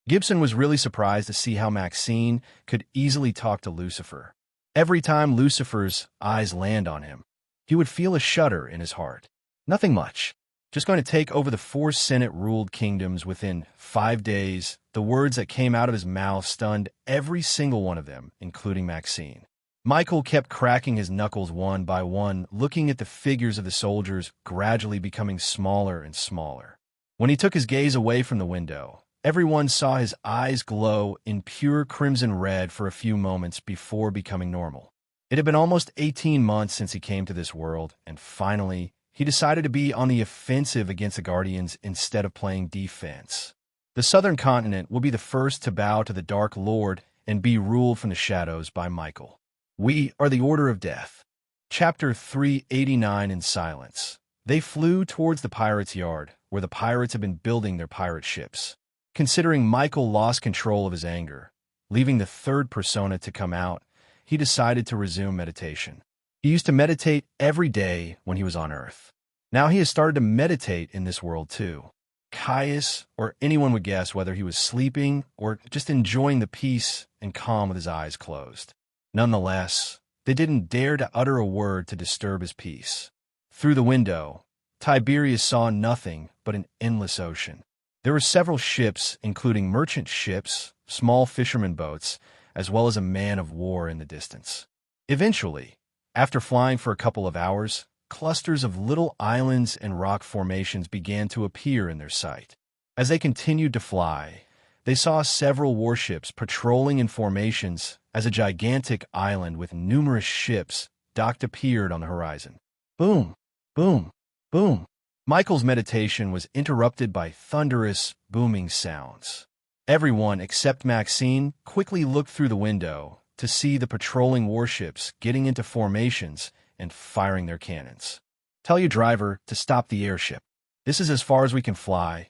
Gibson was really surprised to see how Maxine could easily talk to Lucifer. Every time Lucifer's eyes land on him, he would feel a shudder in his heart. "Nothing much. Just going to take over the 4 Senate-ruled kingdoms within 5 days." The words that came out of his mouth stunned every single one of them, including Maxine. Michael kept cracking his knuckles one by one, looking at the figures of the soldiers gradually becoming smaller and smaller. When he took his gaze away from the window, everyone saw his eyes glow in pure crimson red for a few moments before becoming normal. It had been almost 18 months since he came to this world, and finally, he decided to be on the offensive against the Guardians instead of playing defense. The southern continent will be the first to bow to the Dark Lord and be ruled from the shadows by Michael. We are the Order of Death. Chapter 389 in silence. They flew towards the Pirate's Yard, where the pirates had been building their pirate ships. Considering Michael lost control of his anger, leaving the third persona to come out, he decided to resume meditation. He used to meditate every day when he was on Earth. Now he has started to meditate in this world too. Caius or anyone would guess whether he was sleeping or just enjoying the peace and calm with his eyes closed. Nonetheless, they didn't dare to utter a word to disturb his peace. Through the window, Tiberius saw nothing but an endless ocean. There were several ships, including merchant ships, small fishermen boats, as well as a man of war in the distance. Eventually, after flying for a couple of hours, clusters of little islands and rock formations began to appear in their sight. As they continued to fly, they saw several warships patrolling in formations as a gigantic island with numerous ships docked appeared on the horizon. Boom, boom, boom. Michael's meditation was interrupted by thunderous, booming sounds. Everyone except Maxine quickly looked through the window to see the patrolling warships getting into formations and firing their cannons. "Tell your driver to stop the airship. This is as far as we can fly,"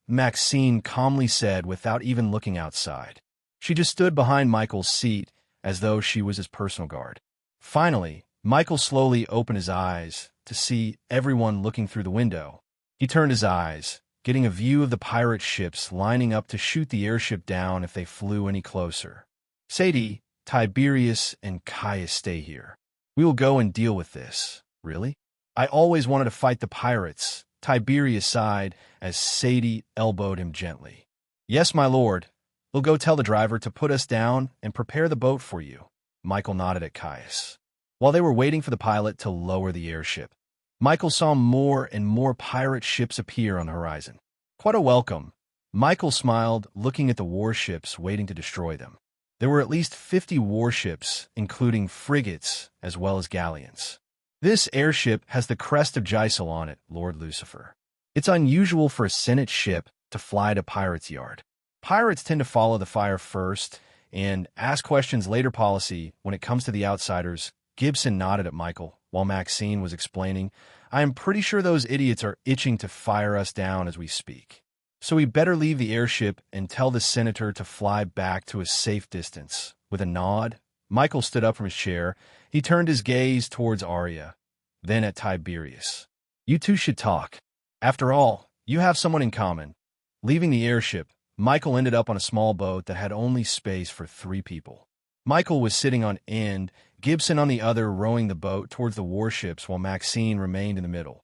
Maxine calmly said without even looking outside. She just stood behind Michael's seat as though she was his personal guard. Finally, Michael slowly opened his eyes to see everyone looking through the window. He turned his eyes, getting a view of the pirate ships lining up to shoot the airship down if they flew any closer. "Sadie, Tiberius, and Caius stay here. We will go and deal with this." "Really? I always wanted to fight the pirates," Tiberius sighed as Sadie elbowed him gently. "Yes, my lord. We'll go tell the driver to put us down and prepare the boat for you." Michael nodded at Caius. While they were waiting for the pilot to lower the airship, Michael saw more and more pirate ships appear on the horizon. Quite a welcome. Michael smiled, looking at the warships waiting to destroy them. There were at least 50 warships, including frigates as well as galleons. "This airship has the crest of Gisel on it, Lord Lucifer. It's unusual for a Senate ship to fly to Pirate's Yard. Pirates tend to follow the fire first and ask questions later policy when it comes to the outsiders." Gibson nodded at Michael while Maxine was explaining, "I am pretty sure those idiots are itching to fire us down as we speak. So we better leave the airship and tell the senator to fly back to a safe distance." With a nod, Michael stood up from his chair. He turned his gaze towards Arya, then at Tiberius. "You two should talk. After all, you have someone in common." Leaving the airship, Michael ended up on a small boat that had only space for 3 people. Michael was sitting on end, Gibson on the other rowing the boat towards the warships while Maxine remained in the middle.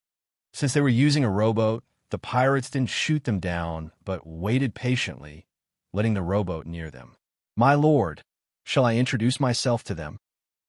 Since they were using a rowboat, the pirates didn't shoot them down, but waited patiently, letting the rowboat near them. "My lord, shall I introduce myself to them?"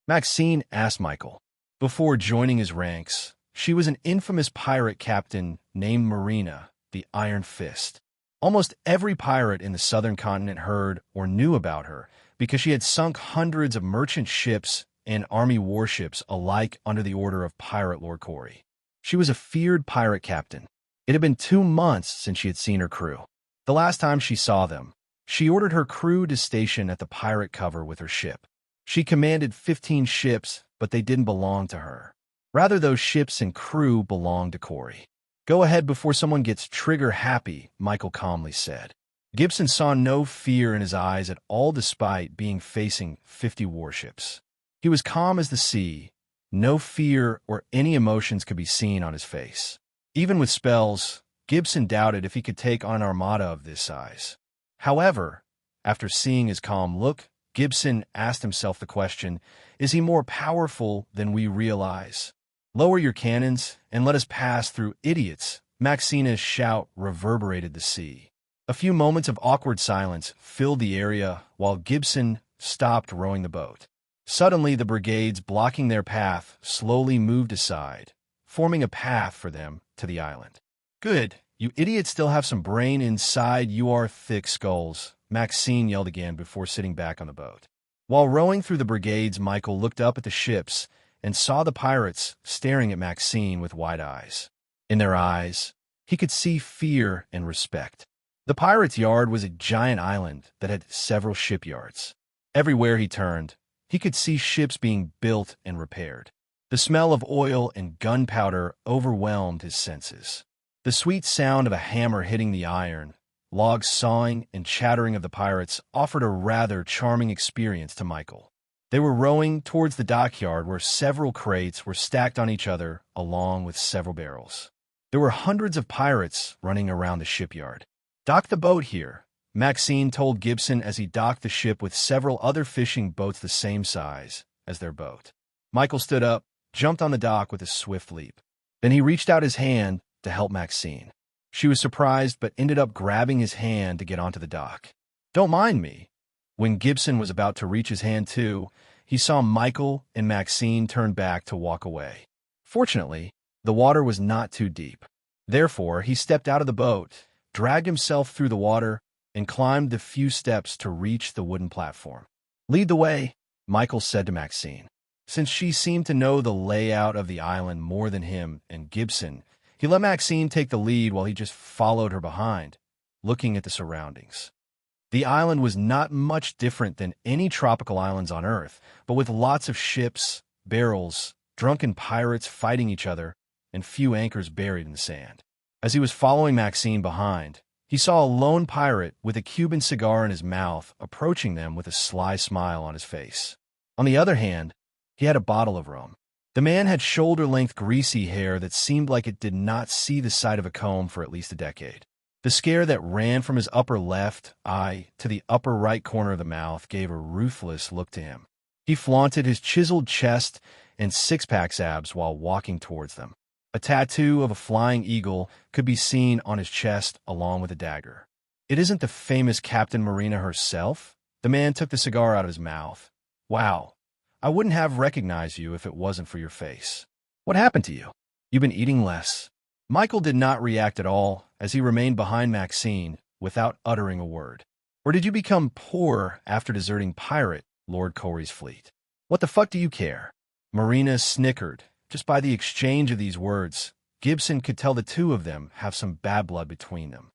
Maxine asked Michael. Before joining his ranks, she was an infamous pirate captain named Marina, the Iron Fist. Almost every pirate in the southern continent heard or knew about her because she had sunk hundreds of merchant ships and army warships alike under the order of Pirate Lord Corey. She was a feared pirate captain. It had been 2 months since she had seen her crew. The last time she saw them, she ordered her crew to station at the pirate cover with her ship. She commanded 15 ships, but they didn't belong to her. Rather, those ships and crew belonged to Corey. Go ahead before someone gets trigger happy, Michael calmly said. Gibson saw no fear in his eyes at all despite being facing 50 warships. He was calm as the sea. No fear or any emotions could be seen on his face. Even with spells, Gibson doubted if he could take on an armada of this size. However, after seeing his calm look, Gibson asked himself the question, is he more powerful than we realize? Lower your cannons and let us pass through, idiots. Maxina's shout reverberated the sea. A few moments of awkward silence filled the area while Gibson stopped rowing the boat. Suddenly, the brigades blocking their path slowly moved aside, forming a path for them to the island. Good, you idiots still have some brain inside you are thick skulls, Maxine yelled again before sitting back on the boat. While rowing through the brigades, Michael looked up at the ships and saw the pirates staring at Maxine with wide eyes. In their eyes, he could see fear and respect. The pirates' yard was a giant island that had several shipyards. Everywhere he turned, he could see ships being built and repaired. The smell of oil and gunpowder overwhelmed his senses. The sweet sound of a hammer hitting the iron, logs sawing, and chattering of the pirates offered a rather charming experience to Michael. They were rowing towards the dockyard where several crates were stacked on each other along with several barrels. There were hundreds of pirates running around the shipyard. Dock the boat here, Maxine told Gibson as he docked the ship with several other fishing boats the same size as their boat. Michael stood up, jumped on the dock with a swift leap. Then he reached out his hand to help Maxine. She was surprised but ended up grabbing his hand to get onto the dock. Don't mind me. When Gibson was about to reach his hand too, he saw Michael and Maxine turn back to walk away. Fortunately, the water was not too deep. Therefore, he stepped out of the boat, dragged himself through the water, and climbed the few steps to reach the wooden platform. Lead the way, Michael said to Maxine. Since she seemed to know the layout of the island more than him and Gibson, he let Maxine take the lead while he just followed her behind, looking at the surroundings. The island was not much different than any tropical islands on Earth, but with lots of ships, barrels, drunken pirates fighting each other, and few anchors buried in the sand. As he was following Maxine behind, he saw a lone pirate with a Cuban cigar in his mouth approaching them with a sly smile on his face. On the other hand, he had a bottle of rum. The man had shoulder-length greasy hair that seemed like it did not see the side of a comb for at least a decade. The scare that ran from his upper left eye to the upper right corner of the mouth gave a ruthless look to him. He flaunted his chiseled chest and six-pack abs while walking towards them. A tattoo of a flying eagle could be seen on his chest along with a dagger. It isn't the famous Captain Marina herself? The man took the cigar out of his mouth. Wow, I wouldn't have recognized you if it wasn't for your face. What happened to you? You've been eating less. Michael did not react at all as he remained behind Maxine without uttering a word. Or did you become poor after deserting Pirate Lord Corey's fleet? What the fuck do you care? Marina snickered. Just by the exchange of these words, Gibson could tell the two of them have some bad blood between them.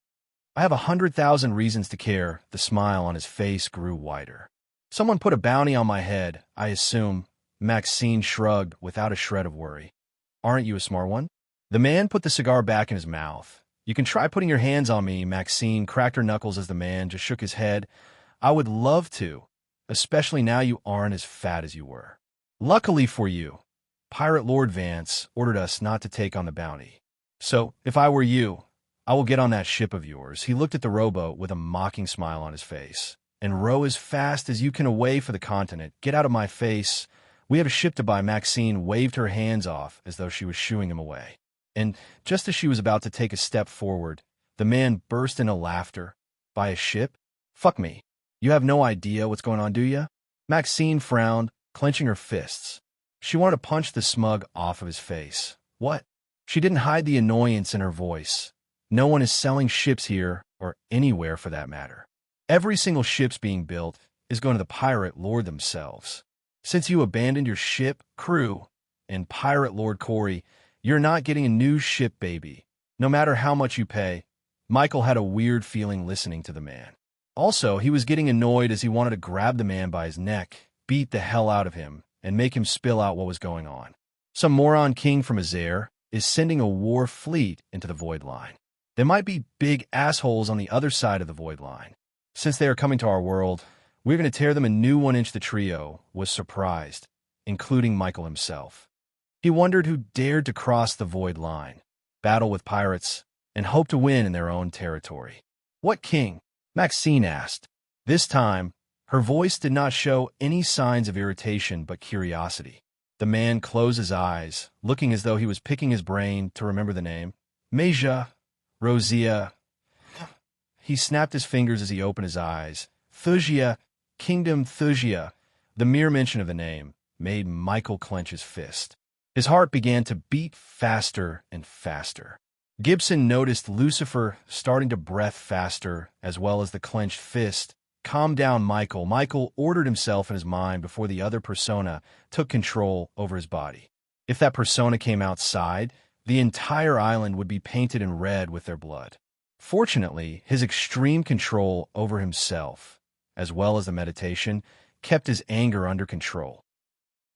I have 100,000 reasons to care. The smile on his face grew wider. Someone put a bounty on my head, I assume. Maxine shrugged without a shred of worry. Aren't you a smart one? The man put the cigar back in his mouth. You can try putting your hands on me, Maxine cracked her knuckles as the man just shook his head. I would love to, especially now you aren't as fat as you were. Luckily for you, Pirate Lord Vance ordered us not to take on the bounty. So, if I were you, I will get on that ship of yours. He looked at the rowboat with a mocking smile on his face. And row as fast as you can away for the continent. Get out of my face. We have a ship to buy. Maxine waved her hands off as though she was shooing him away. And just as she was about to take a step forward, the man burst into laughter. Buy a ship? Fuck me. You have no idea what's going on, do you? Maxine frowned, clenching her fists. She wanted to punch the smug off of his face. What? She didn't hide the annoyance in her voice. No one is selling ships here, or anywhere for that matter. Every single ship's being built is going to the Pirate Lord themselves. Since you abandoned your ship, crew, and Pirate Lord Corey, you're not getting a new ship, baby. No matter how much you pay. Michael had a weird feeling listening to the man. Also, he was getting annoyed as he wanted to grab the man by his neck, beat the hell out of him, and make him spill out what was going on. Some moron king from Azair, is sending a war fleet into the Void Line. They might be big assholes on the other side of the Void Line. Since they are coming to our world, we're going to tear them a new one. The trio was surprised, including Michael himself. He wondered who dared to cross the Void Line, battle with pirates, and hope to win in their own territory. What king? Maxine asked. This time, her voice did not show any signs of irritation but curiosity. The man closed his eyes, looking as though he was picking his brain to remember the name. Meja, Rosia. He snapped his fingers as he opened his eyes. Thusia, Kingdom Thusia. The mere mention of the name made Michael clench his fist. His heart began to beat faster and faster. Gibson noticed Lucifer starting to breath faster, as well as the clenched fist. Calm down, Michael. Michael ordered himself in his mind before the other persona took control over his body. If that persona came outside, the entire island would be painted in red with their blood. Fortunately, his extreme control over himself, as well as the meditation, kept his anger under control.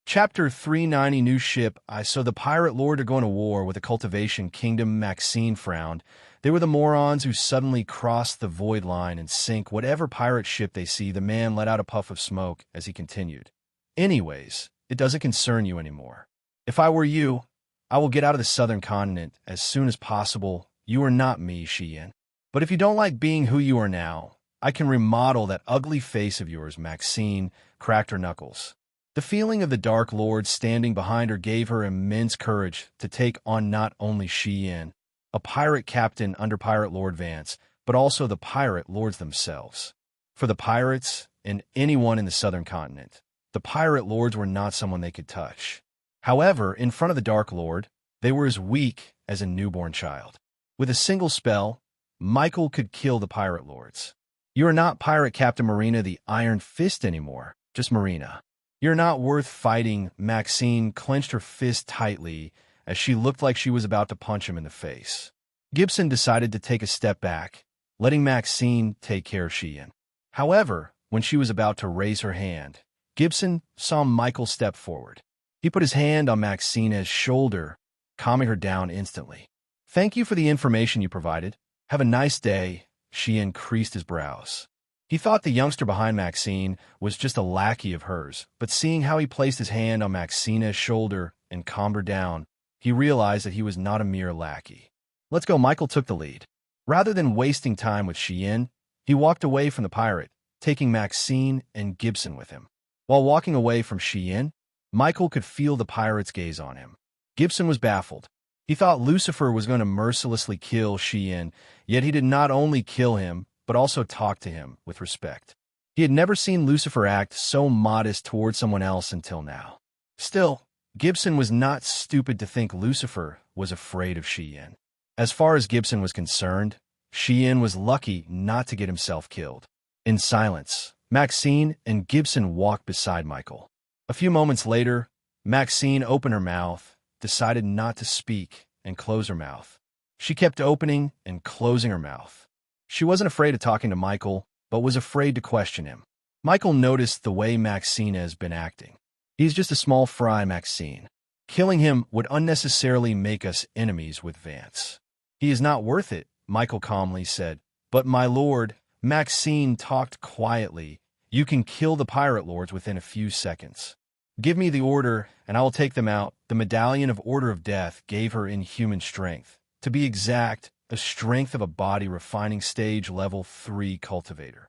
Chapter 390 New Ship. So the pirate lord are going to war with the cultivation kingdom. Maxine frowned. They were the morons who suddenly crossed the void line and sink whatever pirate ship they see. The man let out a puff of smoke as he continued. Anyways, it doesn't concern you anymore. If I were you, I will get out of the southern continent as soon as possible. You are not me, Xian. But if you don't like being who you are now, I can remodel that ugly face of yours. Maxine cracked her knuckles. The feeling of the Dark Lord standing behind her gave her immense courage to take on not only Xian, a pirate captain under Pirate Lord Vance, but also the pirate lords themselves. For the pirates and anyone in the southern continent, the pirate lords were not someone they could touch. However, in front of the Dark Lord, they were as weak as a newborn child. With a single spell, Michael could kill the pirate lords. You are not Pirate Captain Marina the Iron Fist anymore, just Marina. You're not worth fighting. Maxine clenched her fist tightly as she looked like she was about to punch him in the face. Gibson decided to take a step back, letting Maxine take care of Xian. However, when she was about to raise her hand, Gibson saw Michael step forward. He put his hand on Maxine's shoulder, calming her down instantly. Thank you for the information you provided. Have a nice day. Xian creased his brows. He thought the youngster behind Maxine was just a lackey of hers, but seeing how he placed his hand on Maxine's shoulder and calmed her down, he realized that he was not a mere lackey. Let's go. Michael took the lead. Rather than wasting time with Xian, he walked away from the pirate, taking Maxine and Gibson with him. While walking away from Xian, Michael could feel the pirate's gaze on him. Gibson was baffled. He thought Lucifer was going to mercilessly kill Xian, yet he did not only kill him, but also talk to him with respect. He had never seen Lucifer act so modest towards someone else until now. Still, Gibson was not stupid to think Lucifer was afraid of Xian. As far as Gibson was concerned, Xian was lucky not to get himself killed. In silence, Maxine and Gibson walked beside Michael. A few moments later, Maxine opened her mouth, decided not to speak, and close her mouth. She kept opening and closing her mouth. She wasn't afraid of talking to Michael, but was afraid to question him. Michael noticed the way Maxine has been acting. He's just a small fry, Maxine. Killing him would unnecessarily make us enemies with Vance. He is not worth it, Michael calmly said. But my lord, Maxine talked quietly. You can kill the pirate lords within a few seconds. Give me the order, and I will take them out. The medallion of Order of Death gave her inhuman strength. To be exact, the strength of a body refining stage level 3 cultivator.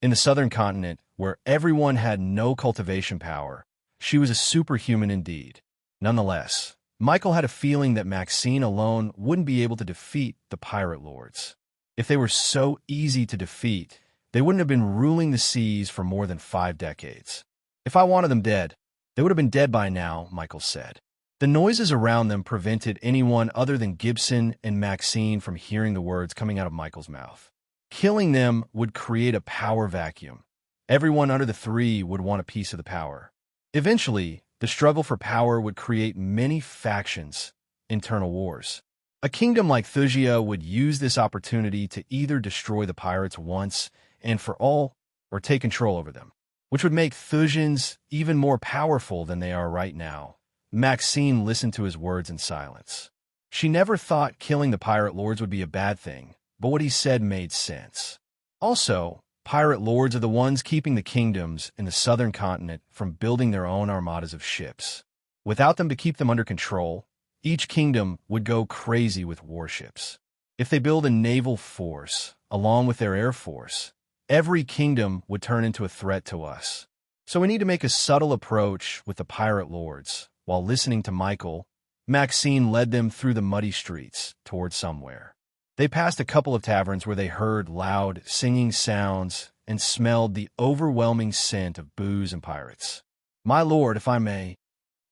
In the southern continent, where everyone had no cultivation power, she was a superhuman indeed. Nonetheless, Michael had a feeling that Maxine alone wouldn't be able to defeat the pirate lords. If they were so easy to defeat, they wouldn't have been ruling the seas for more than 5 decades. If I wanted them dead, they would have been dead by now, Michael said. The noises around them prevented anyone other than Gibson and Maxine from hearing the words coming out of Michael's mouth. Killing them would create a power vacuum. Everyone under the three would want a piece of the power. Eventually, the struggle for power would create many factions, internal wars. A kingdom like Thusia would use this opportunity to either destroy the pirates once and for all, or take control over them, which would make Thusians even more powerful than they are right now. Maxine listened to his words in silence. She never thought killing the pirate lords would be a bad thing, but what he said made sense. Also, pirate lords are the ones keeping the kingdoms in the southern continent from building their own armadas of ships. Without them to keep them under control, each kingdom would go crazy with warships. If they build a naval force, along with their air force, every kingdom would turn into a threat to us. So we need to make a subtle approach with the pirate lords. While listening to Michael, Maxine led them through the muddy streets toward somewhere. They passed a couple of taverns where they heard loud, singing sounds and smelled the overwhelming scent of booze and pirates. "My lord, if I may,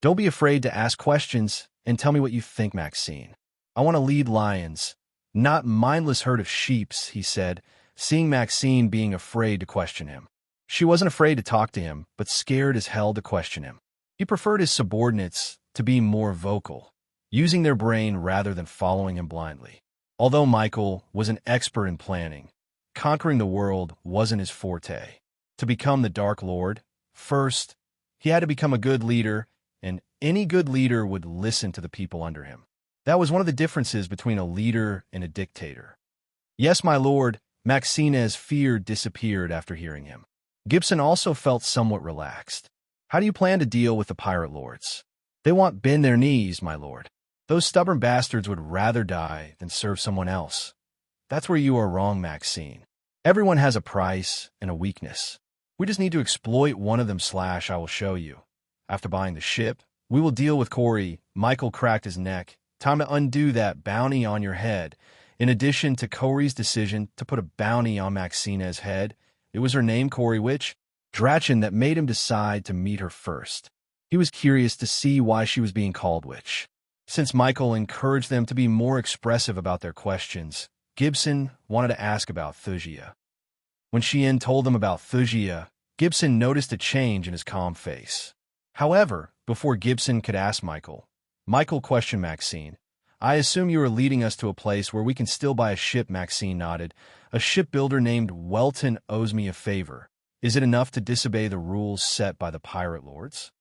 don't be afraid to ask questions and tell me what you think, Maxine. I want to lead lions, not mindless herd of sheeps," he said, seeing Maxine being afraid to question him. She wasn't afraid to talk to him, but scared as hell to question him. He preferred his subordinates to be more vocal, using their brain rather than following him blindly. Although Michael was an expert in planning, conquering the world wasn't his forte. To become the Dark Lord, first, he had to become a good leader, and any good leader would listen to the people under him. That was one of the differences between a leader and a dictator. "Yes, my lord," Maxine's fear disappeared after hearing him. Gibson also felt somewhat relaxed. "How do you plan to deal with the pirate lords?" "They won't bend their knees, my lord. Those stubborn bastards would rather die than serve someone else." "That's where you are wrong, Maxine. Everyone has a price and a weakness. We just need to exploit one of them. I will show you. After buying the ship, we will deal with Corey." Michael cracked his neck. "Time to undo that bounty on your head." In addition to Corey's decision to put a bounty on Maxine's head, it was her name, Corey Witch, Drachen, that made him decide to meet her first. He was curious to see why she was being called Witch. Since Michael encouraged them to be more expressive about their questions, Gibson wanted to ask about Thugia. When Chien told them about Thugia, Gibson noticed a change in his calm face. However, before Gibson could ask Michael questioned Maxine. "I assume you are leading us to a place where we can still buy a ship," Maxine nodded. "A shipbuilder named Welton owes me a favor. Is it enough to disobey the rules set by the pirate lords?"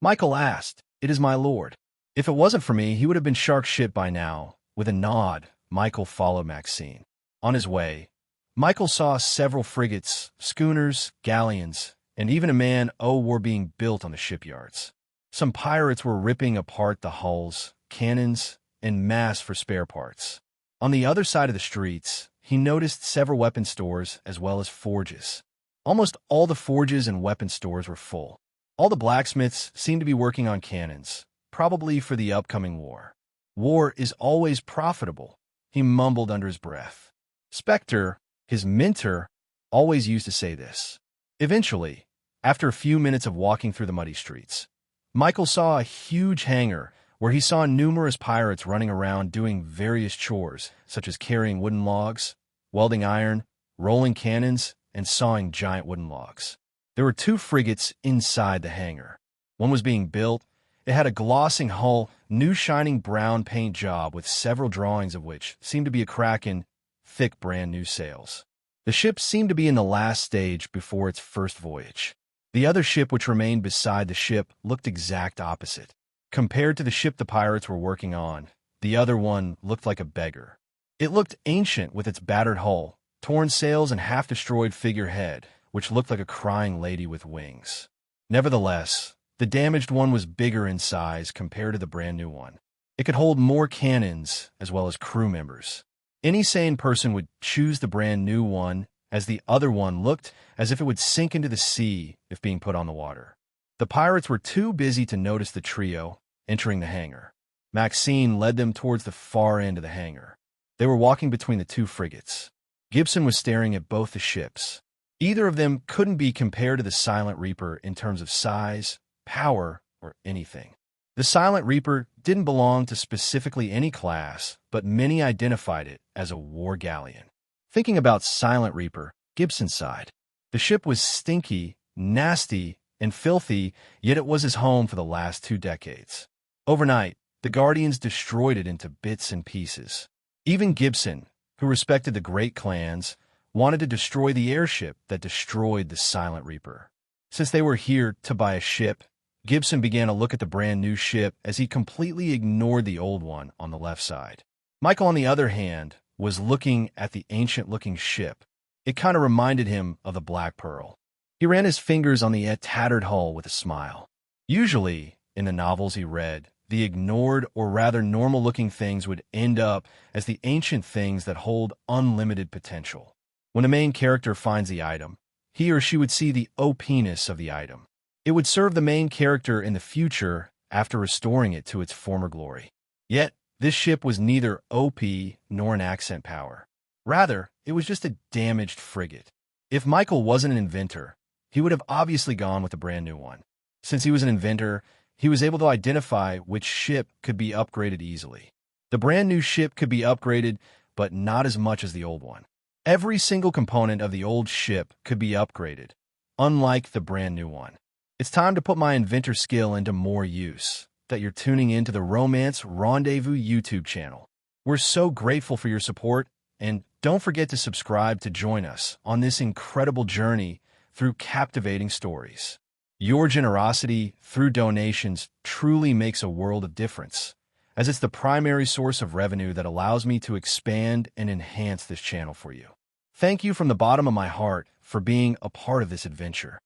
Michael asked. "It is, my lord. If it wasn't for me, he would have been shark shit by now." With a nod, Michael followed Maxine. On his way, Michael saw several frigates, schooners, galleons, and even a man-o-war being built on the shipyards. Some pirates were ripping apart the hulls, cannons, and masts for spare parts. On the other side of the streets, he noticed several weapon stores as well as forges. Almost all the forges and weapon stores were full. All the blacksmiths seemed to be working on cannons, probably for the upcoming war. "War is always profitable," he mumbled under his breath. Spectre, his mentor, always used to say this. Eventually, after a few minutes of walking through the muddy streets, Michael saw a huge hangar where he saw numerous pirates running around doing various chores, such as carrying wooden logs, welding iron, rolling cannons, and sawing giant wooden logs. There were 2 frigates inside the hangar. One was being built. It had a glossing hull, new shining brown paint job with several drawings of which seemed to be a crack in thick brand new sails. The ship seemed to be in the last stage before its first voyage. The other ship which remained beside the ship looked exact opposite. Compared to the ship the pirates were working on, the other one looked like a beggar. It looked ancient with its battered hull, torn sails, and half-destroyed figurehead, which looked like a crying lady with wings. Nevertheless, the damaged one was bigger in size compared to the brand new one. It could hold more cannons as well as crew members. Any sane person would choose the brand new one, as the other one looked as if it would sink into the sea if being put on the water. The pirates were too busy to notice the trio entering the hangar. Maxine led them towards the far end of the hangar. They were walking between the 2 frigates. Gibson was staring at both the ships. Either of them couldn't be compared to the Silent Reaper in terms of size, power, or anything. The Silent Reaper didn't belong to specifically any class, but many identified it as a war galleon. Thinking about Silent Reaper, Gibson sighed. The ship was stinky, nasty, and filthy, yet it was his home for the last 2 decades. Overnight, the Guardians destroyed it into bits and pieces. Even Gibson, who respected the great clans, wanted to destroy the airship that destroyed the Silent Reaper. Since they were here to buy a ship, Gibson began to look at the brand new ship as he completely ignored the old one on the left side. Michael, on the other hand, was looking at the ancient-looking ship. It kind of reminded him of the Black Pearl. He ran his fingers on the tattered hull with a smile. Usually, in the novels he read, the ignored or rather normal-looking things would end up as the ancient things that hold unlimited potential. When the main character finds the item, he or she would see the OP-ness of the item. It would serve the main character in the future after restoring it to its former glory. Yet, this ship was neither OP nor an accent power. Rather, it was just a damaged frigate. If Michael wasn't an inventor, he would have obviously gone with a brand new one. Since he was an inventor, he was able to identify which ship could be upgraded easily. The brand new ship could be upgraded, but not as much as the old one. Every single component of the old ship could be upgraded, unlike the brand new one. It's time to put my inventor skill into more use. That you're tuning into the Romance Rendezvous YouTube channel. We're so grateful for your support, and don't forget to subscribe to join us on this incredible journey through captivating stories. Your generosity through donations truly makes a world of difference, as it's the primary source of revenue that allows me to expand and enhance this channel for you. Thank you from the bottom of my heart for being a part of this adventure.